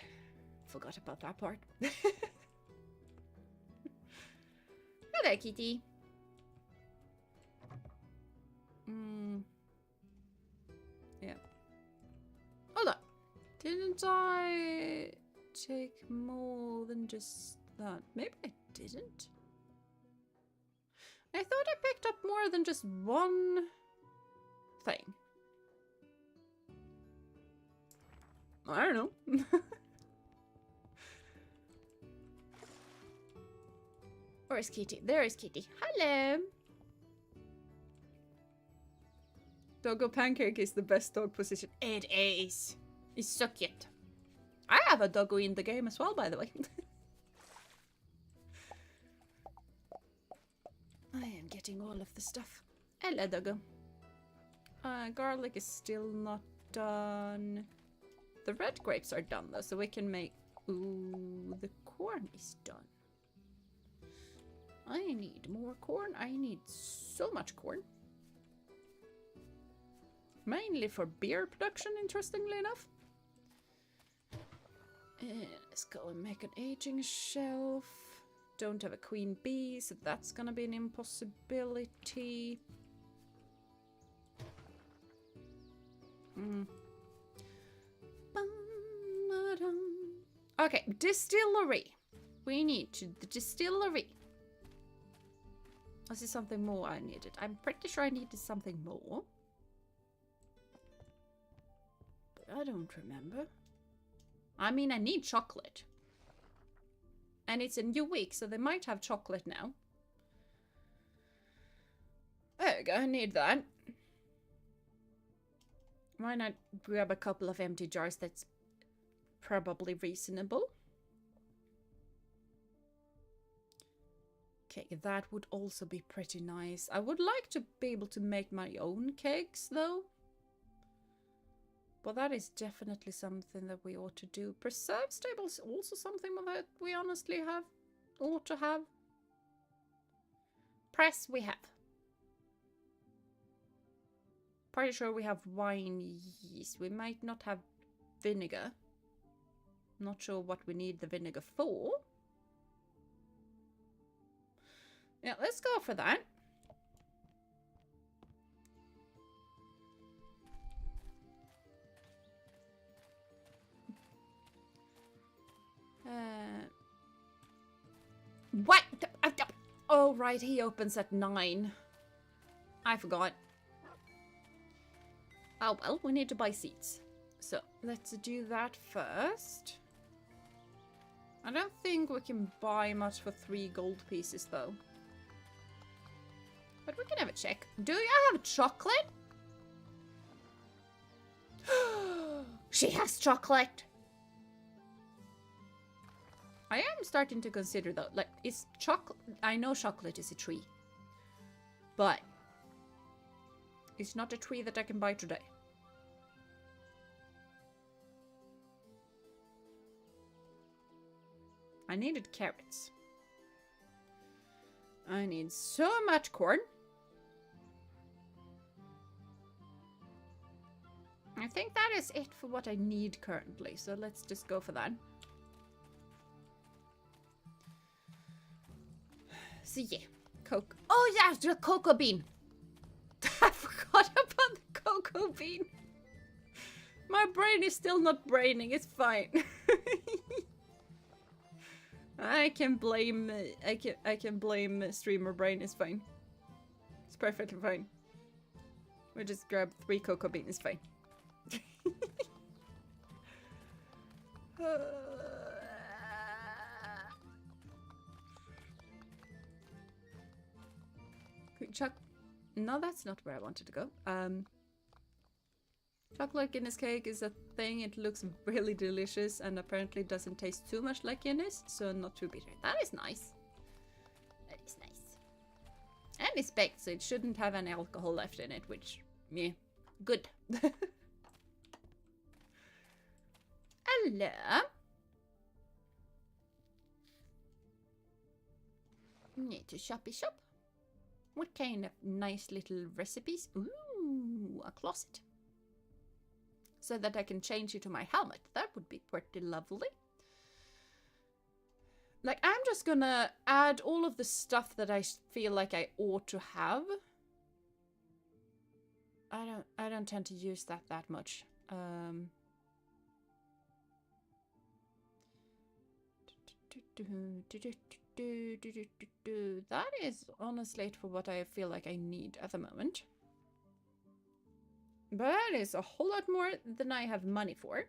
A: Forgot about that part. Hello, kitty. Yeah. Hold on. Didn't I take more than just that? Maybe I didn't. I thought I picked up more than just one thing. I don't know. Where's Kitty? There is Kitty. Hello. Doggo pancake is the best dog position. It is. It's so cute. I have a doggo in the game as well, by the way. I am getting all of the stuff. Hello, doggo. Garlic is still not done. The red grapes are done though, so we can make... Ooh, the corn is done. I need more corn. I need so much corn. Mainly for beer production, interestingly enough. And let's go and make an aging shelf. Don't have a queen bee, so that's gonna be an impossibility. Okay, distillery. We need to the distillery. Is there something more I needed? I'm pretty sure I needed something more. But I don't remember. I mean, I need chocolate. And it's a new week, so they might have chocolate now. There we go, I need that. Why not grab a couple of empty jars? That's probably reasonable. Okay, that would also be pretty nice. I would like to be able to make my own cakes, though. But that is definitely something that we ought to do. Preserves tables also something that we honestly ought to have. Press we have. Pretty sure we have wine yeast. We might not have vinegar. Not sure what we need the vinegar for. Yeah, let's go for that. What? Oh, right, he opens at 9. I forgot. Oh, well, we need to buy seats. So, let's do that first. I don't think we can buy much for 3 gold pieces, though. But we can have a check. Do you have chocolate? She has chocolate! I am starting to consider though, like, is chocolate... I know chocolate is a tree. But it's not a tree that I can buy today. I needed carrots. I need so much corn. I think that is it for what I need currently, so let's just go for that. So yeah, Coke. Oh yeah, the cocoa bean. I forgot about the cocoa bean. My brain is still not braining. It's fine. I can blame. I can blame streamer brain. It's fine. It's perfectly fine. We just grab 3 cocoa beans. It's fine. Quick chuck. No, that's not where I wanted to go. Chocolate Guinness cake is a thing. It looks really delicious and apparently doesn't taste too much like Guinness, so not too bitter. That is nice. That is nice. And it's baked, so it shouldn't have any alcohol left in it, which, yeah, good. Hello. Need to shoppy shop. What kind of nice little recipes? Ooh, a closet. So that I can change it to my helmet. That would be pretty lovely. Like, I'm just gonna add all of the stuff that I feel like I ought to have. I don't tend to use that much. That is honestly it for what I feel like I need at the moment. But that is a whole lot more than I have money for.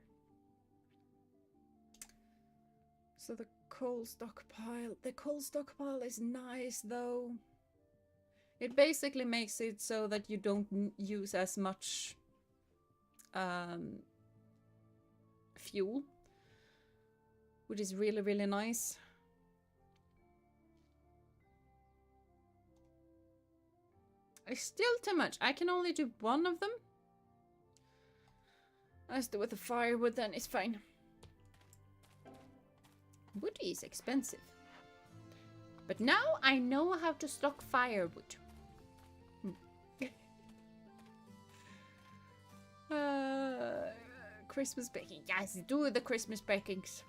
A: So the coal stockpile. The coal stockpile is nice though. It basically makes it so that you don't use as much fuel, which is really, really nice. It's still too much. I can only do one of them. Let's do with the firewood then, it's fine. Wood is expensive. But now I know how to stock firewood. Christmas baking. Yes, do the Christmas bakings.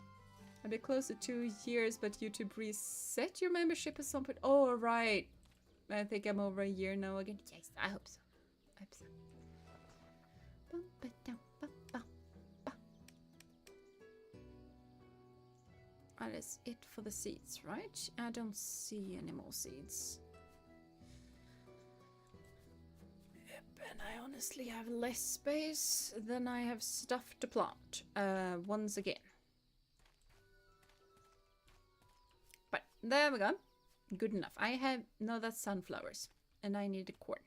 A: I'll be close to 2 years, but YouTube reset your membership at some point. Oh, right. I think I'm over a year now again. Yes, I hope so. I hope so. That is it for the seeds, right? I don't see any more seeds. Yep, and I honestly have less space than I have stuff to plant. Once again. But there we go. Good enough. I have... No, that's sunflowers. And I need a corn.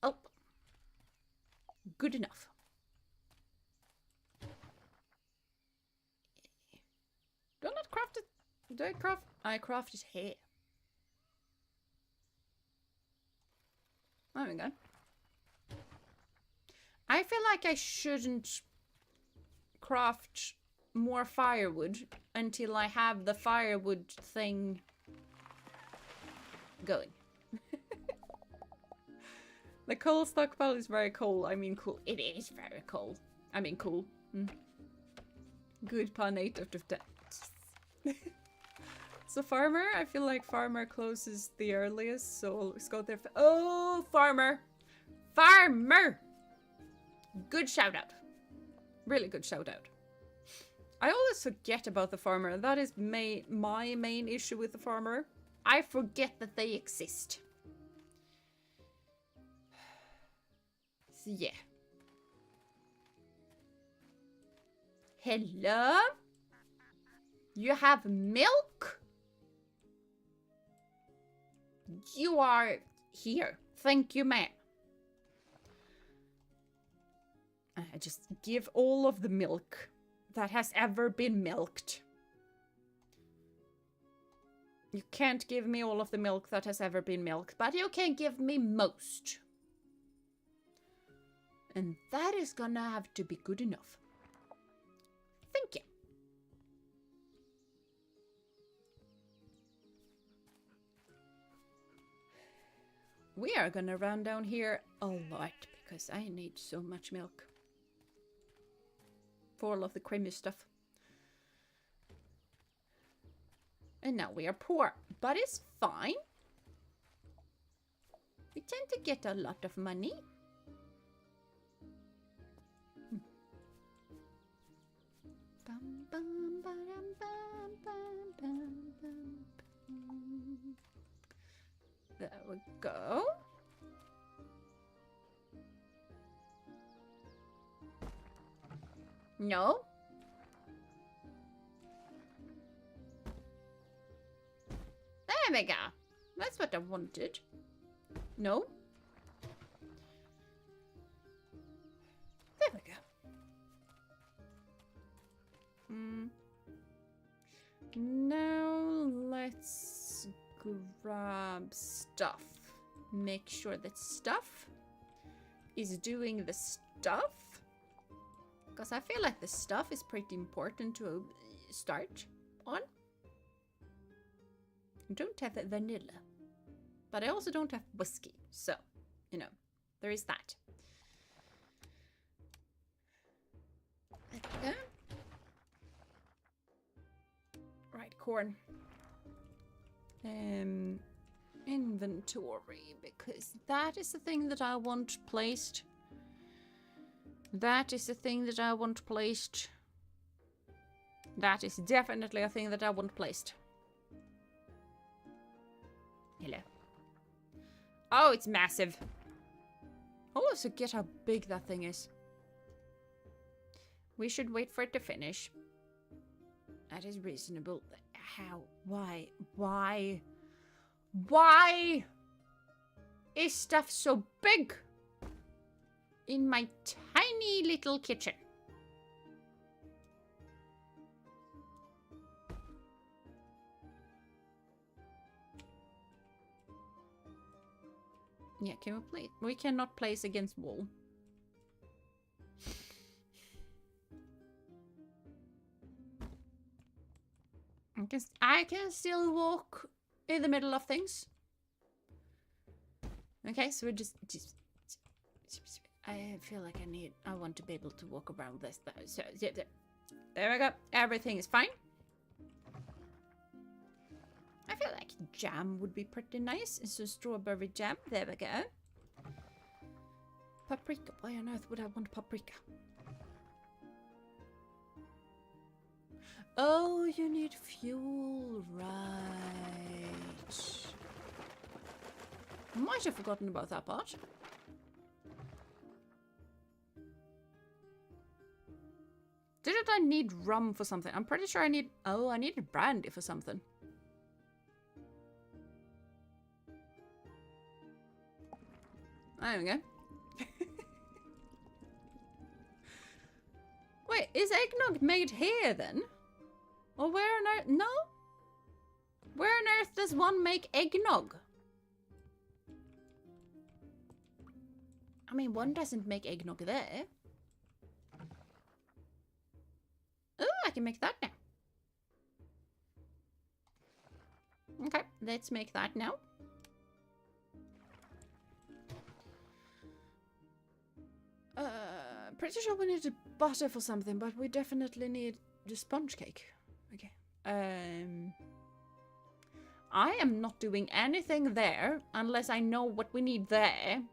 A: Oh. Good enough. Do I not craft it? Do I craft? I crafted hair. There we go. I feel like I shouldn't craft more firewood until I have the firewood thing going. The coal stockpile is very cold. I mean cool. It is very cold. I mean cool. Good pun 8 out of 10. So farmer, I feel like farmer closes the earliest, so let's go there. Oh, farmer! Farmer! Good shout out. Really good shout out. I always forget about the farmer. That is my main issue with the farmer. I forget that they exist. So yeah. Hello? You have milk? You are here. Thank you, ma'am. I just give all of the milk that has ever been milked. You can't give me all of the milk that has ever been milked, but you can give me most. And that is gonna have to be good enough. Thank you. We are gonna run down here a lot because I need so much milk. For all of the Chrimmus stuff. And now we are poor, but it's fine. We tend to get a lot of money. There we go. No. There we go. That's what I wanted. No. There we go. Now let's grab stuff. Make sure that stuff is doing the stuff. Because I feel like the stuff is pretty important to start on. I don't have vanilla. But I also don't have whiskey. So, you know, there is that. There we go. Right, corn. Inventory, because that is the thing that I want placed. That is the thing that I want placed. That is definitely a thing that I want placed. Hello. Oh, it's massive. I also get how big that thing is. We should wait for it to finish. That is reasonable. How? Why? Why? Why?
B: is stuff so big in my tiny little kitchen? Yeah, can we play? We cannot place against wall. I can still walk in the middle of things. Okay, so we're just I feel like I want to be able to walk around this. So there we go. Everything is fine. I feel like jam would be pretty nice. It's a strawberry jam. There we go. Paprika. Why on earth would I want paprika? Oh, you need fuel, right. Might have forgotten about that part. Didn't I need rum for something? I'm pretty sure I need... Oh, I needed brandy for something. There we go. Wait, is eggnog made here then? Or where on earth? No? Where on earth does one make eggnog? I mean, one doesn't make eggnog there. Oh, I can make that now. Okay, let's make that now. Pretty sure we need butter for something, but we definitely need the sponge cake. Okay. I am not doing anything there unless I know what we need there.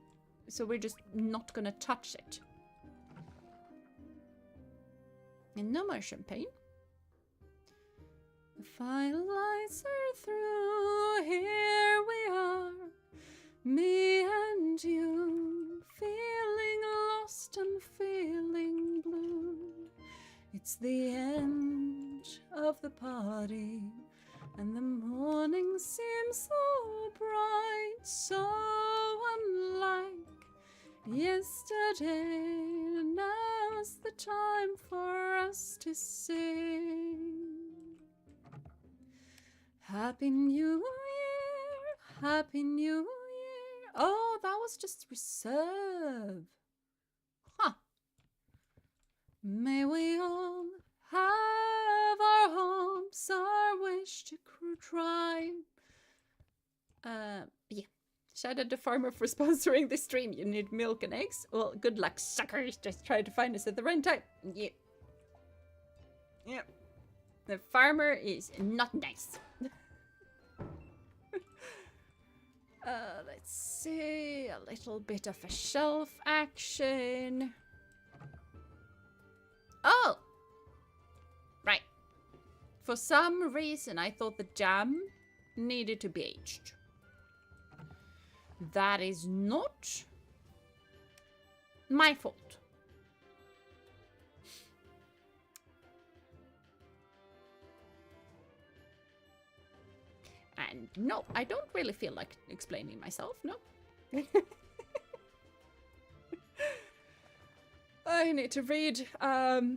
B: So we're just not gonna touch it. And no more champagne. The firelights are through, here we are, me and you, feeling lost and feeling blue. It's the end of the party, and the morning seems so bright, so unlike yesterday. Now's the time for us to sing. Happy New Year, Happy New Year. Oh, that was just reserve. Huh. May we all have our hopes, our wish to try. Yeah. Shout out to Farmer for sponsoring the stream. You need milk and eggs? Well, good luck, suckers. Just try to find us at the right time. Yeah. Yeah. The farmer is not nice. Let's see. A little bit of a shelf action. Oh! Right. For some reason, I thought the jam needed to be aged. That is not my fault. And no, I don't really feel like explaining myself, no. I need to read. Go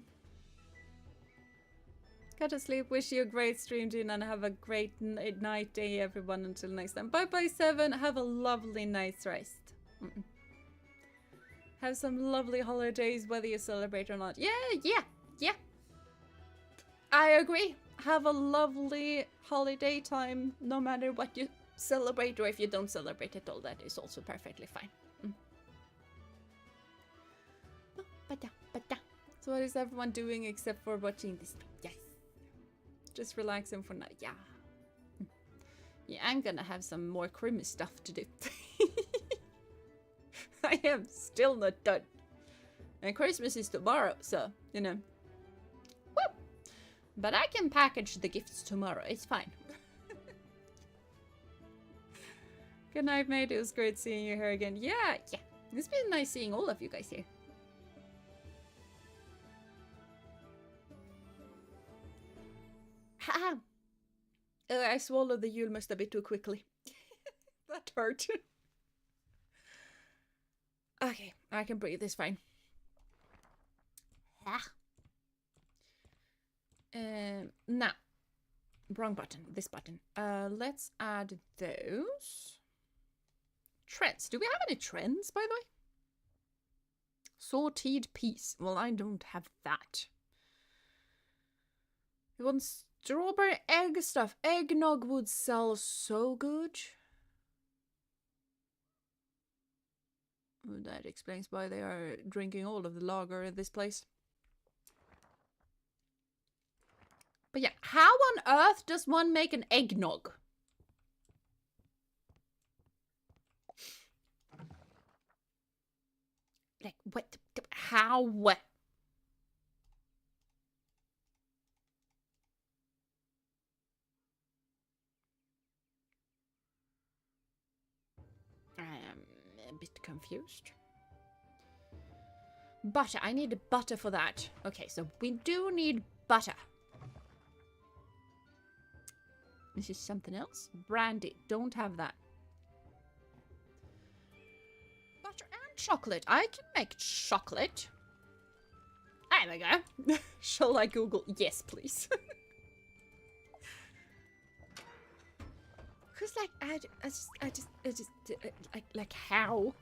B: to sleep. Wish you a great stream, Jean, and have a great night, day, everyone. Until next time. Bye-bye, Seven. Have a lovely night's rest. Have some lovely holidays, whether you celebrate or not. Yeah. I agree. Have a lovely holiday time, no matter what you celebrate, or if you don't celebrate at all, that is also perfectly fine. So what is everyone doing except for watching this? Yes. Just relaxing for now. Yeah. Yeah, I'm gonna have some more Chrimmus stuff to do. I am still not done. And Christmas is tomorrow, so, you know. Woo! But I can package the gifts tomorrow. It's fine. Good night, mate. It was great seeing you here again. Yeah. It's been nice seeing all of you guys here. Oh, I swallowed the Yule must a bit too quickly. That hurt. Okay, I can breathe, it's fine. Now, wrong button, this button. Let's add those. Trends. Do we have any trends, by the way? Sauteed peas. Well, I don't have that. You want strawberry egg stuff. Eggnog would sell so good. Well, that explains why they are drinking all of the lager in this place. But yeah, how on earth does one make an eggnog? Like, what? How? I am a bit confused. Butter. I need butter for that. Okay, so we do need butter. This is something else. Brandy. Don't have that. Butter and chocolate. I can make chocolate. There we go. Shall I Google? Yes, please. Cause like I just like how?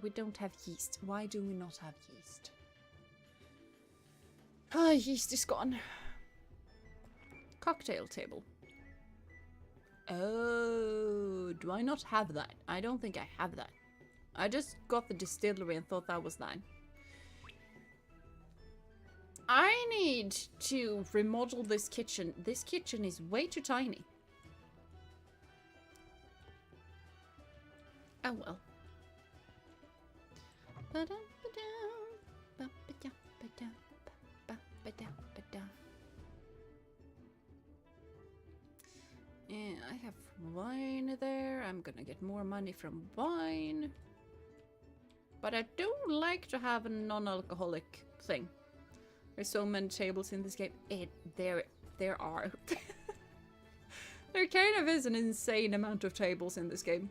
B: We don't have yeast. Why do we not have yeast? Ah, yeast is gone. Cocktail table. Oh, do I not have that? I don't think I have that. I just got the distillery and thought that was that. I need to remodel this kitchen. This kitchen is way too tiny. Oh well. Yeah, I have wine there. I'm gonna get more money from wine. But I do like to have a non-alcoholic thing. There's so many tables in this game. There are. There kind of is an insane amount of tables in this game.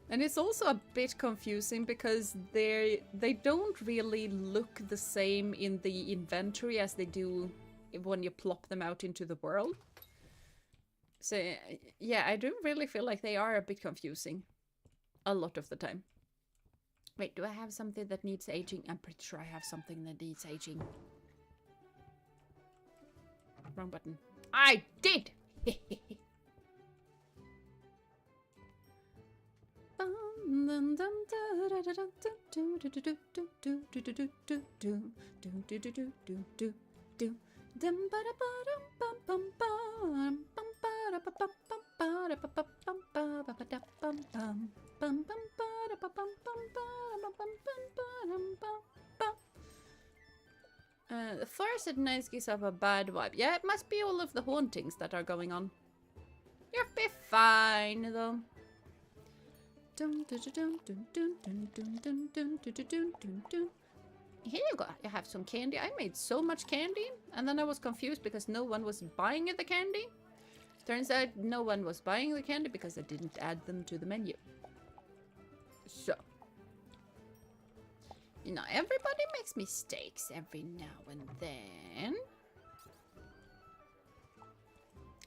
B: And it's also a bit confusing because they don't really look the same in the inventory as they do when you plop them out into the world. So yeah, I do really feel like they are a bit confusing a lot of the time. Wait, do I have something that needs aging? I'm pretty sure I have something that needs aging. Wrong button. I did! The forest at night gives off a bad vibe. Yeah, it must be all of the hauntings that are going on. You'll be fine, though. Here you go. You have some candy. I made so much candy, and then I was confused because no one was buying the candy. Turns out no one was buying the candy because I didn't add them to the menu. So, you know, everybody makes mistakes every now and then.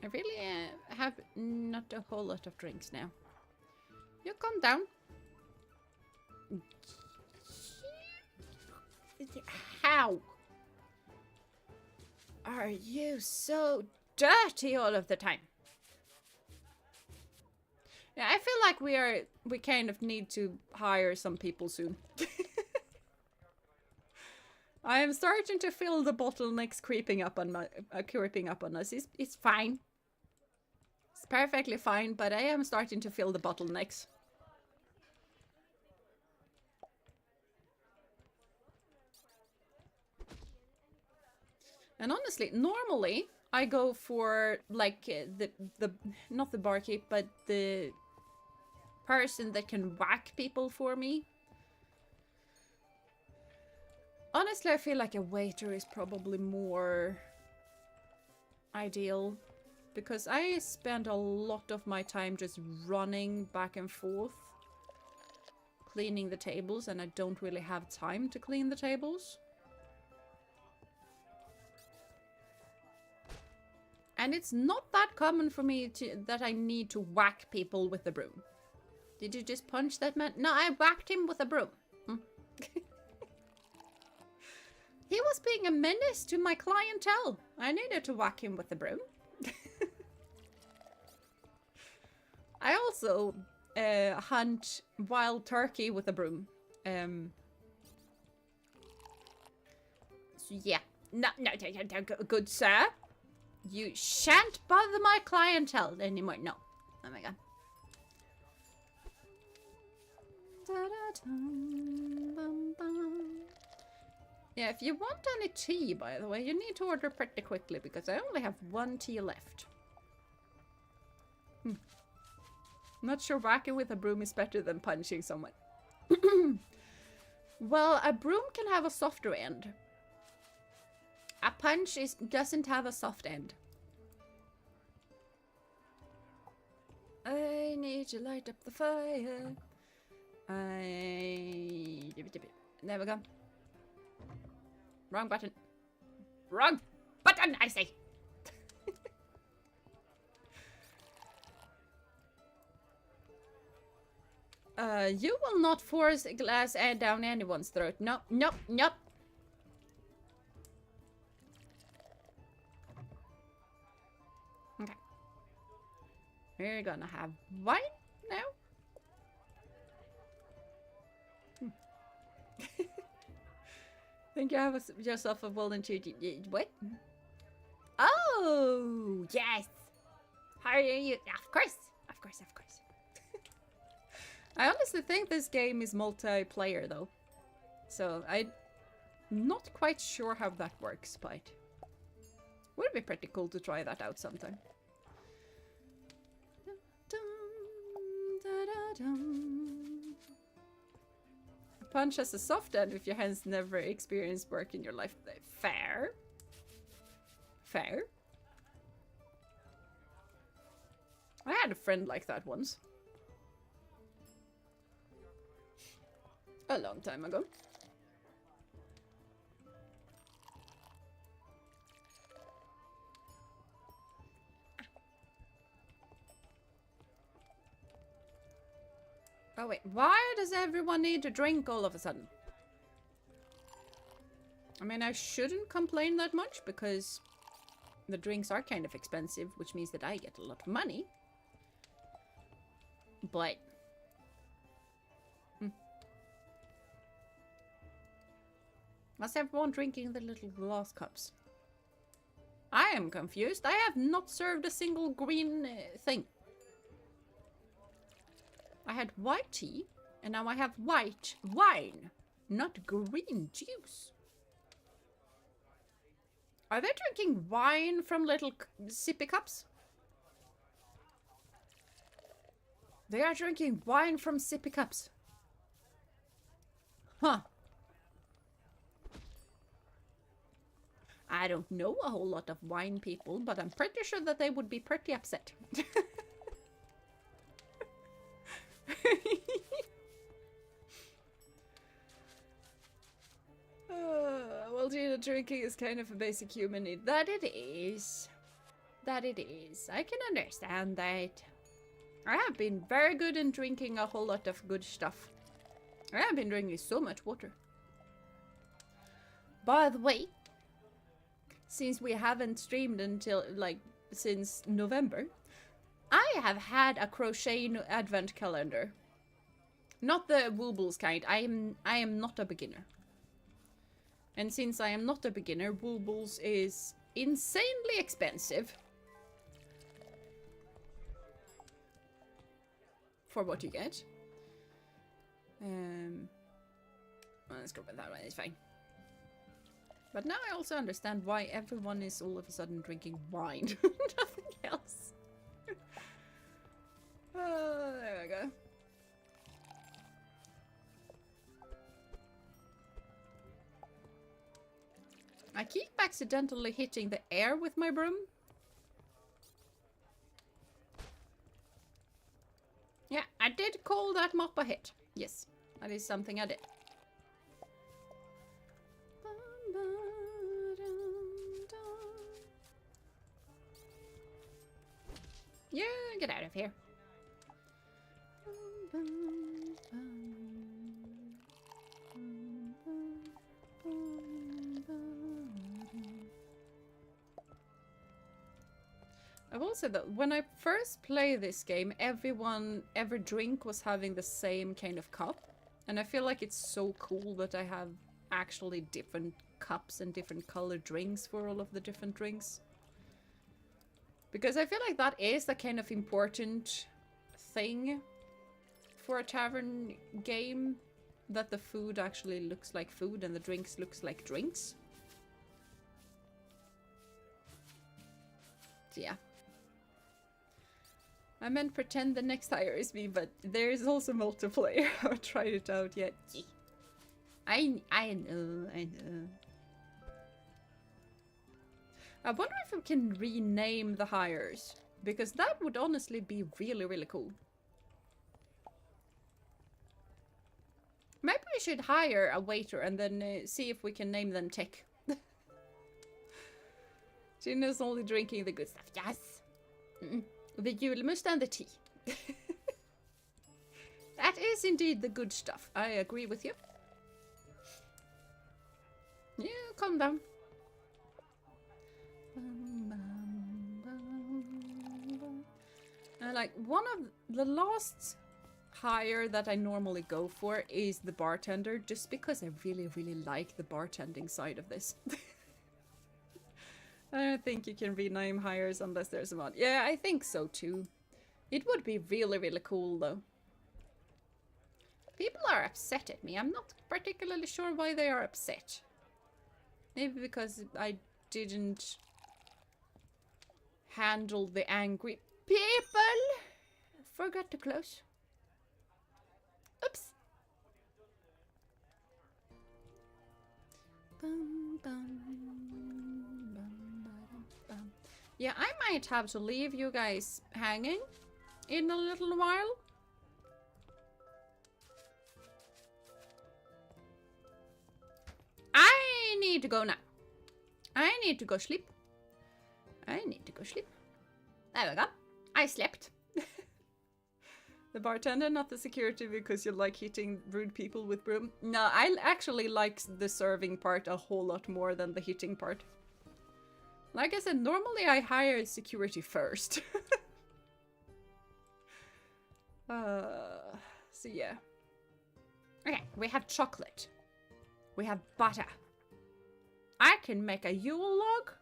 B: I really have not a whole lot of drinks now. You calm down. How are you so dirty all of the time? Yeah, I feel like we kind of need to hire some people soon. I am starting to feel the bottlenecks creeping up on us. It's fine. It's perfectly fine, but I am starting to feel the bottlenecks. And honestly, normally I go for like the not the barkeep, but the person that can whack people for me.
A: Honestly, I feel like a waiter is probably more ideal because I spend a lot of my time just running back and forth cleaning the tables, and I don't really have time to clean the tables. And it's not that common for me that I need to whack people with a broom. Did you just punch that man? No, I whacked him with a broom. He was being a menace to my clientele. I needed to whack him with a broom. I also hunt wild turkey with a broom. So yeah. No, good sir. You shan't bother my clientele anymore. No. Oh my god. Yeah, if you want any tea, by the way, you need to order pretty quickly because I only have 1 tea left. Not sure whacking with a broom is better than punching someone. Well, a broom can have a softer end. A punch doesn't have a soft end. I need to light up the fire. There we go. Wrong button. Wrong button, I say. You will not force a glass air down anyone's throat. No, nope, nope. Okay. We're gonna have wine now. Think you have yourself a volunteer. What? Oh, yes. How are you? Of course. Of course, of course. I honestly think this game is multiplayer, though. So, I'm not quite sure how that works, but would be pretty cool to try that out sometime. A punch has a soft end if your hands never experienced work in your life. Fair. Fair. I had a friend like that once. A long time ago. Oh wait, why does everyone need to drink all of a sudden? I mean, I shouldn't complain that much because the drinks are kind of expensive, which means that I get a lot of money. But why's everyone drinking the little glass cups? I am confused. I have not served a single green thing. I had white tea, and now I have white wine, not green juice. Are they drinking wine from little sippy cups? They are drinking wine from sippy cups. Huh. I don't know a whole lot of wine people, but I'm pretty sure that they would be pretty upset. Well, drinking is kind of a basic human need. That it is. That it is. I can understand that. I have been very good in drinking a whole lot of good stuff. I have been drinking so much water. By the way, since we haven't streamed until, like, since November, I have had a crochet advent calendar. Not the Woobles kind. I am not a beginner. And since I am not a beginner, Woobles is insanely expensive. For what you get. Let's go with that one, it's fine. But now I also understand why everyone is all of a sudden drinking wine. Nothing else. There we go. I keep accidentally hitting the air with my broom. Yeah, I did call that mop a hit. Yes, that is something I did. Yeah, get out of here. I will say that when I first played this game, every drink was having the same kind of cup. And I feel like it's so cool that I have actually different cups and different colored drinks for all of the different drinks. Because I feel like that is the kind of important thing for a tavern game. That the food actually looks like food and the drinks looks like drinks. So yeah. I meant pretend the next hire is me, but there is also multiplayer. I haven't tried it out yet. I know. I wonder if we can rename the hires, because that would honestly be really, really cool. Maybe we should hire a waiter and then see if we can name them Tech. Gina's only drinking the good stuff. Yes! The julmust and the tea. That is indeed the good stuff. I agree with you. Yeah, calm down. Like, one of the last hire that I normally go for is the bartender, just because I really, really like the bartending side of this. I don't think you can rename hires unless there's a mod. Yeah, I think so too. It would be really, really cool though. People are upset at me. I'm not particularly sure why they are upset. Maybe because I didn't handle the angry people. Forgot to close. Oops. Bum, bum, bum, bum. Yeah, I might have to leave you guys hanging in a little while. I need to go now. I need to go sleep. I need to go sleep. There we go. I slept. The bartender, not the security, because you like hitting rude people with broom. No, I actually like the serving part a whole lot more than the hitting part. Like I said, normally I hire security first. So yeah. Okay, we have chocolate. We have butter. I can make a Yule log.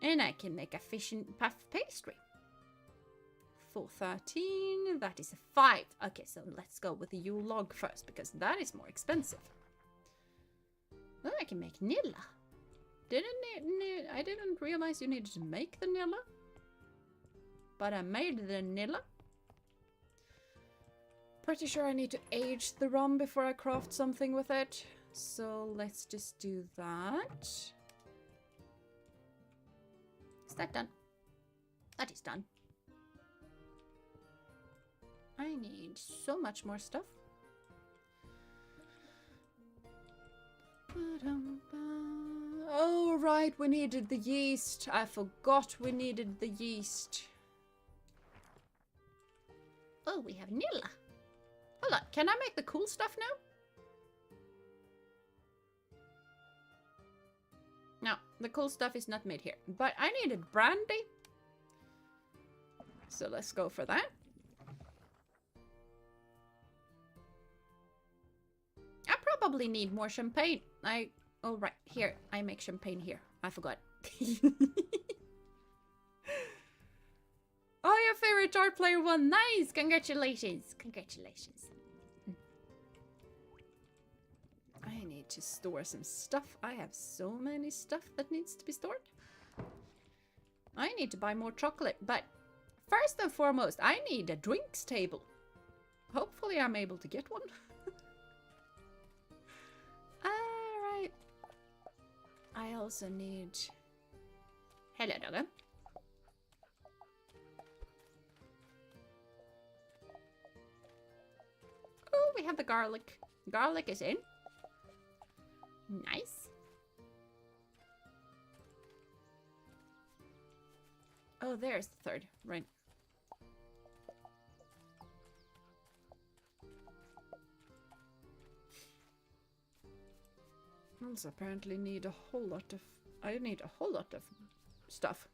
A: And I can make a fish and puff pastry. 413, that is a 5. Okay, so let's go with the Yule log first, because that is more expensive. Then I can make Nilla. I didn't realize you needed to make the Nilla. But I made the Nilla. Pretty sure I need to age the rum before I craft something with it. So let's just do that. Is that done? That is done. I need so much more stuff. Oh, right, we needed the yeast. I forgot we needed the yeast. Oh, we have Nilla. Hold on, can I make the cool stuff now? No, the cool stuff is not made here. But I needed brandy. So let's go for that. I probably need more champagne. Oh, right, here. I make champagne here. I forgot. Oh, your favorite dart player won. Nice. Congratulations. Congratulations. I need to store some stuff. I have so many stuff that needs to be stored. I need to buy more chocolate, but first and foremost, I need a drinks table. Hopefully I'm able to get one. Alright.
B: I also need... Hello, doggo. Oh, we have the garlic. Garlic is in. Nice. Oh, there's the third. Right. Also apparently need a whole lot of... I need a whole lot of stuff.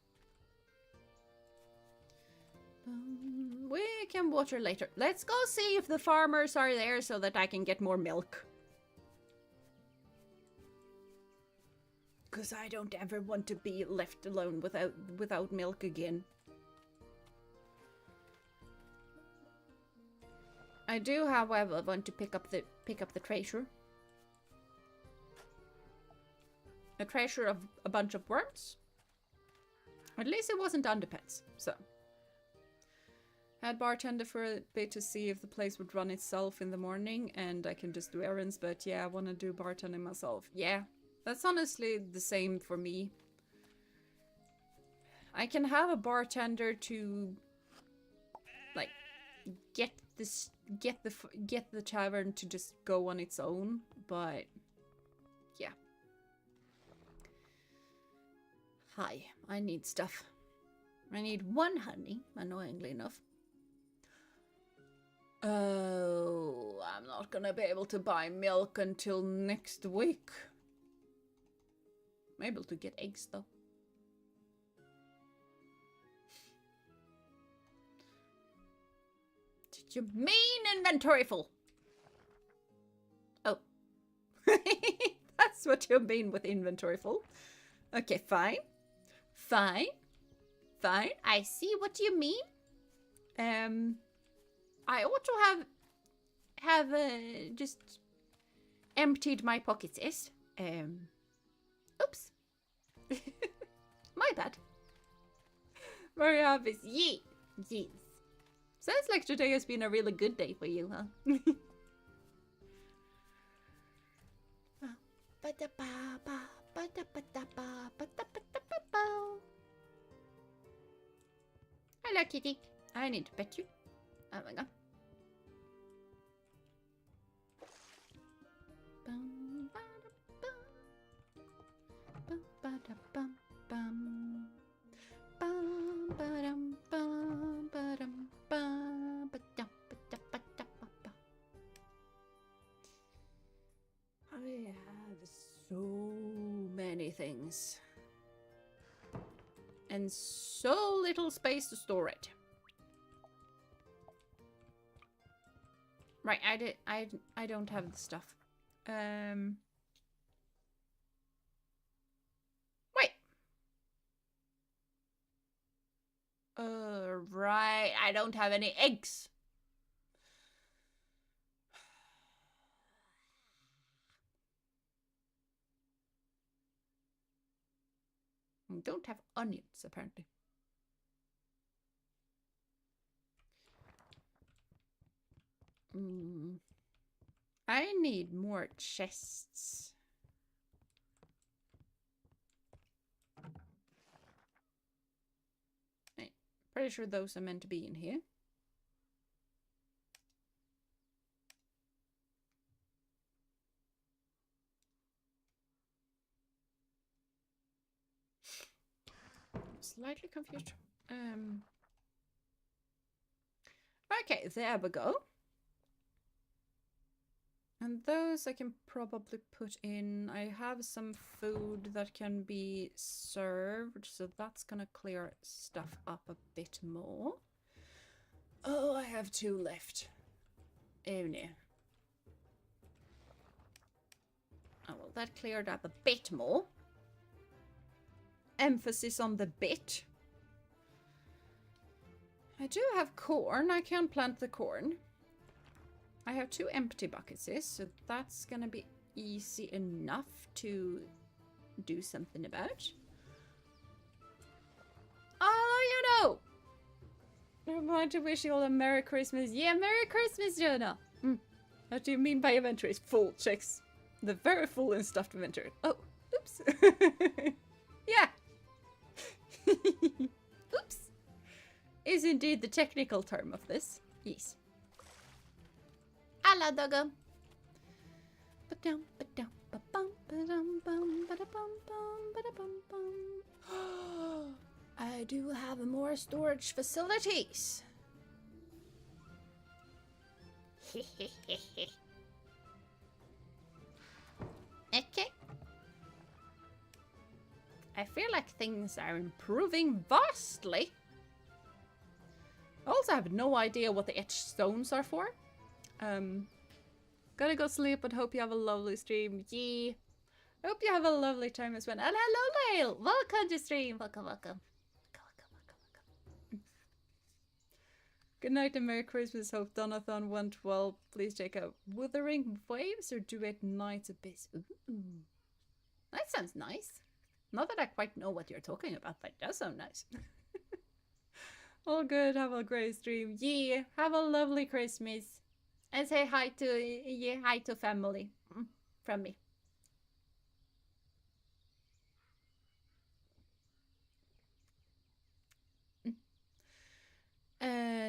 B: We can water later. Let's go see if the farmers are there so that I can get more milk. Because I don't ever want to be left alone without milk again. I do, however, want to pick up the treasure. A treasure of a bunch of worms. At least it wasn't underpants, so. Had bartender for a bit to see if the place would run itself in the morning and I can just do errands, but yeah, I want to do bartending myself. Yeah, that's honestly the same for me. I can have a bartender to like get the tavern to just go on its own, but yeah. Hi, I need stuff. I need 1 honey, annoyingly enough. Oh, I'm not gonna be able to buy milk until next week. I'm able to get eggs though. Did you mean inventory full? Oh. That's what you mean with inventory full. Okay, fine. Fine. Fine. I see what you mean. I ought to have just emptied my pockets, yes. Oops. My bad. Very obvious. Yes. Sounds like today has been a really good day for you, huh? Hello, kitty. I need to pet you. Oh my god. I have so many things. And so little space to store it. Right, I don't have the stuff. Wait. Right, I don't have any eggs. I don't have onions, apparently. I need more chests. I'm pretty sure those are meant to be in here. Slightly confused. Okay, there we go. And those I can probably put in. I have some food that can be served, so that's gonna clear stuff up a bit more. Oh, I have 2 left. Oh no. Oh, well, that cleared up a bit more. Emphasis on the bit. I do have corn. I can plant the corn. I have 2 empty buckets, so that's gonna be easy enough to do something about. Oh, you know! I want to wish you all a Merry Christmas. Yeah, Merry Christmas, Jonah! What do you mean by inventory is full, chicks? The very full and stuffed inventory. Oh, oops.
A: Oops. Yeah. Oops. Is indeed the technical term of this. Yes. Hello, doggo. I do have more storage facilities. Okay. I feel like things are improving vastly. I also have no idea what the etched stones are for. Gotta go sleep, but hope you have a lovely stream. Yeah. Hope you have a lovely time as well. And hello, Lale! Welcome to stream. Welcome. Good night and Merry Christmas. Hope Donathon went well. Please check out Wuthering Waves or Duet Nights Abyss. Ooh. That sounds nice. Not that I quite know what you're talking about, but it does sound nice. All good. Have a great stream. Yeah. Have a lovely Christmas. And say hi to family from me.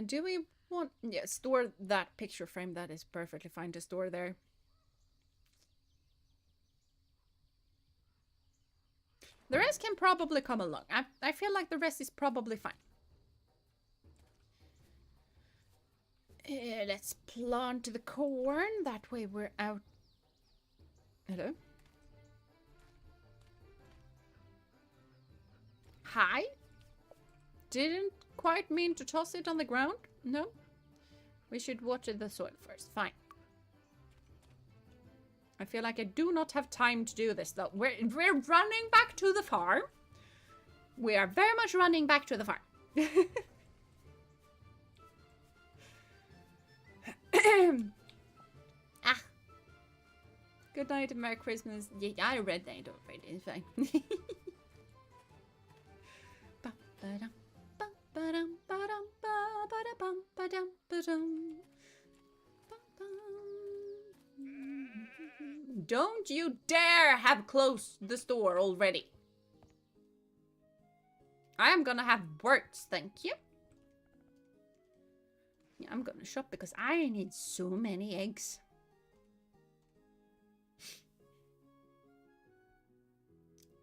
A: Do we want... Yeah, store that picture frame. That is perfectly fine to store there. The rest can probably come along. I feel like the rest is probably fine. Let's plant the corn. That way we're out. Hello? Hi? Didn't quite mean to toss it on the ground. No? We should water the soil first. Fine. I feel like I do not have time to do this though. We're running back to the farm. We are very much running back to the farm. Ah. Good night and Merry Christmas. Yeah, I read that already. It's fine. Don't you dare have closed the store already. I am gonna have words, thank you. Yeah, I'm gonna shop because I need so many eggs.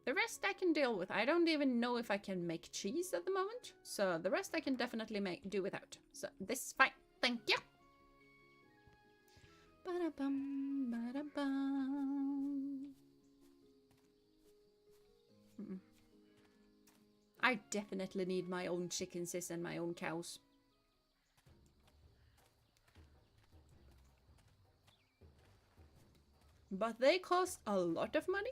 A: The rest I can deal with. I don't even know if I can make cheese at the moment. So the rest I can definitely do without. So this is fine. Thank you. Ba-da-bum, ba-da-bum. I definitely need my own chickens and my own cows. But they cost a lot of money.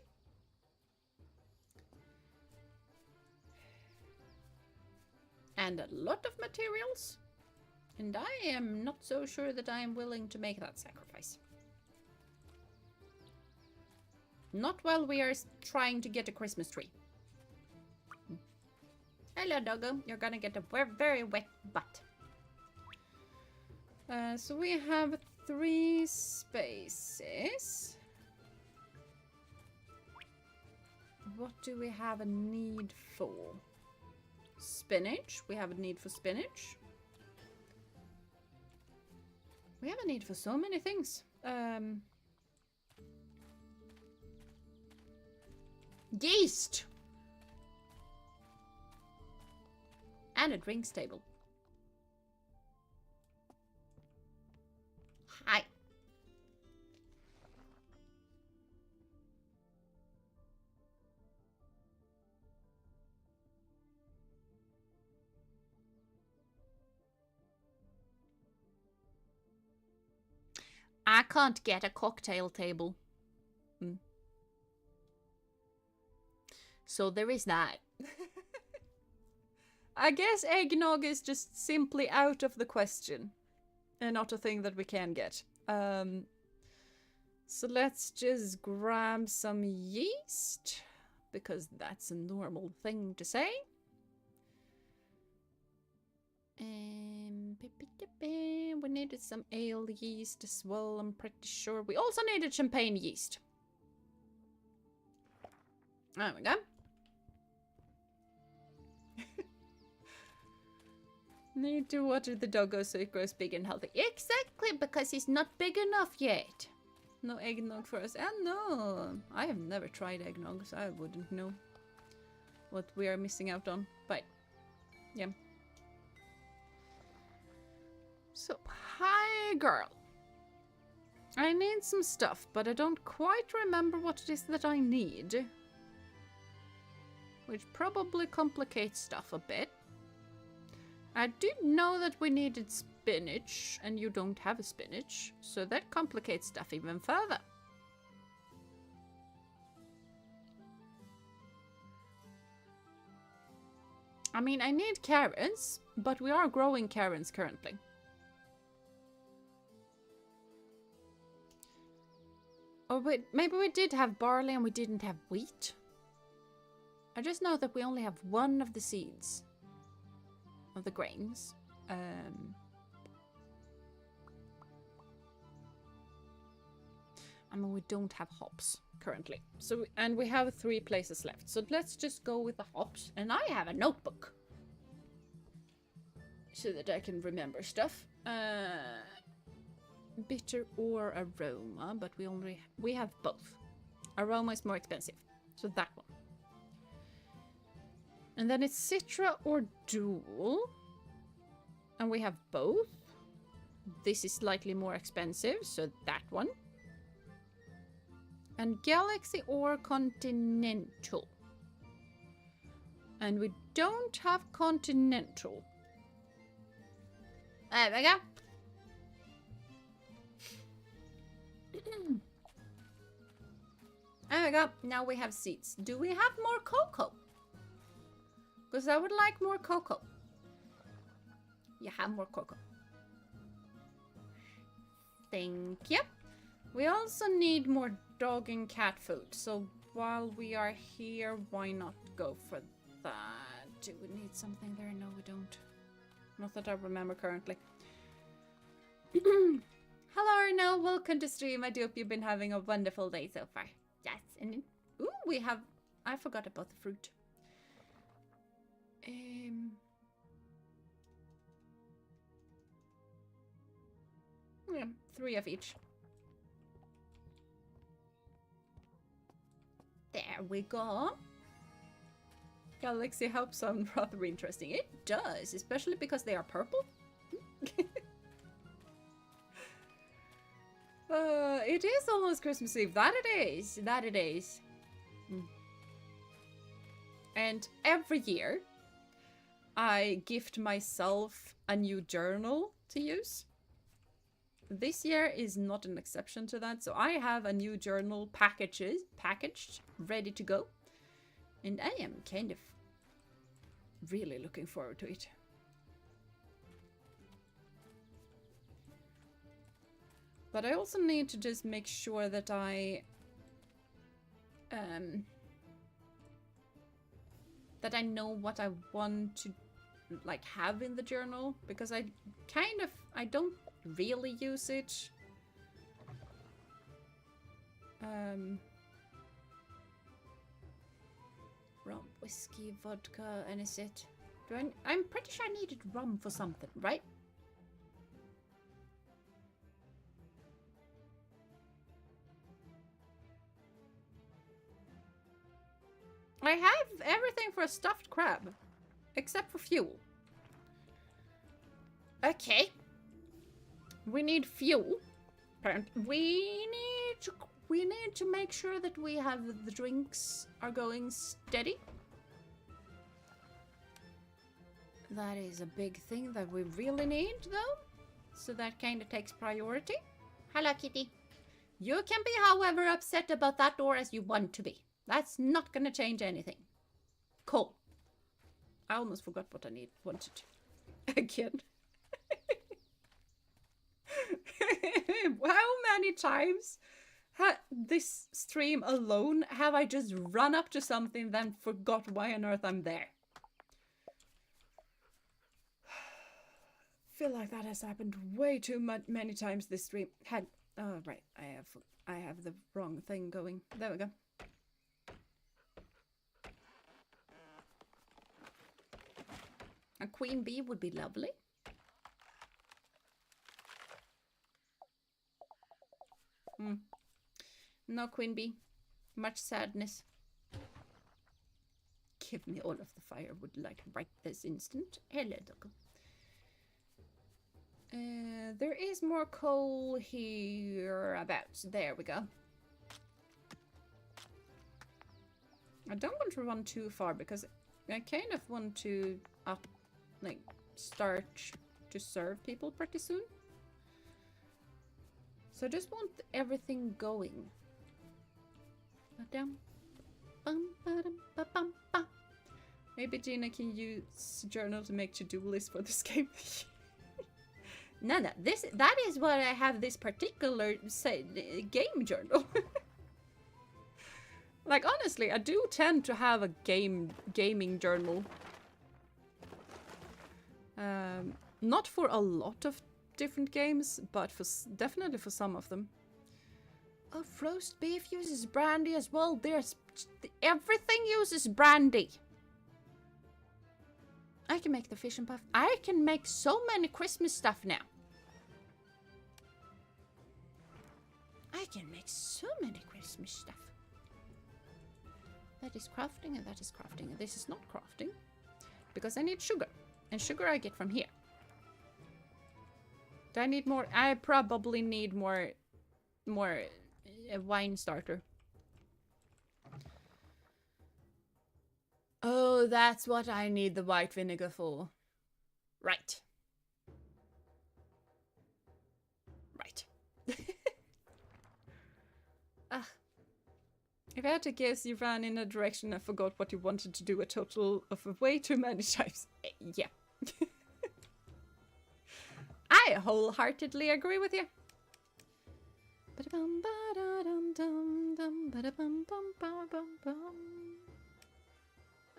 A: And a lot of materials. And I am not so sure that I am willing to make that sacrifice. Not while we are trying to get a Christmas tree. Hello, doggo. You're gonna get a very wet butt. So we have 3 spaces. What do we have a need for? Spinach. We have a need for spinach. We have a need for so many things. Yeast! And a drinks table. Hi. I can't get a cocktail table. So there is that. I guess eggnog is just simply out of the question. And not a thing that we can get. So let's just grab some yeast. Because that's a normal thing to say. We needed some ale yeast as well, I'm pretty sure. We also needed champagne yeast. There we go. Need to water the doggo so it grows big and healthy. Exactly, because he's not big enough yet. No eggnog for us. And no, I have never tried eggnog, so I wouldn't know what we are missing out on. But, yeah. So, hi girl. I need some stuff, but I don't quite remember what it is that I need. Which probably complicates stuff a bit. I did know that we needed spinach, and you don't have a spinach, so that complicates stuff even further. I mean, I need carrots, but we are growing carrots currently. Or wait, maybe we did have barley and we didn't have wheat. I just know that we only have one of the seeds. Of the grains. I mean, we don't have hops currently. So, and we have 3 places left. So let's just go with the hops. And I have a notebook. So that I can remember stuff. Bitter or aroma, but we have both. Aroma is more expensive. So that one. And then it's Citra or Dual. And we have both. This is slightly more expensive, so that one. And Galaxy or Continental. And we don't have Continental. There we go. There we go. Now we have seeds. Do we have more cocoa? Because I would like more cocoa. You have more cocoa. Thank you. We also need more dog and cat food. So while we are here, why not go for that? Do we need something there? No, we don't. Not that I remember currently. Hello, Arno. Welcome to stream. I do hope you've been having a wonderful day so far. Yes. And ooh, we have... I forgot about the fruit. Yeah, 3 of each. There we go. Galaxy helps sound rather interesting. It does, especially because they are purple. It is almost Christmas Eve. That it is. That it is. And every year, I gift myself a new journal to use. This year is not an exception to that. So I have a new journal packaged, ready to go. And I am kind of really looking forward to it. But I also need to just make sure that I know what I want to like have in the journal, because I don't really use it. Rum, whiskey, vodka, and is it? I'm pretty sure I needed rum for something, right? I have everything for a stuffed crab, except for fuel. Okay. We need fuel. We need to make sure that we have the drinks are going steady. That is a big thing that we really need, though. So that kind of takes priority. Hello, kitty. You can be however upset about that door as you want to be. That's not gonna change anything. Cool. I almost forgot what I wanted. Again. How many times this stream alone have I just run up to something then forgot why on earth I'm there? Feel like that has happened way too many times this stream. Oh right, I have the wrong thing going. There we go.
B: A queen bee would be lovely. No queen bee. Much sadness. Give me all of the firewood like right this instant. Hello, dog. There is more coal here about. There we go. I don't want to run too far because I kind of want to start to serve people pretty soon. So I just want everything going. Maybe Gina can use journal to make to-do lists for this game. No, that is what I have this particular game journal. Like honestly, I do tend to have a gaming journal. Not for a lot of different games, but definitely for some of them. Oh, roast beef uses brandy as well. Everything uses brandy. I can make the fish and puff. I can make so many Christmas stuff now. I can make so many Christmas stuff. That is crafting and that is crafting. And this is not crafting. Because I need sugar. And sugar I get from here. Do I need more? I probably need more wine starter. Oh, that's what I need the white vinegar for. Right. Right. If I had to guess, you ran in a direction and forgot what you wanted to do a total of way too many times. Yeah. I wholeheartedly agree with you.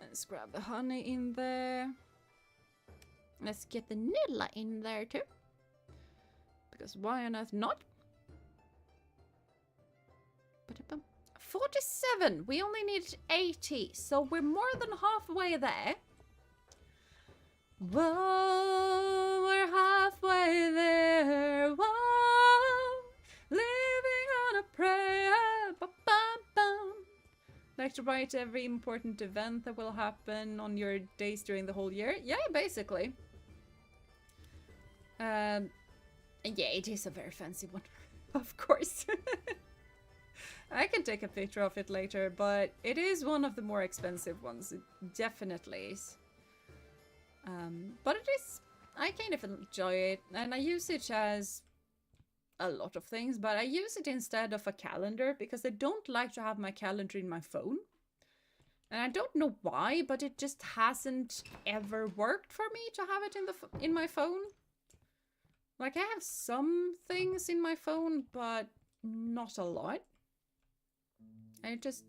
B: Let's grab the honey in there. Let's get the vanilla in there too. Because why on earth not? 47! We only need 80, so we're more than halfway there. Whoa, we're halfway there. Whoa, living on a prayer. Ba-bum-bum. Like to write every important event that will happen on your days during the whole year? Yeah, basically. Yeah, it is a very fancy one. Of course. I can take a picture of it later, but it is one of the more expensive ones. It definitely is. But it is... I kind of enjoy it, and I use it as a lot of things, but I use it instead of a calendar, because I don't like to have my calendar in my phone. And I don't know why, but it just hasn't ever worked for me to have it in my phone. Like, I have some things in my phone, but not a lot. And it just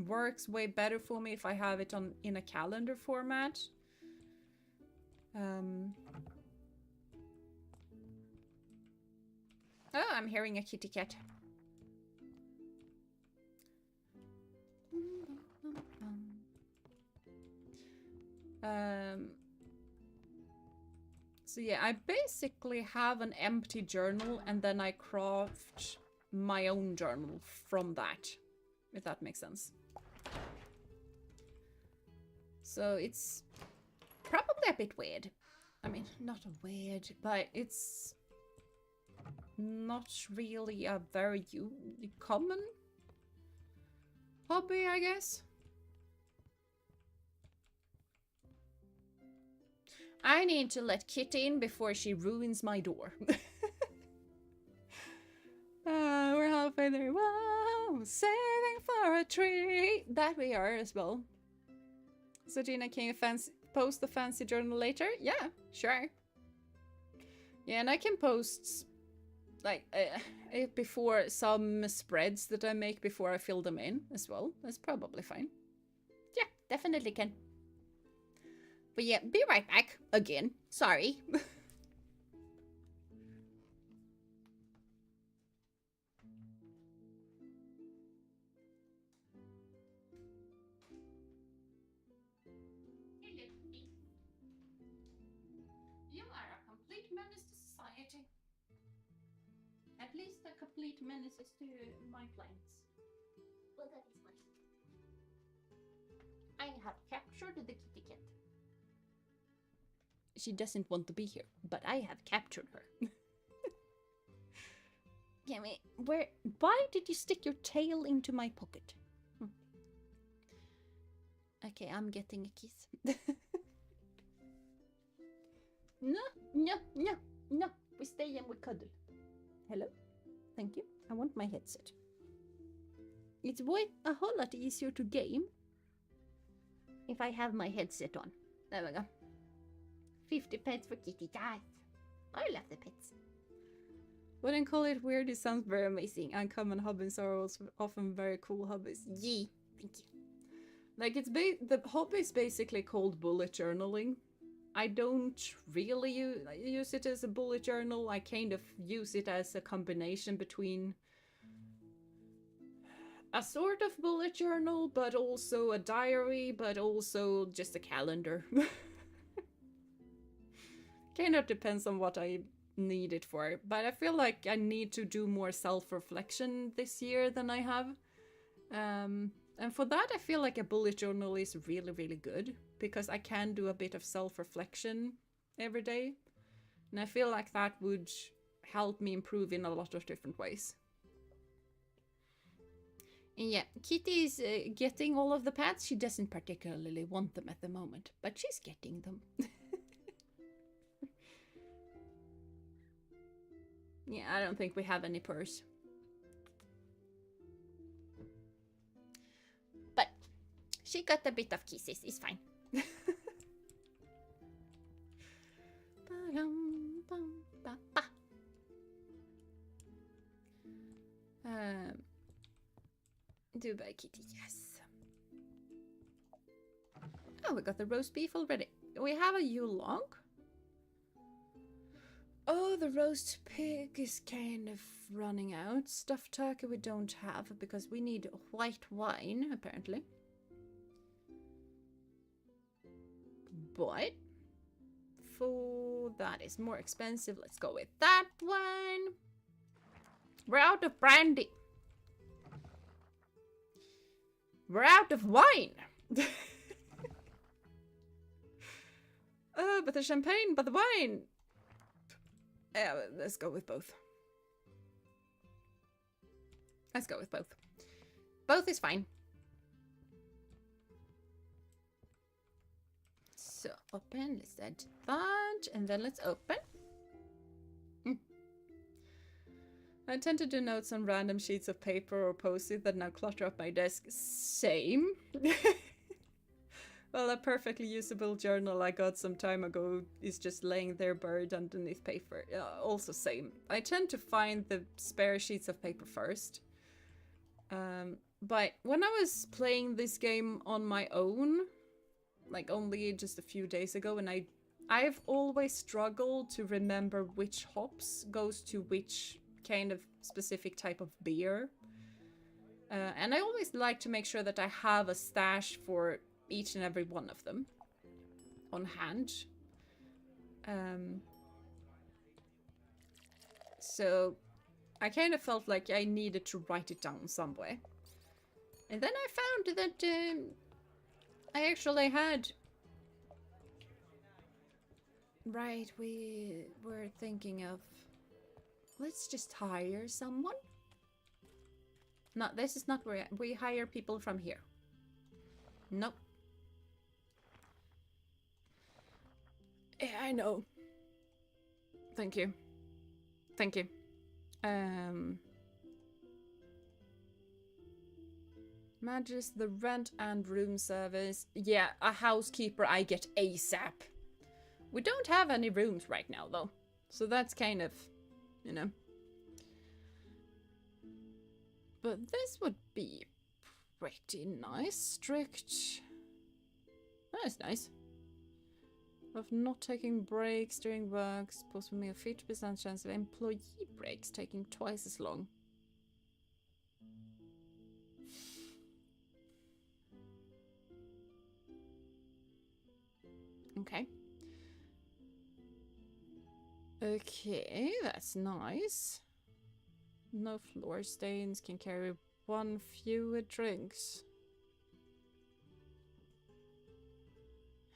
B: works way better for me if I have it in a calendar format. Oh, I'm hearing a kitty cat. So yeah, I basically have an empty journal and then I craft my own journal from that. If that makes sense. So it's probably a bit weird. I mean, not weird, but it's not really a very common hobby, I guess. I need to let Kitty in before she ruins my door. We're halfway there. Whoa, saving for a tree. That we are as well. So Gina, can you post the fancy journal later? Yeah, sure. Yeah, and I can post like before some spreads that I make before I fill them in as well. That's probably fine. Yeah, definitely can. But yeah, be right back again. Sorry. Kitty. At least a complete menaces to my plants.
C: Well, that is funny.
B: I have captured the kitty cat. She doesn't want to be here, but I have captured her. Gimme, why did you stick your tail into my pocket? Okay, I'm getting a kiss. No, we stay and we cuddle. Hello? Thank you. I want my headset. It's a whole lot easier to game if I have my headset on. There we go. 50 pets for kitty guys. I love the pets. Wouldn't call it weird, it sounds very amazing. Uncommon hobbies are also often very cool hobbies. Yee, thank you. Like, the hobby is basically called bullet journaling. I don't really use it as a bullet journal. I kind of use it as a combination between a sort of bullet journal, but also a diary, but also just a calendar. Kind of depends on what I need it for, but I feel like I need to do more self-reflection this year than I have. And for that, I feel like a bullet journal is really, really good because I can do a bit of self-reflection every day. And I feel like that would help me improve in a lot of different ways. And yeah, Kitty is getting all of the pets. She doesn't particularly want them at the moment, but she's getting them. Yeah, I don't think we have any purrs. But she got a bit of kisses, it's fine. Dubai Kitty, yes. Oh, we got the roast beef already. We have a Yule log. Oh, the roast pig is kind of running out. Stuffed turkey we don't have because we need white wine, apparently. But food that is more expensive. Let's go with that one. We're out of brandy. We're out of wine. But the champagne, but the wine. Yeah, let's go with both. Let's go with both. Both is fine. So open, let's add that, and then let's open. I tend to do notes on random sheets of paper or post-it that now clutter up my desk. Same. Well, a perfectly usable journal I got some time ago is just laying there buried underneath paper. Also same. I tend to find the spare sheets of paper first. But when I was playing this game on my own, like only just a few days ago, and I've always struggled to remember which hops goes to which kind of specific type of beer. And I always like to make sure that I have a stash for each and every one of them on hand. So I kind of felt like I needed to write it down somewhere. And then I found that I actually had... Right, we were thinking of... Let's just hire someone. No, this is not where we hire people from here. Nope. Yeah, I know. Thank you. Thank you. Manages the rent and room service. Yeah, a housekeeper I get ASAP. We don't have any rooms right now, though. So that's kind of, you know. But this would be pretty nice. Strict. That's nice. Of not taking breaks during work. Supposed to be a 50% chance of employee breaks taking twice as long. Okay.
A: Okay, that's nice. No floor stains, can carry 1 fewer drinks.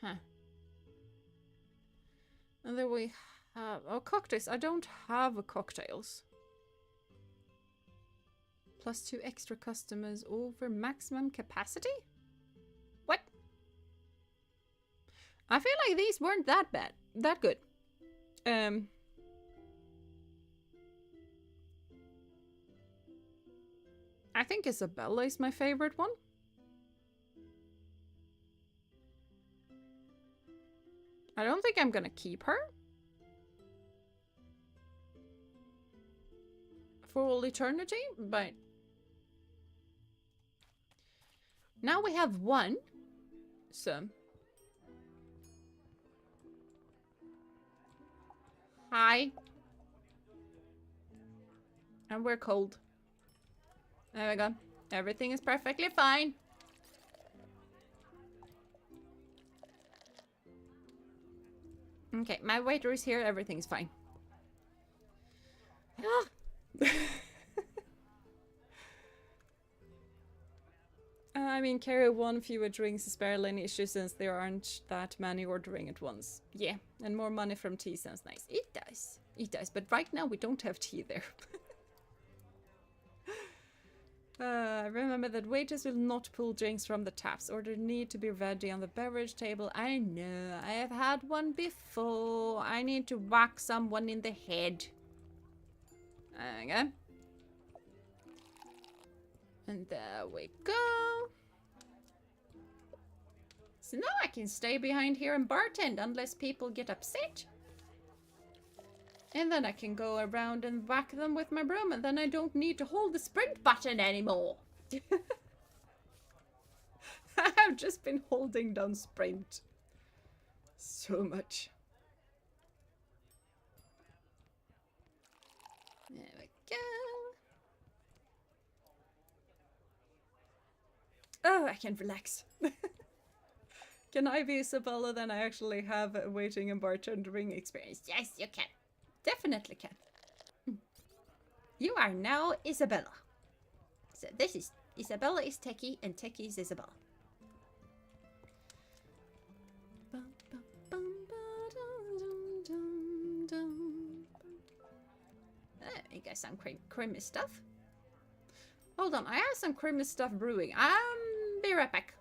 A: Huh. And then we have... Oh, cocktails. I don't have a cocktails. +2 extra customers over maximum capacity? What? I feel like these weren't that bad. That good. I think Isabella is my favorite one. I don't think I'm gonna keep her. For all eternity, but... Now we have 1. So... Hi. And we're cold. There we go. Everything is perfectly fine. Okay, my waiter is here. Everything is fine. Ah. I mean, carry 1 fewer drinks is barely an issue since there aren't that many ordering at once. Yeah, and more money from tea sounds nice. It does. It does. But right now we don't have tea there. Remember that waiters will not pull drinks from the taps. Order need to be ready on the beverage table. I know. I have had one before. I need to whack someone in the head. There we go. And there we go. So now I can stay behind here and bartend unless people get upset. And then I can go around and whack them with my broom, and then I don't need to hold the sprint button anymore. I have just been holding down sprint so much. There we go. Oh, I can relax. Can I be Isabella? Then I actually have a waiting and bartending experience. Yes, you can. Definitely can. You are now Isabella. So this is Isabella is Techie and Techie is Isabella. You got some Chrimmus stuff. Hold on, I have some Chrimmus stuff brewing. Be right back.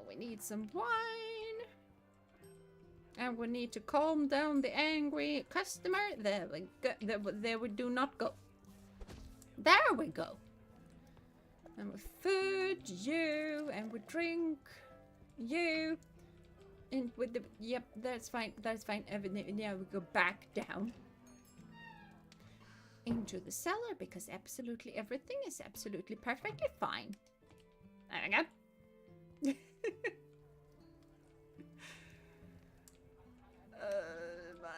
A: We need some wine. And we need to calm down the angry customer. There we go. There we do not go. There we go. And we food you, and we drink you. And with the... Yep, that's fine. That's fine. Now we go back down. Into the cellar, because absolutely everything is absolutely perfectly fine. There we go. My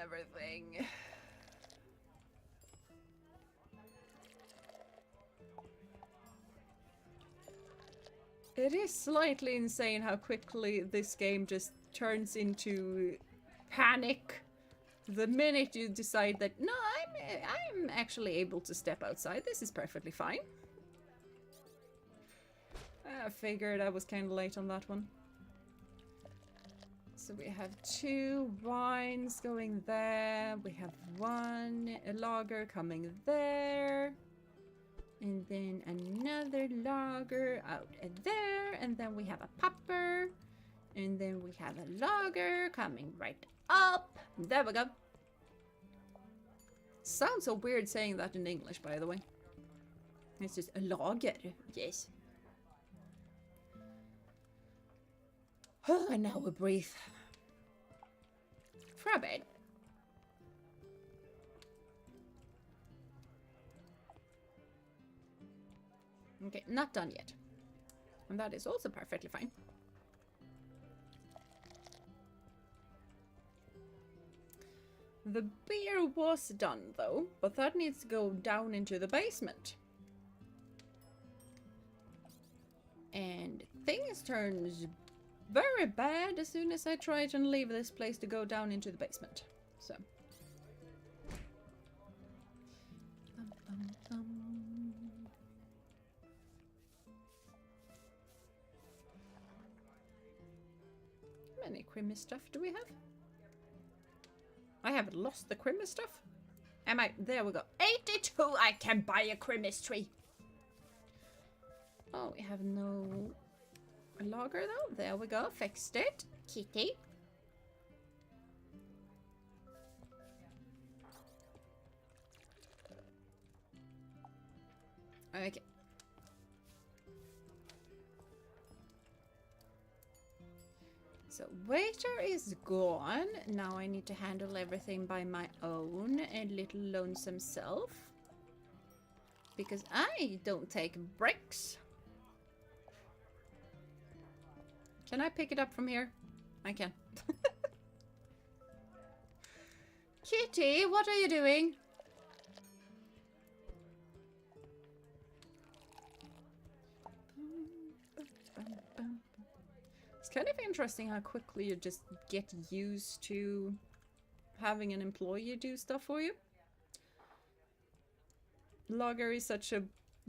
A: everything. It is slightly insane how quickly this game just turns into panic the minute you decide that, no, I'm actually able to step outside. This is perfectly fine. I figured I was kind of late on that one. So we have 2 wines going there. We have 1 lager coming there. And then another lager out there. And then we have a popper. And then we have a lager coming right up. There we go. Sounds so weird saying that in English, by the way. It's just a lager. Yes. Oh, and now we breathe. For a bit. Okay, not done yet. And that is also perfectly fine. The beer was done though, but that needs to go down into the basement. And things turns very bad as soon as I try to leave this place to go down into the basement. So. How many Chrimmus stuff do we have? I haven't lost the Chrimmus stuff. Am I? There we go. 82! I can buy a Chrimmus tree. Oh, we have no logger though. There we go. Fixed it. Kitty. Okay. So waiter is gone. Now I need to handle everything by my own and little lonesome self. Because I don't take breaks. Can I pick it up from here? I can. Kitty, what are you doing? It's kind of interesting how quickly you just get used to having an employee do stuff for you. Lager is such a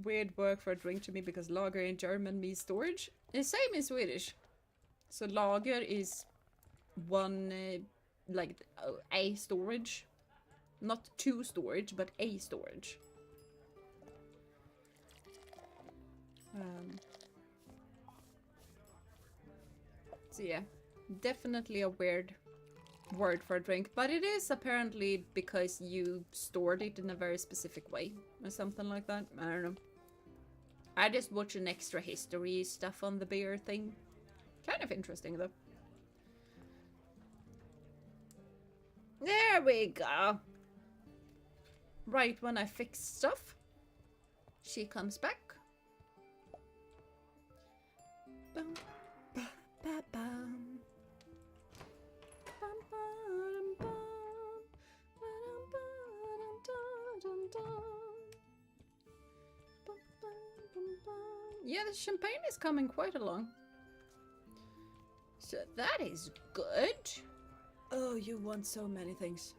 A: weird word for a drink to me because lager in German means storage. The same in Swedish. So lager is one, a storage. Not two storage, but a storage. So yeah, definitely a weird word for a drink, but it is apparently because you stored it in a very specific way or something like that. I don't know. I just watched an extra history stuff on the beer thing. Kind of interesting though. There we go. Right when I fix stuff, she comes back. Bum, ba, ba, bum. Bum, ba-dum, bum. Ba-dum, ba-dum, da-dum, dum. Bum, bum, bum, bum. Yeah, the champagne is coming quite along. So that is good. Oh, you want so many things.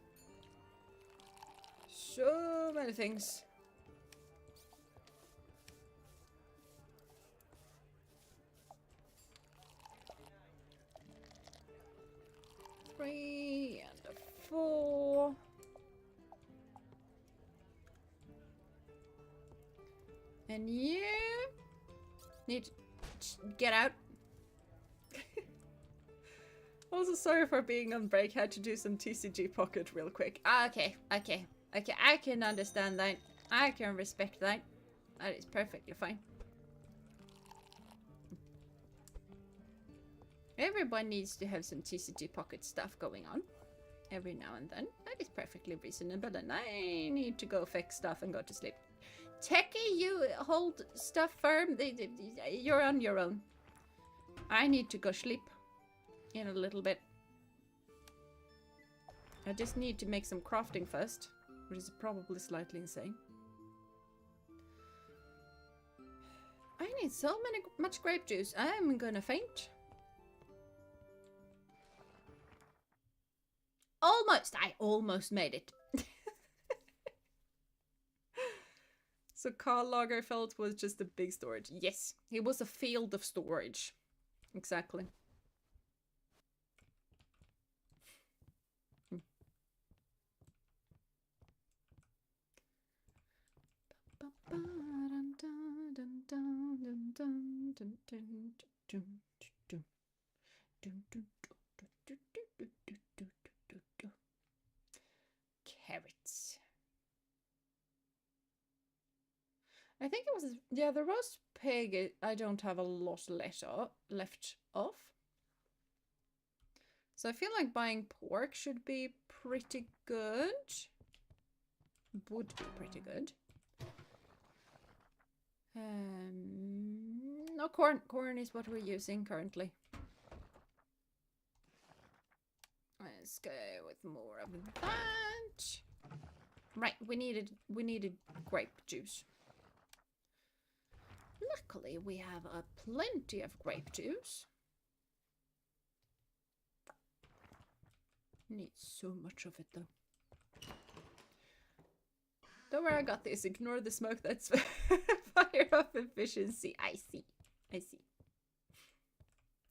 A: So many things. Three and a 4. And you need to get out. Also, sorry for being on break. Had to do some TCG pocket real quick. Okay. I can understand that. I can respect that. That is perfectly fine. Everyone needs to have some TCG pocket stuff going on every now and then. That is perfectly reasonable, and I need to go fix stuff and go to sleep. Techie, you hold stuff firm. You're on your own. I need to go sleep in a little bit. I just need to make some crafting first, which is probably slightly insane. I need so much grape juice. I'm gonna faint. Almost! I almost made it. So Karl Lagerfeld was just a big storage. Yes, he was a field of storage. Exactly. Carrots. I think it was, yeah, the roast pig, I don't have a lot left off. So I feel like buying pork should be pretty good. Would be pretty good. No, corn. Corn is what we're using currently. Let's go with
B: more of that. Right, we needed grape juice. Luckily, we have plenty of grape juice. Need so much of it though. Don't worry, I got this. Ignore the smoke. That's fire up efficiency. I see. I see.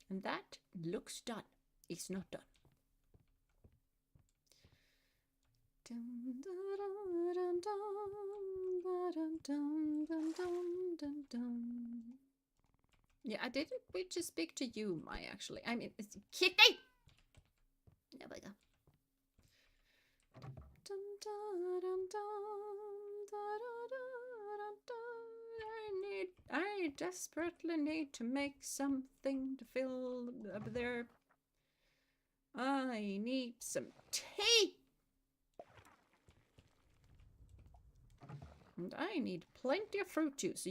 B: And that looks done. It's not done. Yeah, I didn't wait to speak to you, Mai, actually. I mean, it's Kitty! There we go. I desperately need to make something to fill up there. I need some tea! And I need plenty of fruit juice.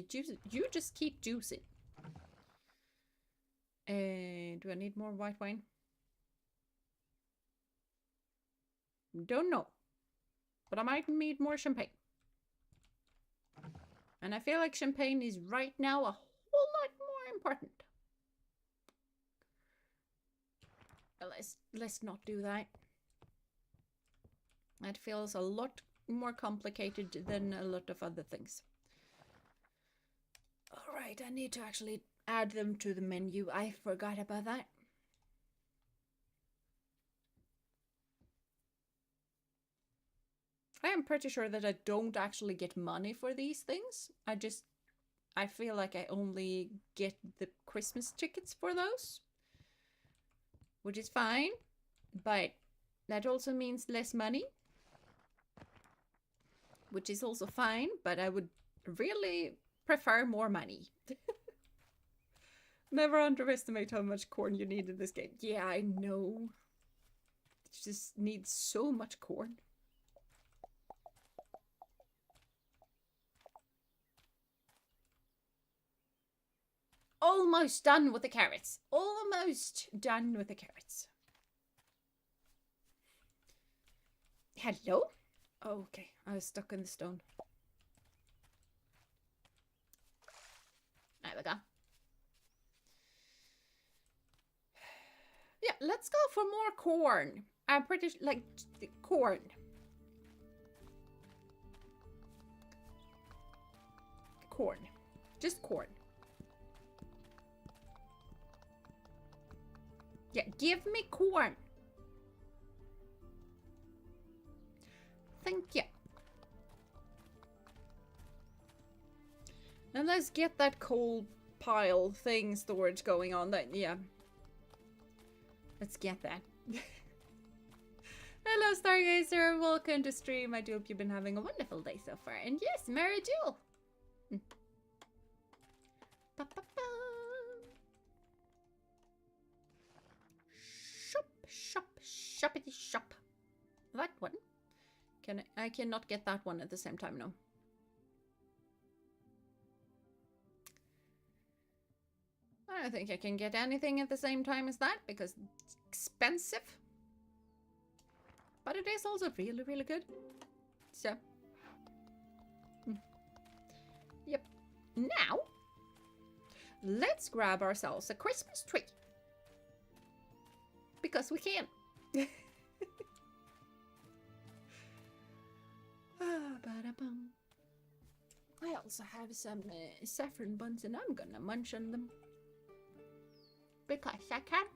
B: You just keep juicing. Do I need more white wine? Don't know. But I might need more champagne. And I feel like champagne is right now a whole lot more important. Let's not do that. That feels a lot more complicated than a lot of other things. Alright, I need to actually add them to the menu. I forgot about that. I am pretty sure that I don't actually get money for these things. I feel like I only get the Christmas tickets for those. Which is fine. But that also means less money. Which is also fine, but I would really prefer more money. Never underestimate how much corn you need in this game. Yeah, I know. It just needs so much corn. Almost done with the carrots. Almost done with the carrots. Hello? Oh, okay, I was stuck in the stone. There we go. Yeah, let's go for more corn. I'm pretty like corn. Corn. Just corn. Yeah, give me corn. Thank you. And let's get that coal pile thing storage going on. That yeah. Let's get that. Hello, Stargazer. Welcome to stream. I do hope you've been having a wonderful day so far. And yes, Mary Jewel. Ba -ba -ba. Shop, shop, shoppity shop. That one. I cannot get that one at the same time, no. I don't think I can get anything at the same time as that because it's expensive. But it is also really, really good. So. Yep. Now, let's grab ourselves a Christmas tree. Because we can. I also have some saffron buns and I'm gonna munch on them. Because I can.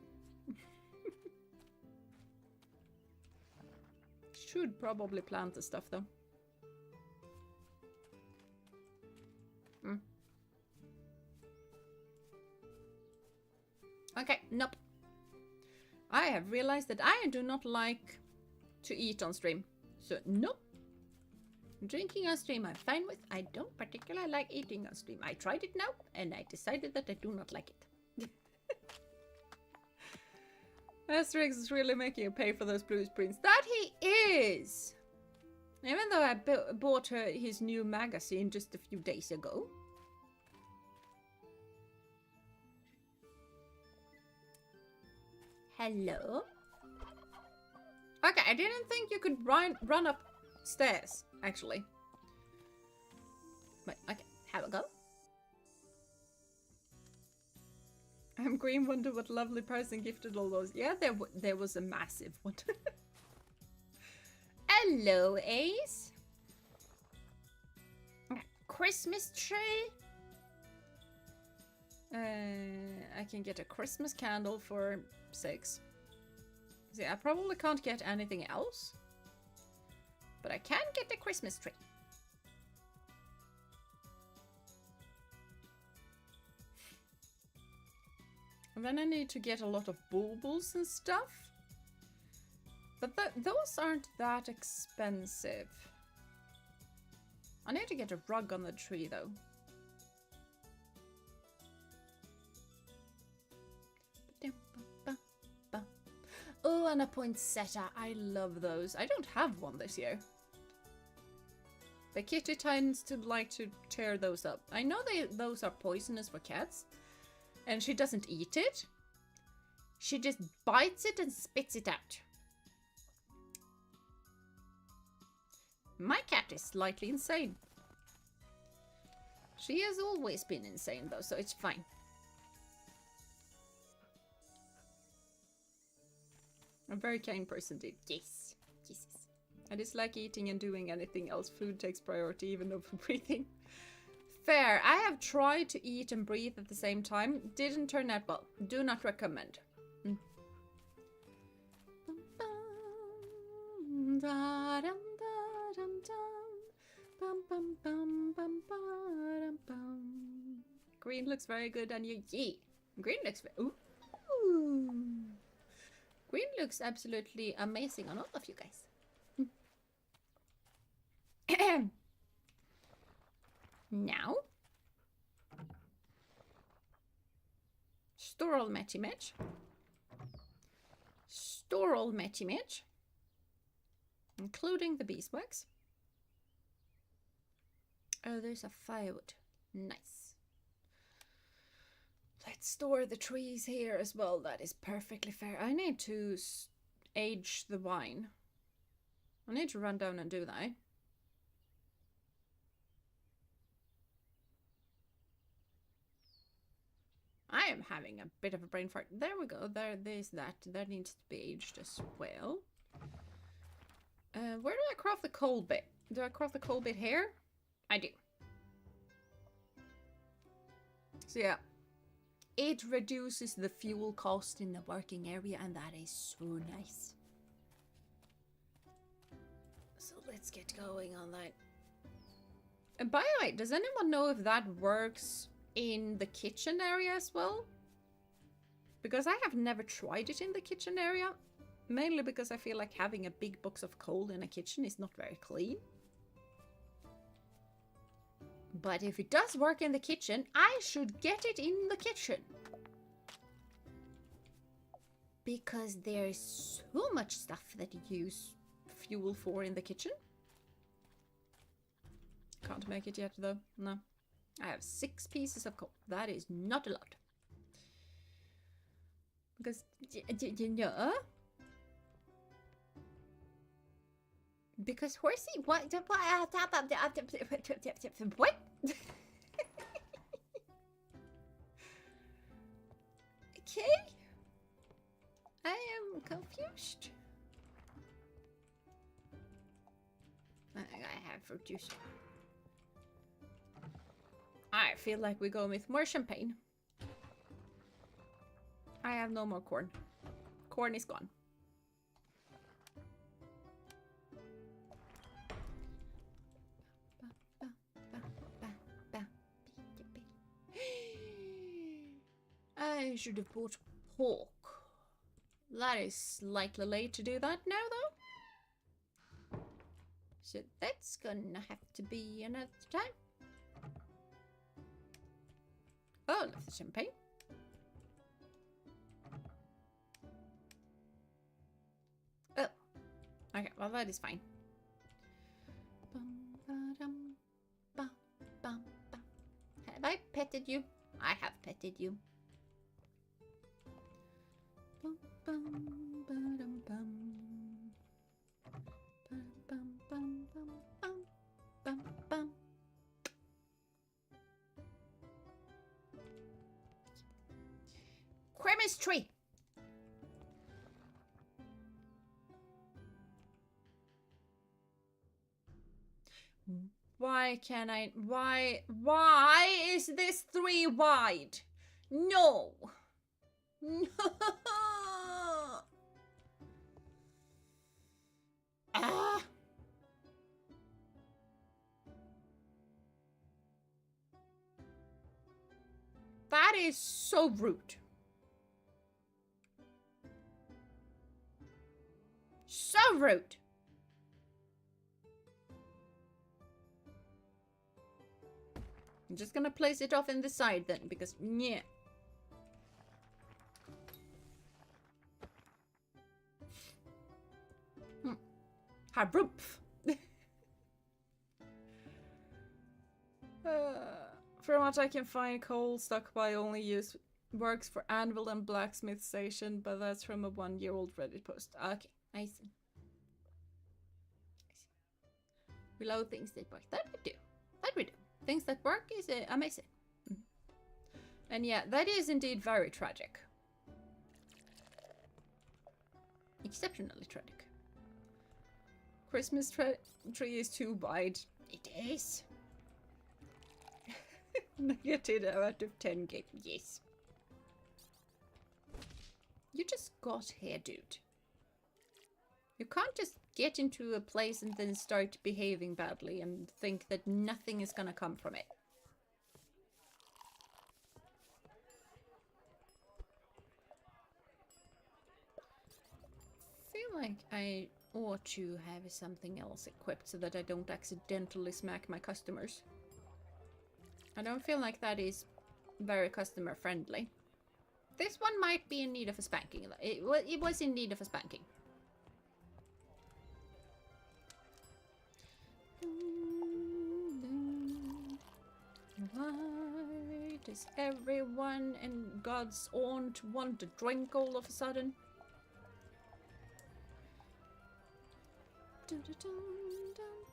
B: Should probably plant the stuff though. Okay, nope. I have realized that I do not like to eat on stream. So, nope. Drinking on stream I'm fine with. I don't particularly like eating on stream. I tried it now and I decided that I do not like it. Asterix is really making you pay for those blue prints. That he is! Even though I bought his new magazine just a few days ago. Hello?
A: Okay, I didn't think you could run up stairs, actually. Wait, okay, have a go. I'm green, wonder what lovely person gifted all those. Yeah, there was a massive one. Hello, Ace. Christmas tree. I can get a Christmas candle for 6. See, I probably can't get anything else. But I can get a Christmas tree. And then I need to get a lot of bulbs and stuff. But those aren't that expensive. I need to get a rug on the tree though. Oh, and a poinsettia. I love those. I don't have one this year. But Kitty tends to like to tear those up. I know those are poisonous for cats. And she doesn't eat it. She just bites it and spits it out. My cat is slightly insane. She has always been insane though, so it's fine. A very kind person did. Yes. Jesus. I dislike eating and doing anything else. Food takes priority even over breathing. Fair. I have tried to eat and breathe at the same time. Didn't turn out well. Do not recommend. Green looks very good on you. Yeah. Green looks very... Ooh. Green looks absolutely amazing on all of you guys. Now, store all matchy match. Store all matchy match, including the beeswax. Oh, there's a firewood. Nice. Let's store the trees here as well. That is perfectly fair. I need to age the wine. I need to run down and do that. I am having a bit of a brain fart. There we go. There's that. That needs to be aged as well. Where do I craft the coal bit? Do I craft the coal bit here? I do. So yeah. It reduces the fuel cost in the working area, and that is so nice. So let's get going on that. And by the way, does anyone know if that works in the kitchen area as well? Because I have never tried it in the kitchen area. Mainly because I feel like having a big box of coal in a kitchen is not very clean. But if it does work in the kitchen, I should get it in the kitchen. Because there's so much stuff that you use fuel for in the kitchen. Can't make it yet though, no. I have 6 pieces of coal. That is not a lot. Because, you know... Because horsey, what? What? Okay. I am confused. I have fruit juice. I feel like we go with more champagne. I have no more corn. Corn is gone. I should have bought pork. That is slightly late to do that now, though. So that's gonna have to be another time. Oh, love the champagne. Oh. Okay, well that is fine. Have I petted you? I have petted you.
B: Christmas tree. Why can I... Why is this 3 wide? No. No. Ah. That is so rude. So rude. I'm just gonna place it off in the side then, because yeah. Habrumpf. From what I can find, coal stockpile only works for anvil and blacksmith station, but that's from a 1-year-old Reddit post. Okay, I see. We love things that work. That we do. That we do. Things that work is amazing. And yeah, that is indeed very tragic. Exceptionally tragic. Christmas tree is too wide. It is. Negative out of 10 game. Yes. You just got here, dude. You can't just get into a place and then start behaving badly and think that nothing is gonna come from it. I feel like I ought to have something else equipped so that I don't accidentally smack my customers. I don't feel like that is very customer friendly. This one might be in need of a spanking. It was in need of a spanking. Why does everyone in God's aunt want to drink all of a sudden? Dun, dun, dun,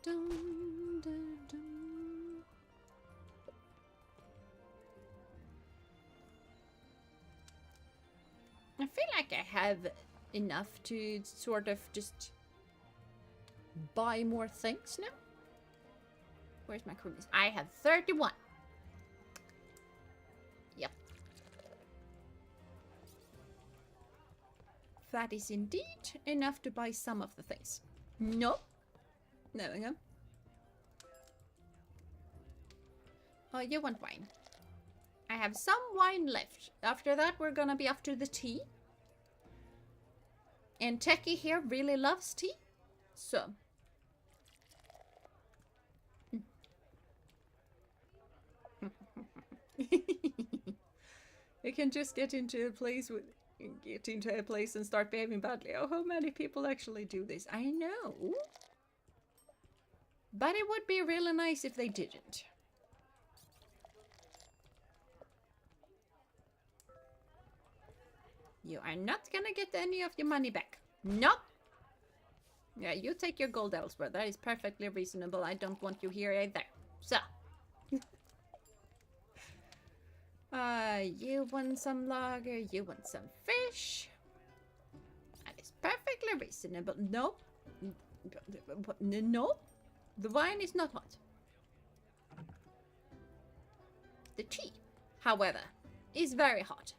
B: dun, dun, dun. I feel like I have enough to sort of just buy more things now. Where's my Chrimmus? I have 31. Yep. That is indeed enough to buy some of the things. No. There we go. Oh, you want wine? I have some wine left. After that, we're gonna be after the tea. And Techie here really loves tea. So. You can just get into a place and start behaving badly. Oh, how many people actually do this? I know. But it would be really nice if they didn't. You are not gonna get any of your money back. Nope. Yeah, you take your gold elsewhere. That is perfectly reasonable. I don't want you here either. So. You want some lager, you want some fish. That is perfectly reasonable. No. No. The wine is not hot. The tea, however, is very hot.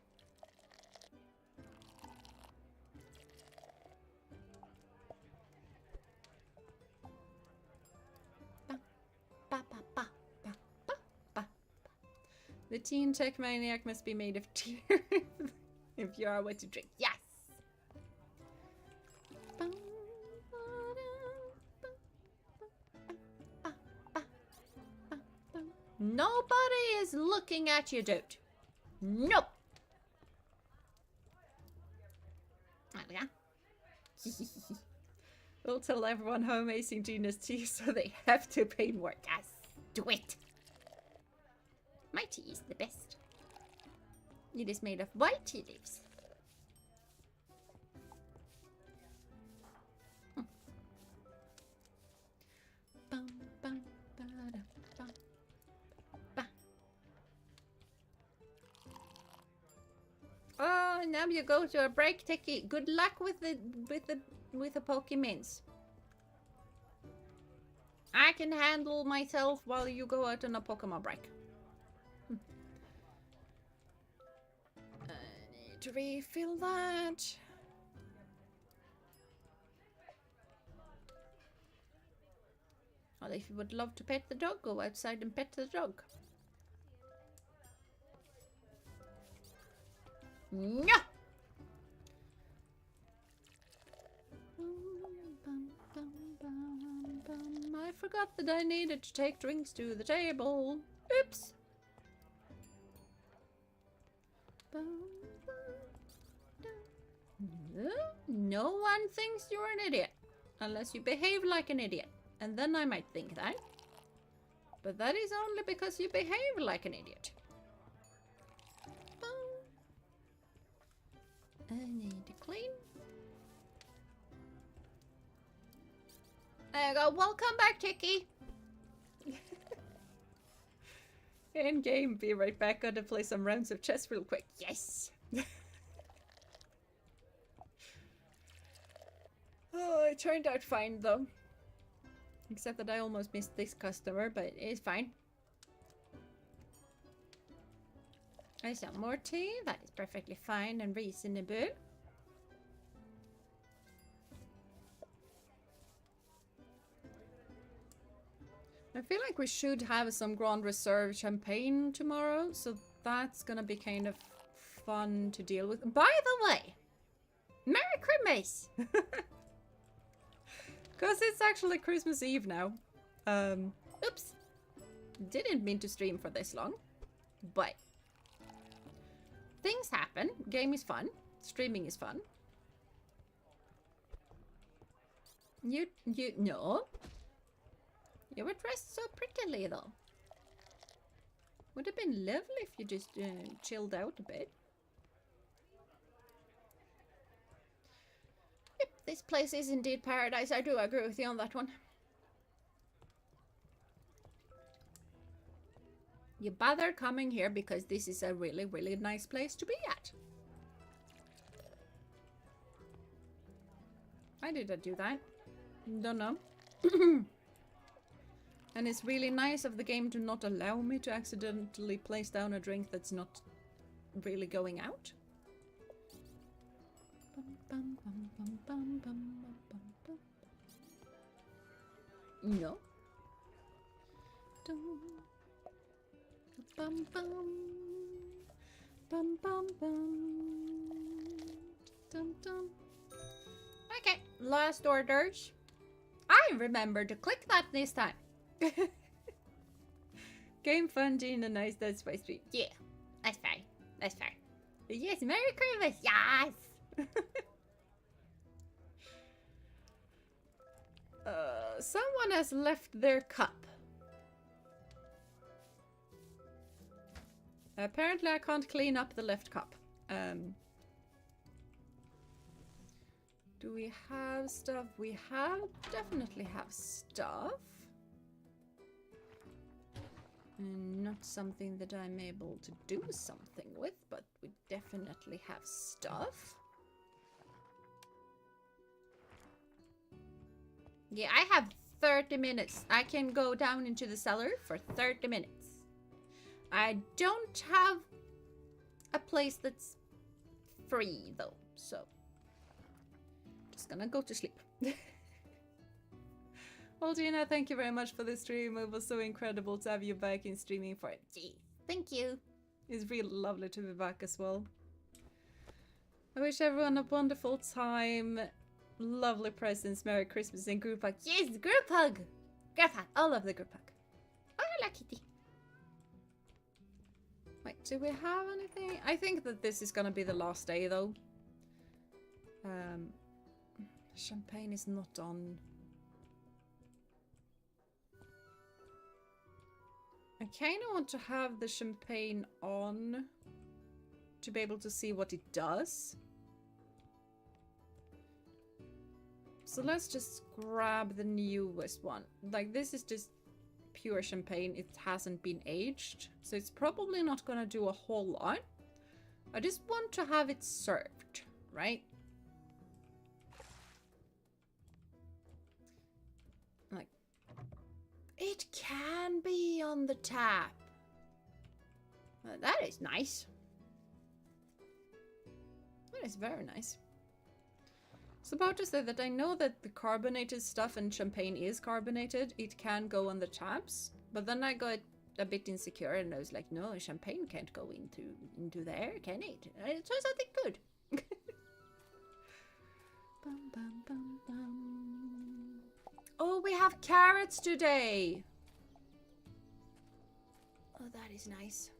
B: The teen tech maniac must be made of tears if you are what to drink. Yes! Nobody is looking at you, dude. Nope. There we go. We'll tell everyone how amazing Gina's tea is so they have to pay more. Yes, do it. My tea is the best. It is made of white tea leaves. Oh, now you go to a break, Tiki. Good luck with the Pokemons. I can handle myself while you go out on a Pokemon break. I need to refill that. Well, if you would love to pet the dog, go outside and pet the dog. No! I forgot that I needed to take drinks to the table. Oops. No one thinks you're an idiot. Unless you behave like an idiot. And then I might think that. But that is only because you behave like an idiot. I need to clean. There you go. Welcome back, Tiki.
A: In game, be right back. Gotta play some rounds of chess real quick. Yes. Oh, it turned out fine though. Except that I almost missed this customer, but it's fine. I some more tea. That is perfectly fine and reasonable. I feel like we should have some Grand Reserve champagne tomorrow, so that's gonna be kind of fun to deal with. By the way, Merry Christmas! Because it's actually Christmas Eve now. Oops. Didn't mean to stream for this long, but things happen. Game is fun. Streaming is fun. You no. You were dressed so prettily, though. Would have been lovely if you just chilled out a bit. Yep, this place is indeed paradise. I do agree with you on that one. You bother coming here because this is a really, really nice place to be at. Why did I do that? Don't know. And it's really nice of the game to not allow me to accidentally place down a drink that's not really going out. No. Okay, last orders. I remember to click that this time. Game fun, Gina, nice, that's my street. Yeah, that's fair. That's fair. Yes, Merry Christmas, yes! Someone has left their cup. Apparently I can't clean up the left cup. Do we have stuff? We definitely have stuff. Not something that I'm able to do something with, but we definitely have stuff. Yeah, I have 30 minutes. I can go down into the cellar for 30 minutes. I don't have a place that's free, though, so just gonna go to sleep. Well, Gina, thank you very much for the stream. It was so incredible to have you back in streaming for it.
B: Gee, thank you.
A: It's really lovely to be back as well. I wish everyone a wonderful time. Lovely presents. Merry Christmas and group hug.
B: Yes, group hug. Group hug. I love the group hug. Oh, I like Kitty.
A: Wait, do we have anything? I think that this is gonna be the last day, though. Champagne is not on. I kind of want to have the champagne on to be able to see what it does. So let's just grab the newest one. Like, this is just pure champagne. It hasn't been aged, so it's probably not gonna do a whole lot. I just want to have it served, right? Like, it can be on the tap. That is nice. That is very nice. I was about to say that I know that the carbonated stuff and champagne is carbonated. It can go on the taps, but then I got a bit insecure and I was like, no, champagne can't go into there, can it? It turns out it could. Bum, bum, bum, bum. Oh, we have carrots today. Oh, that is nice.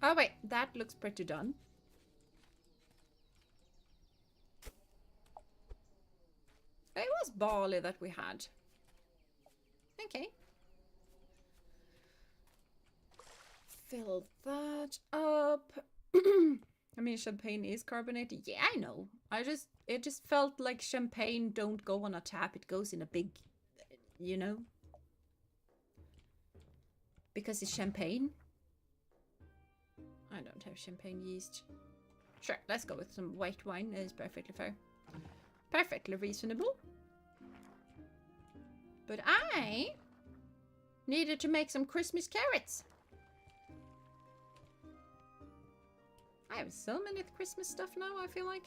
A: Oh wait, that looks pretty done. It was barley that we had. Okay. Fill that up. I mean, champagne is carbonated. Yeah, I know. It just felt like champagne don't go on a tap. It goes in a big, you know? Because it's champagne. I don't have champagne yeast. Sure, let's go with some white wine. That is perfectly fair. Perfectly reasonable. But I needed to make some Christmas carrots. I have so many Christmas stuff now, I feel like.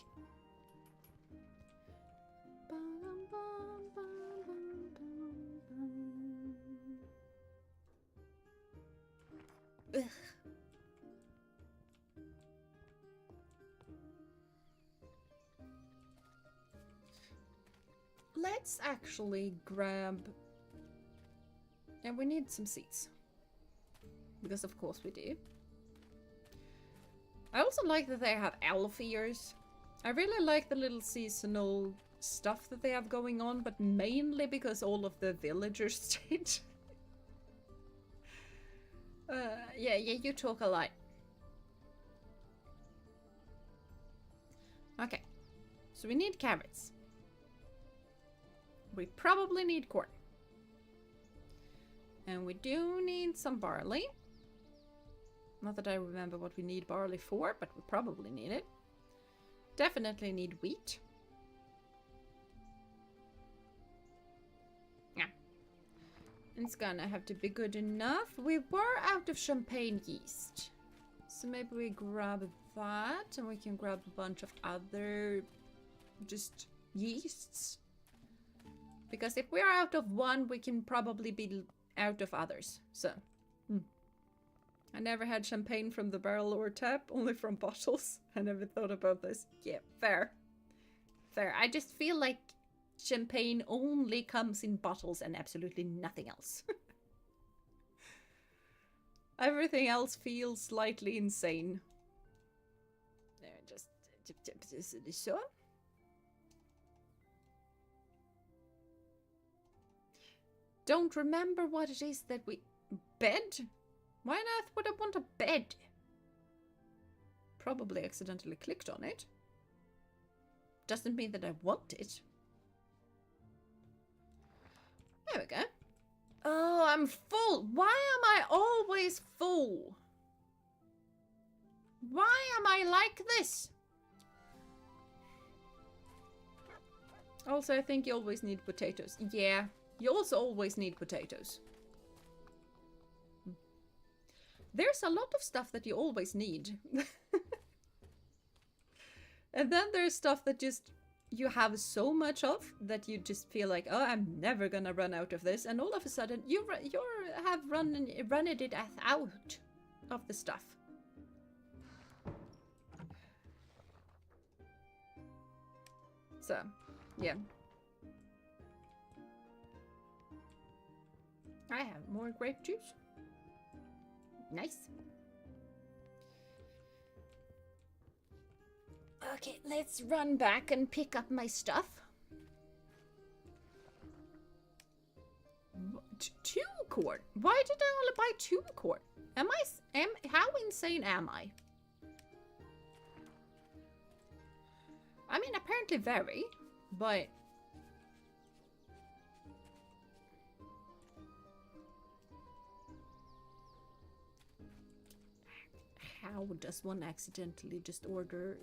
A: Ugh. Let's actually grab... And we need some seeds. Because of course we do. I also like that they have elf ears. I really like the little seasonal stuff that they have going on, but mainly because all of the villagers change. Yeah, you talk a lot. Okay. So we need carrots. We probably need corn. And we do need some barley. Not that I remember what we need barley for, but we probably need it. Definitely need wheat. Yeah. It's gonna have to be good enough. We were out of champagne yeast. So maybe we grab that and we can grab a bunch of other just yeasts. Because if we're out of one, we can probably be out of others. So, I never had champagne from the barrel or tap, only from bottles. I never thought about this. Yeah, fair. Fair. I just feel like champagne only comes in bottles and absolutely nothing else. Everything else feels slightly insane. There, just so. Don't remember what it is that we... Bed? Why on earth would I want a bed? Probably accidentally clicked on it. Doesn't mean that I want it. There we go. Oh, I'm full. Why am I always full? Why am I like this? Also, I think you always need potatoes. Yeah. You also always need potatoes. There's a lot of stuff that you always need. And then there's stuff that just you have so much of that you just feel like, oh, I'm never gonna run out of this. And all of a sudden, you have run it out of the stuff. So, yeah. I have more grape juice. Nice. Okay, let's run back and pick up my stuff. 2 corn? Why did I only buy 2 corn? How insane am I?
B: mean, apparently very, but... How does one accidentally just order...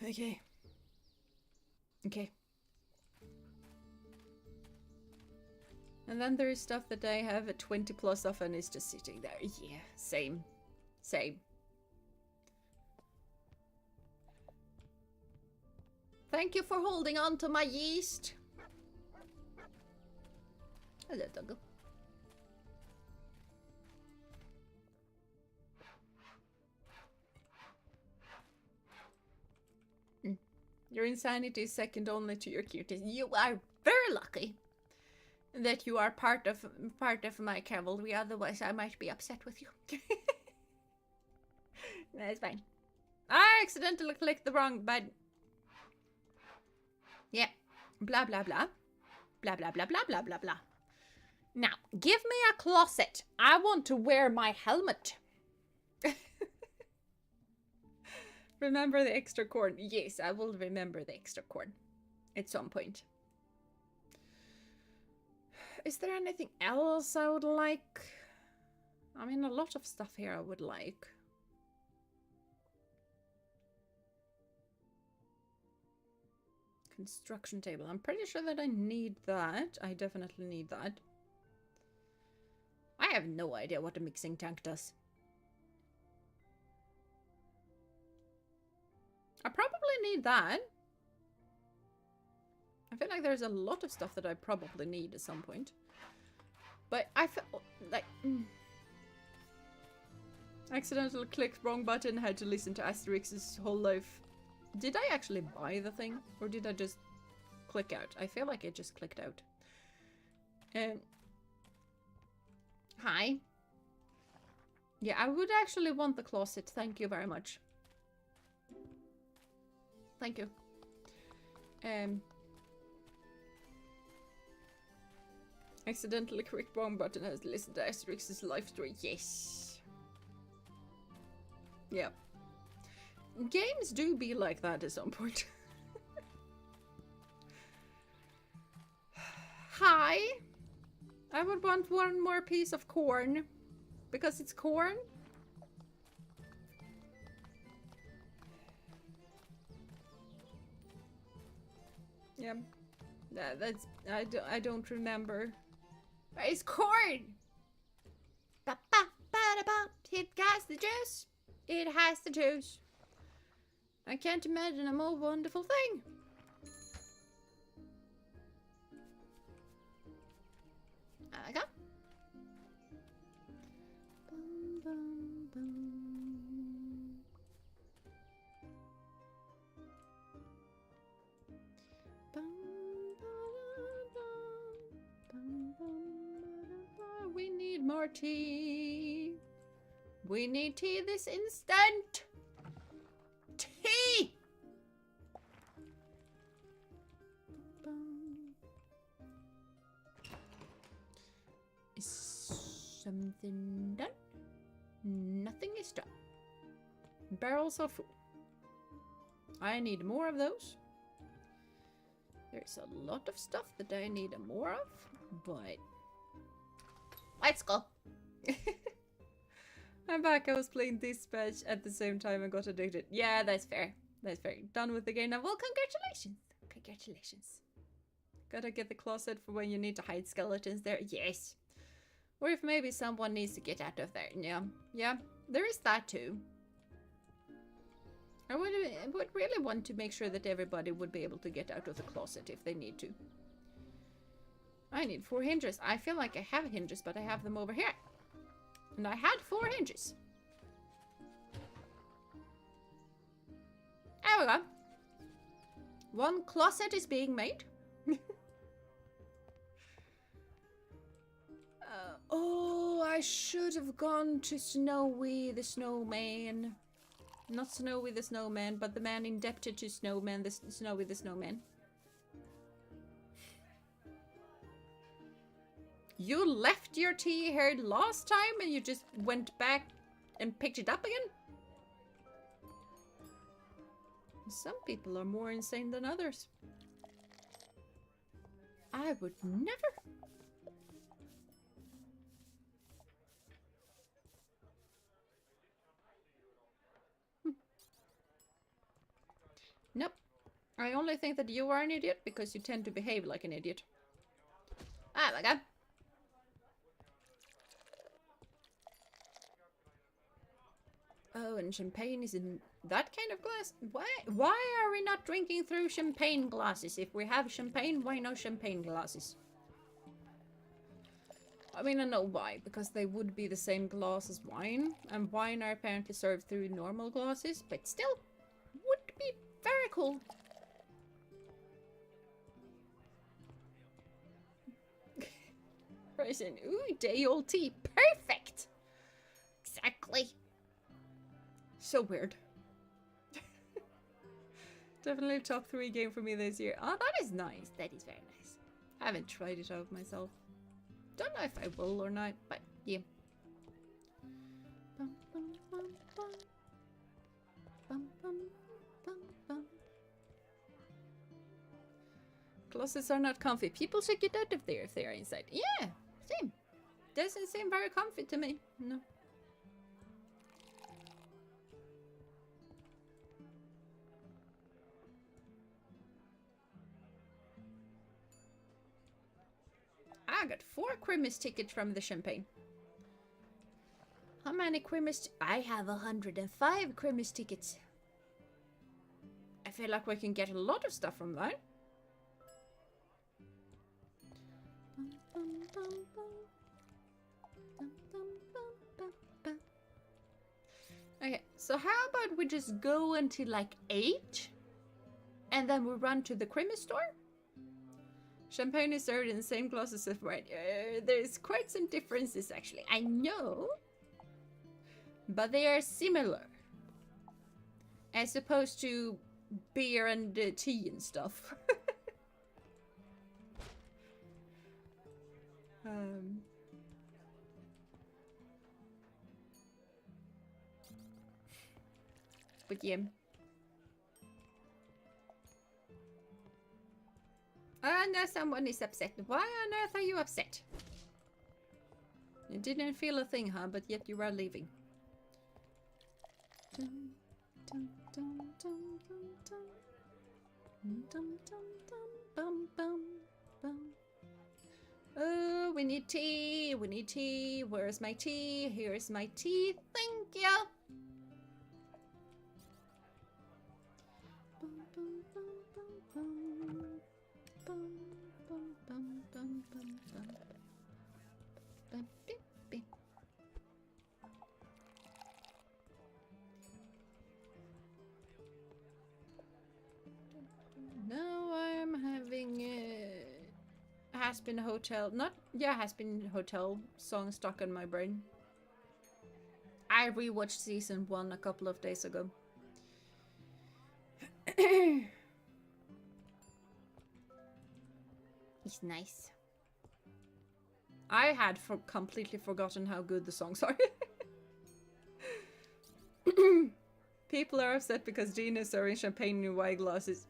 B: Okay. Okay. And then there is stuff that I have a 20 plus off and it's just sitting there. Yeah, same. Same. Thank you for holding on to my yeast. Hello, doggo. Your insanity is second only to your cuteness. You are very lucky that you are part of my cavalry. Otherwise, I might be upset with you. That's fine. I accidentally clicked the wrong button. Yeah. Blah, blah, blah. Blah, blah, blah, blah, blah, blah, blah. Now, give me a closet. I want to wear my helmet. Remember the extra corn. Yes, I will remember the extra corn at some point. Is there anything else I would like? I mean, a lot of stuff here I would like. Construction table. I'm pretty sure that I need that. I definitely need that. I have no idea what a mixing tank does. I probably need that. I feel like there's a lot of stuff that I probably need at some point. But I feel like... Accidentally clicked wrong button, had to listen to Asterix's whole life. Did I actually buy the thing? Or did I just click out? I feel like I just clicked out. Hi. Yeah, I would actually want the closet. Thank you very much. Thank you. Accidentally clicked wrong button, has to listen to Asterix's life story. Yes. Yeah. Games do be like that at some point. Hi. I would want one more piece of corn. Because it's corn. Yeah. That's... I don't remember. It's corn! Ba-ba-ba-da-ba. It has the juice. It has the juice. I can't imagine a more wonderful thing. Okay. Bum, bum, bum. Bum, ba-da-dum. Bum, bum, ba-da-ba. We need more tea. We need tea this instant. Tea! Is something done? Nothing is done. Barrels are full. I need more of those. There's a lot of stuff that I need more of, but... Let's go! I'm back. I was playing Dispatch at the same time and got addicted. Yeah, that's fair. That's fair. Done with the game now. Well, congratulations. Congratulations. Gotta get the closet for when you need to hide skeletons there. Yes. Or if maybe someone needs to get out of there. Yeah. Yeah. There is that too. I would really want to make sure that everybody would be able to get out of the closet if they need to. I need 4 hinges. I feel like I have hinges, but I have them over here. And I had 4 hinges. There we go. 1 closet is being made. Oh, I should have gone to Snowy the Snowman. Not Snowy the Snowman, but the man indebted to Snowman, Snowy the Snowman. You left your tea here last time and you just went back and picked it up again?
A: Some people are more insane than others. I would never. Nope. I only think that you are an idiot because you tend to behave like an idiot. Ah, my god. Oh, and champagne is in that kind of glass? Why are we not drinking through champagne glasses? If we have champagne, why no champagne glasses? I mean, I know why, because they would be the same glass as wine, and wine are apparently served through normal glasses, but still, would be very cool. Present, ooh, day old tea, perfect! Exactly. So weird. Definitely top 3 game for me this year. Oh, that is nice. That is very nice. I haven't tried it out myself. Don't know if I will or not, but yeah. Bum, bum, bum, bum. Bum, bum, bum, bum. Closets are not comfy. People should get out of there if they are inside. Yeah, same. Doesn't seem very comfy to me. No. I got 4 Chrimmus tickets from the champagne. How many Chrimmus? I have 105 Chrimmus tickets. I feel like we can get a lot of stuff from that. Okay, so how about we just go until like 8? And then we run to the Chrimmus store? Champagne is served in the same glasses as wine. There's quite some differences actually. I know. But they are similar. As opposed to beer and tea and stuff. But yeah. Oh, now someone is upset. Why on earth are you upset? You didn't feel a thing, huh? But yet you are leaving. Dun, dun, dun, dun, dun, dun. Dun, dun, dun, bum, bum, bum. Oh, we need tea. We need tea. Where's my tea? Here's my tea. Thank you. Bum, bum, bum, bum, bum. Bum, bum, bum, bum, bum, bum. Bum, beep, beep. Now I'm having has been hotel, not yeah, has been hotel song stuck in my brain. I rewatched season 1 a couple of days ago. It's nice. I had completely forgotten how good the songs are. People are upset because Gina is serving champagne in wine glasses.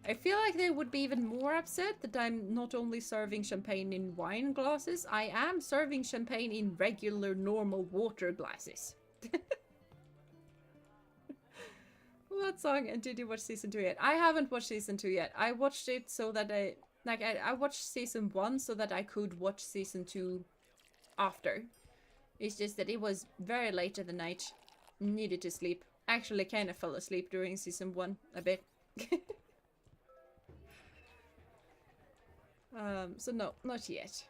A: I feel like they would be even more upset that I'm not only serving champagne in wine glasses, I am serving champagne in regular, normal water glasses. What song? And did you watch season 2 yet? I haven't watched season 2 yet. I watched it so that I watched season 1 so that I could watch season 2 after. It's just that it was very late at the night. Needed to sleep. Actually kind of fell asleep during season 1 a bit. So no, not yet.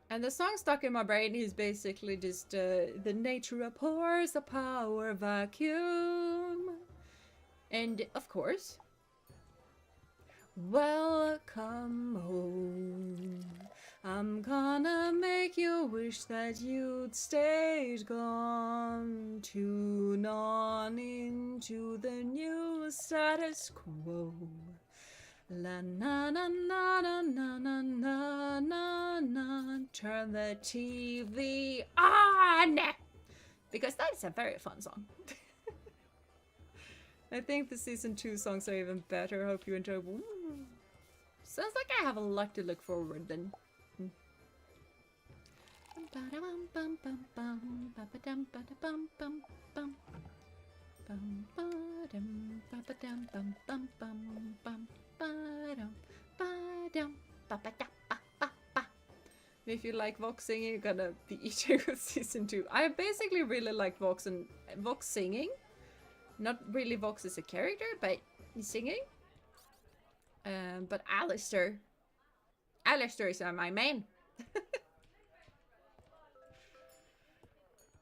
A: And the song stuck in my brain is basically just the nature abhors a power vacuum. And of course, welcome home. I'm gonna make you wish that you'd stayed gone. Tune on into the new status quo. La na na na na na na na na na. Turn the TV on! Because that's a very fun song. I think the season 2 songs are even better. Hope you enjoy. Ooh. Sounds like I have a lot to look forward then. If you like Vox singing, you're gonna be eating with season 2. I basically really like Vox and Vox singing. Not really Vox as a character, but singing. But Alistair is my main.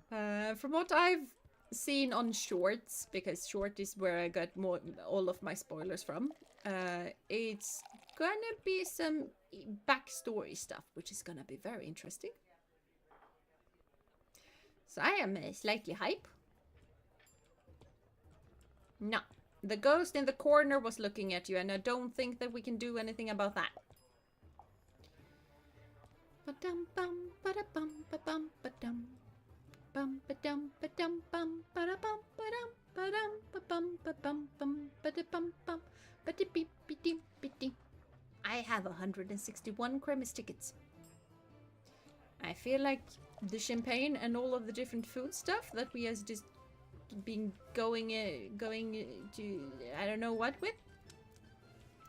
A: From what I've seen on shorts, because short is where I got all of my spoilers from, it's gonna be some backstory stuff, which is gonna be very interesting. So I am slightly hype. No, the ghost in the corner was looking at you, and I don't think that we can do anything about that. Ba-dum bum ba-da-bum ba-bum ba-dum. Bum ba-dum ba-dum bum ba-da-bum ba-dum ba-dum ba-bum ba-bum bum ba-da-bum bum ba-da-beep-be-dim-be-dim. I have 161 Chrimmus tickets. I feel like the champagne and all of the different food stuff that we has just been going to I don't know what with,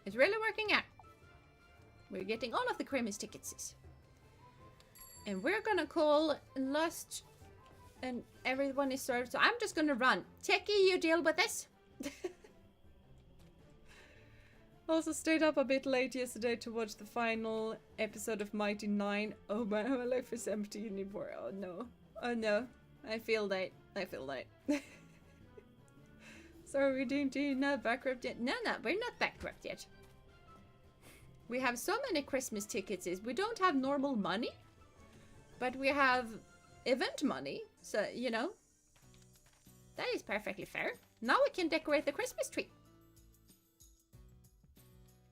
A: it's really working out. We're getting all of the Chrimmus tickets. And we're gonna call Lust and everyone is served, so I'm just gonna run. Techie, you deal with this. Also stayed up a bit late yesterday to watch the final episode of Mighty 9. Oh my life is empty anymore. Oh no. Oh no. I feel that. Sorry, we didn't not bankrupt yet. No, we're not bankrupt yet. We have so many Christmas tickets. We don't have normal money, but we have event money. So, you know, that is perfectly fair. Now we can decorate the Christmas tree.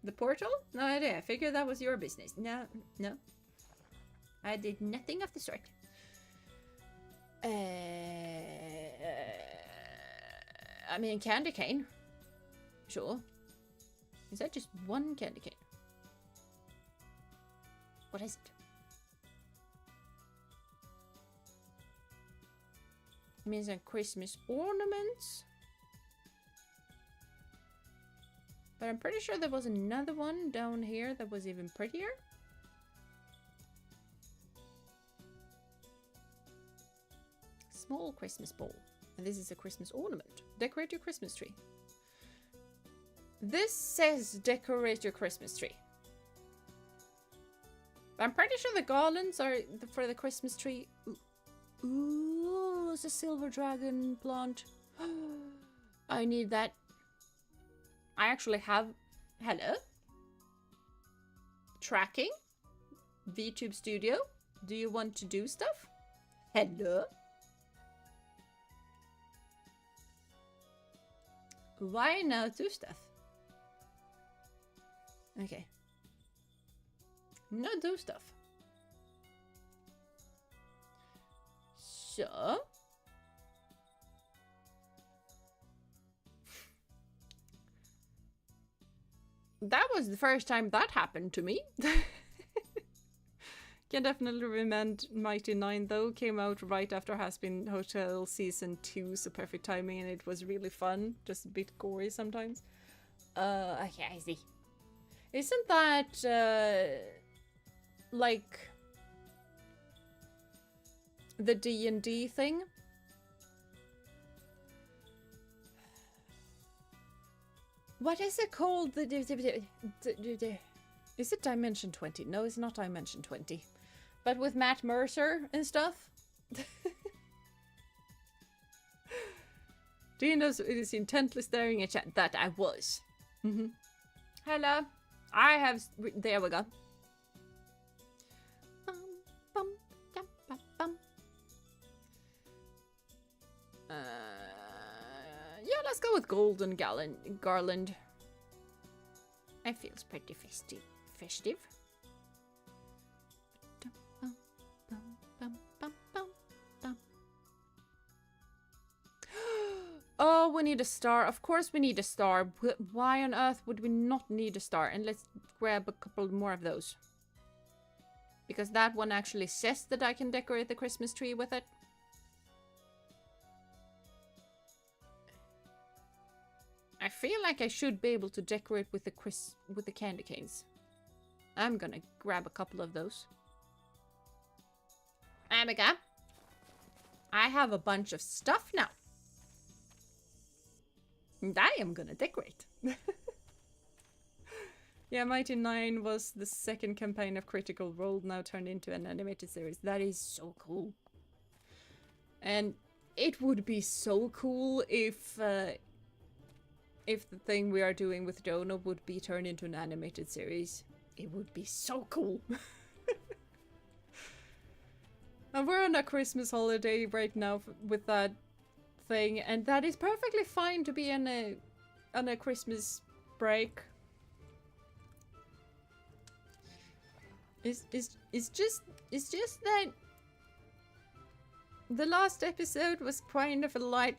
A: The portal? No idea. I figured that was your business. No. I did nothing of the sort. I mean, candy cane. Sure. Is that just one candy cane? What is it? It means some Christmas ornaments. But I'm pretty sure there was another one down here that was even prettier. Small Christmas ball. And this is a Christmas ornament. Decorate your Christmas tree. This says decorate your Christmas tree. I'm pretty sure the garlands are for the Christmas tree. Ooh, it's a silver dragon plant. I need that. I actually have... Hello? Tracking? VTube Studio? Do you want to do stuff? Hello? Why not do stuff? Okay. No do stuff. So... That was the first time that happened to me. Can definitely recommend Mighty 9 though. Came out right after Has-Been Hotel Season 2, so perfect timing, and it was really fun. Just a bit gory sometimes. Okay, I see. Isn't that, like, the D&D thing? What is it called? Is it Dimension 20? No, it's not Dimension 20. But with Matt Mercer and stuff? Dino is intently staring at chat. That I was. Hello. I have... There we go. Yeah, let's go with golden garland. It feels pretty festive. Oh,
B: we need a star. Of course we need a star. Why on earth would we not need a star? And let's grab a couple more of those. Because that one actually says that I can decorate the Christmas tree with it. I feel like I should be able to decorate with the candy canes. I'm gonna grab a couple of those. Amiga, I have a bunch of stuff now. And I am gonna decorate. Yeah, Mighty 9 was the second campaign of Critical Role, now turned into an animated series. That is so cool. And it would be so cool if the thing we are doing with Dono would be turned into an animated series. It would be so cool. And we're on a Christmas holiday right now with that thing, and that is perfectly fine to be on a Christmas break. It's just that the last episode was kind of a lot,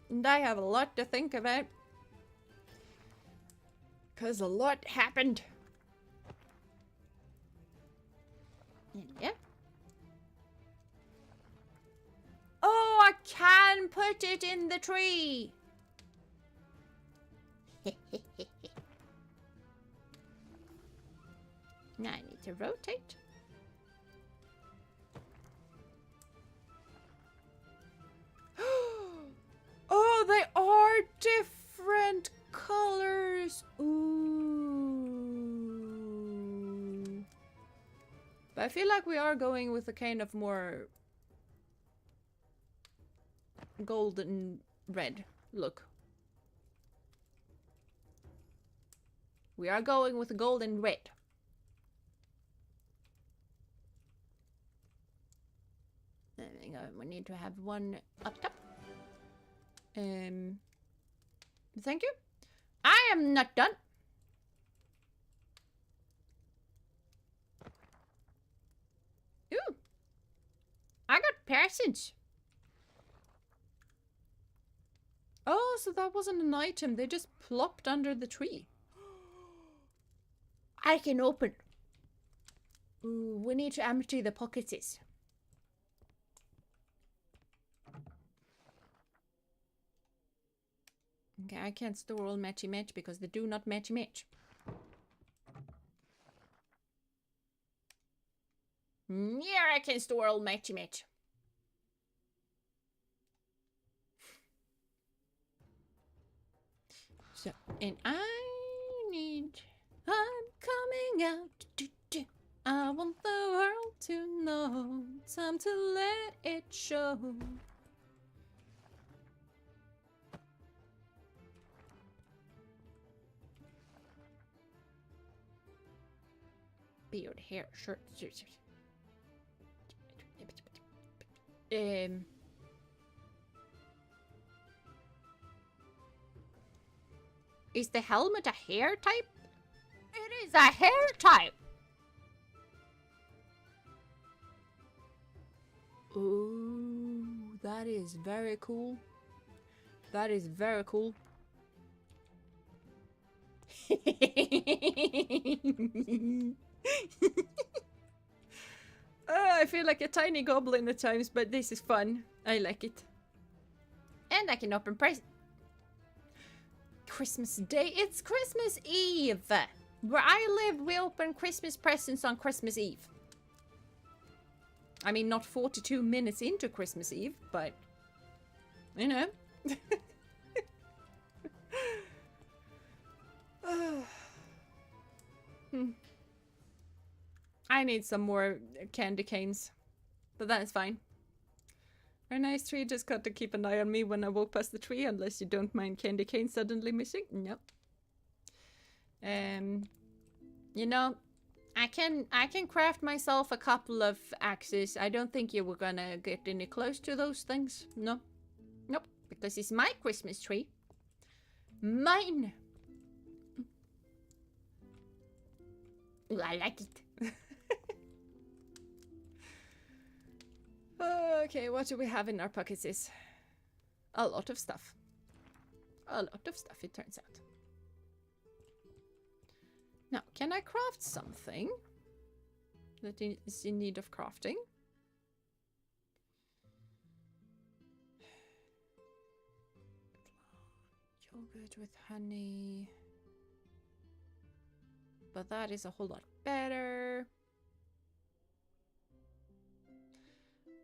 B: and I have a lot to think about. 'Cause a lot happened. Yeah. Oh, I can put it in the tree. Now I need to rotate. Oh, they are different colors. Ooh. But I feel like we are going with a kind of more golden red look. We are going with a golden red. There we go. We need to have one up top. Thank you. I am not done. Ooh. I got persons. Oh, so that wasn't an item. They just plopped under the tree. I can open. Ooh, we need to empty the pockets. Okay, I can't store all matchy match because they do not matchy match. Yeah, I can store all matchy match. So, and I'm coming out. I want the world to know. Time to let it show. Beard, hair, shirt. Is the helmet a hair type? It is a hair type. Ooh, that is very cool. That is very cool. I feel like a tiny goblin at times, but this is fun. I like it. And I can open presents. Christmas Day. It's Christmas Eve. Where I live, we open Christmas presents on Christmas Eve. I mean, not 42 minutes into Christmas Eve, but you know. I need some more candy canes, but that is fine. Our nice tree just got to keep an eye on me when I walk past the tree, unless you don't mind candy canes suddenly missing. No. You know, I can craft myself a couple of axes. I don't think you were gonna get any close to those things. No. Nope. Because it's my Christmas tree. Mine. Ooh, I like it. Okay, what do we have in our pockets? A lot of stuff.
A: a lot of stuff, it turns out. Now, can I craft something that is in need of crafting? Yogurt with honey. But that is a whole lot better.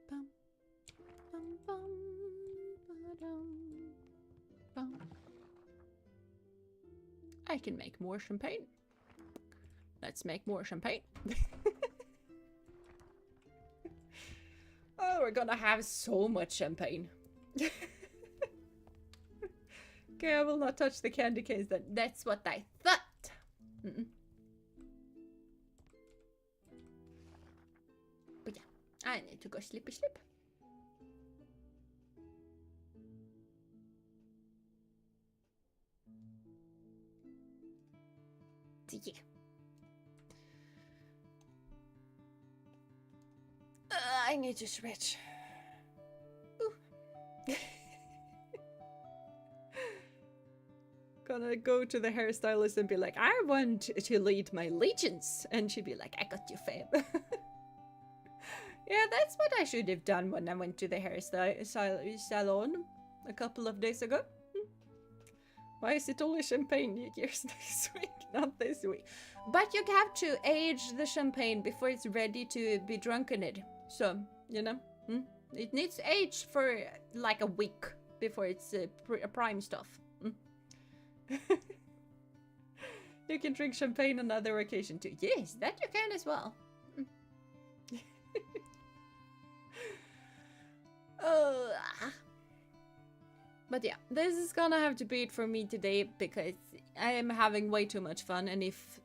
A: Bum, bum, bum, ba-dum, bum. I can make more champagne. Let's make more champagne. Oh, we're gonna have so much champagne. Okay, I will not touch the candy canes then. That's what I thought. Mm-mm. But yeah, I need to go slippy slip. Yeah. I need to stretch. Ooh. Gonna go to the hairstylist and be like, I want to lead my legions. And she'd be like, I got you, fam. Yeah, that's what I should have done when I went to the salon a couple of days ago. Why is it only champagne years this week, not this week? But you have to age the champagne before it's ready to be drunk in it. So, you know, it needs age for like a week before it's prime stuff. You can drink champagne on other occasion too. Yes, that you can as well. But yeah, this is gonna have to be it for me today because I am having way too much fun, and if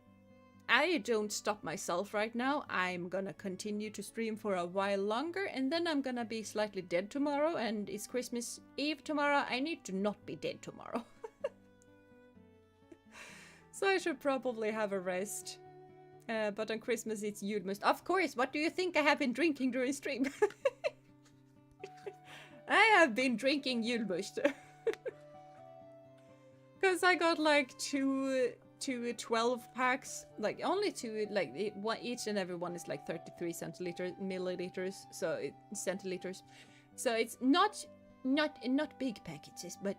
A: I don't stop myself right now, I'm gonna continue to stream for a while longer, and then I'm gonna be slightly dead tomorrow, and it's Christmas Eve tomorrow. I need to not be dead tomorrow. So I should probably have a rest. But on Christmas it's Julmust. Of course, what do you think I have been drinking during stream? I have been drinking Julmust. Because I got like two 12 packs. Like only two, like each and every one is like 33 milliliters. So centiliters. So it's not big packages, but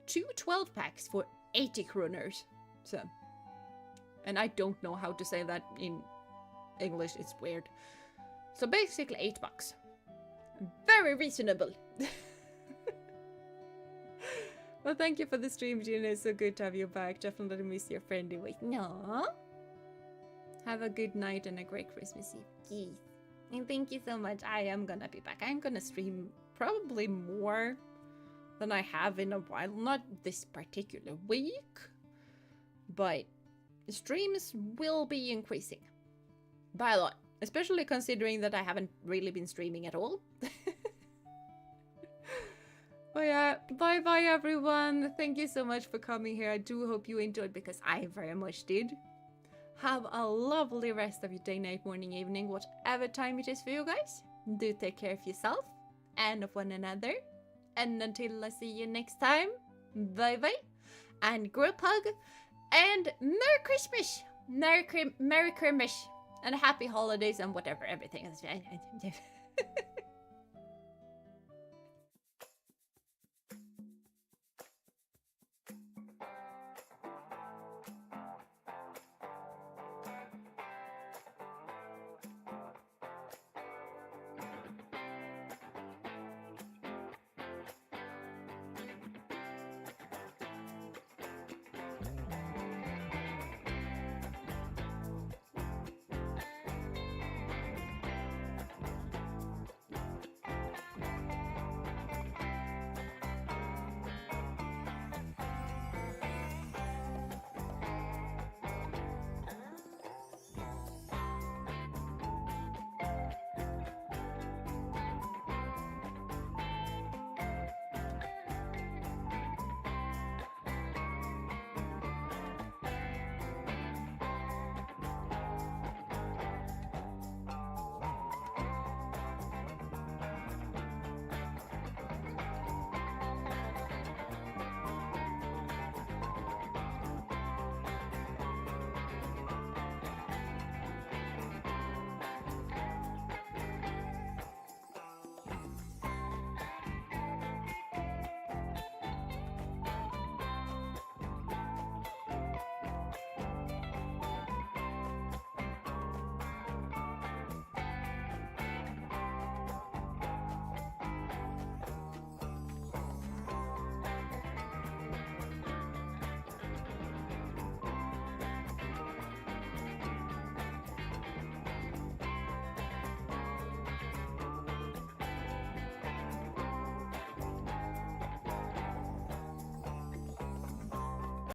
A: two 12 packs for 80 kroners. So, and I don't know how to say that in English, it's weird. So basically $8. Very reasonable. Well, thank you for the stream, Gina. It's so good to have you back. Definitely miss your friendly voice. No. Have a good night and a great Christmas Eve. Yes. And thank you so much. I am gonna be back. I'm gonna stream probably more than I have in a while. Not this particular week, but streams will be increasing by a lot, especially considering that I haven't really been streaming at all. But yeah, bye bye everyone. Thank you so much for coming here. I do hope you enjoyed because I very much did. Have a lovely rest of your day, night, morning, evening, whatever time it is for you guys. Do take care of yourself and of one another. And until I see you next time, bye bye and group hug. And Merry Christmas! Merry Christmas! And Happy Holidays and whatever, everything else.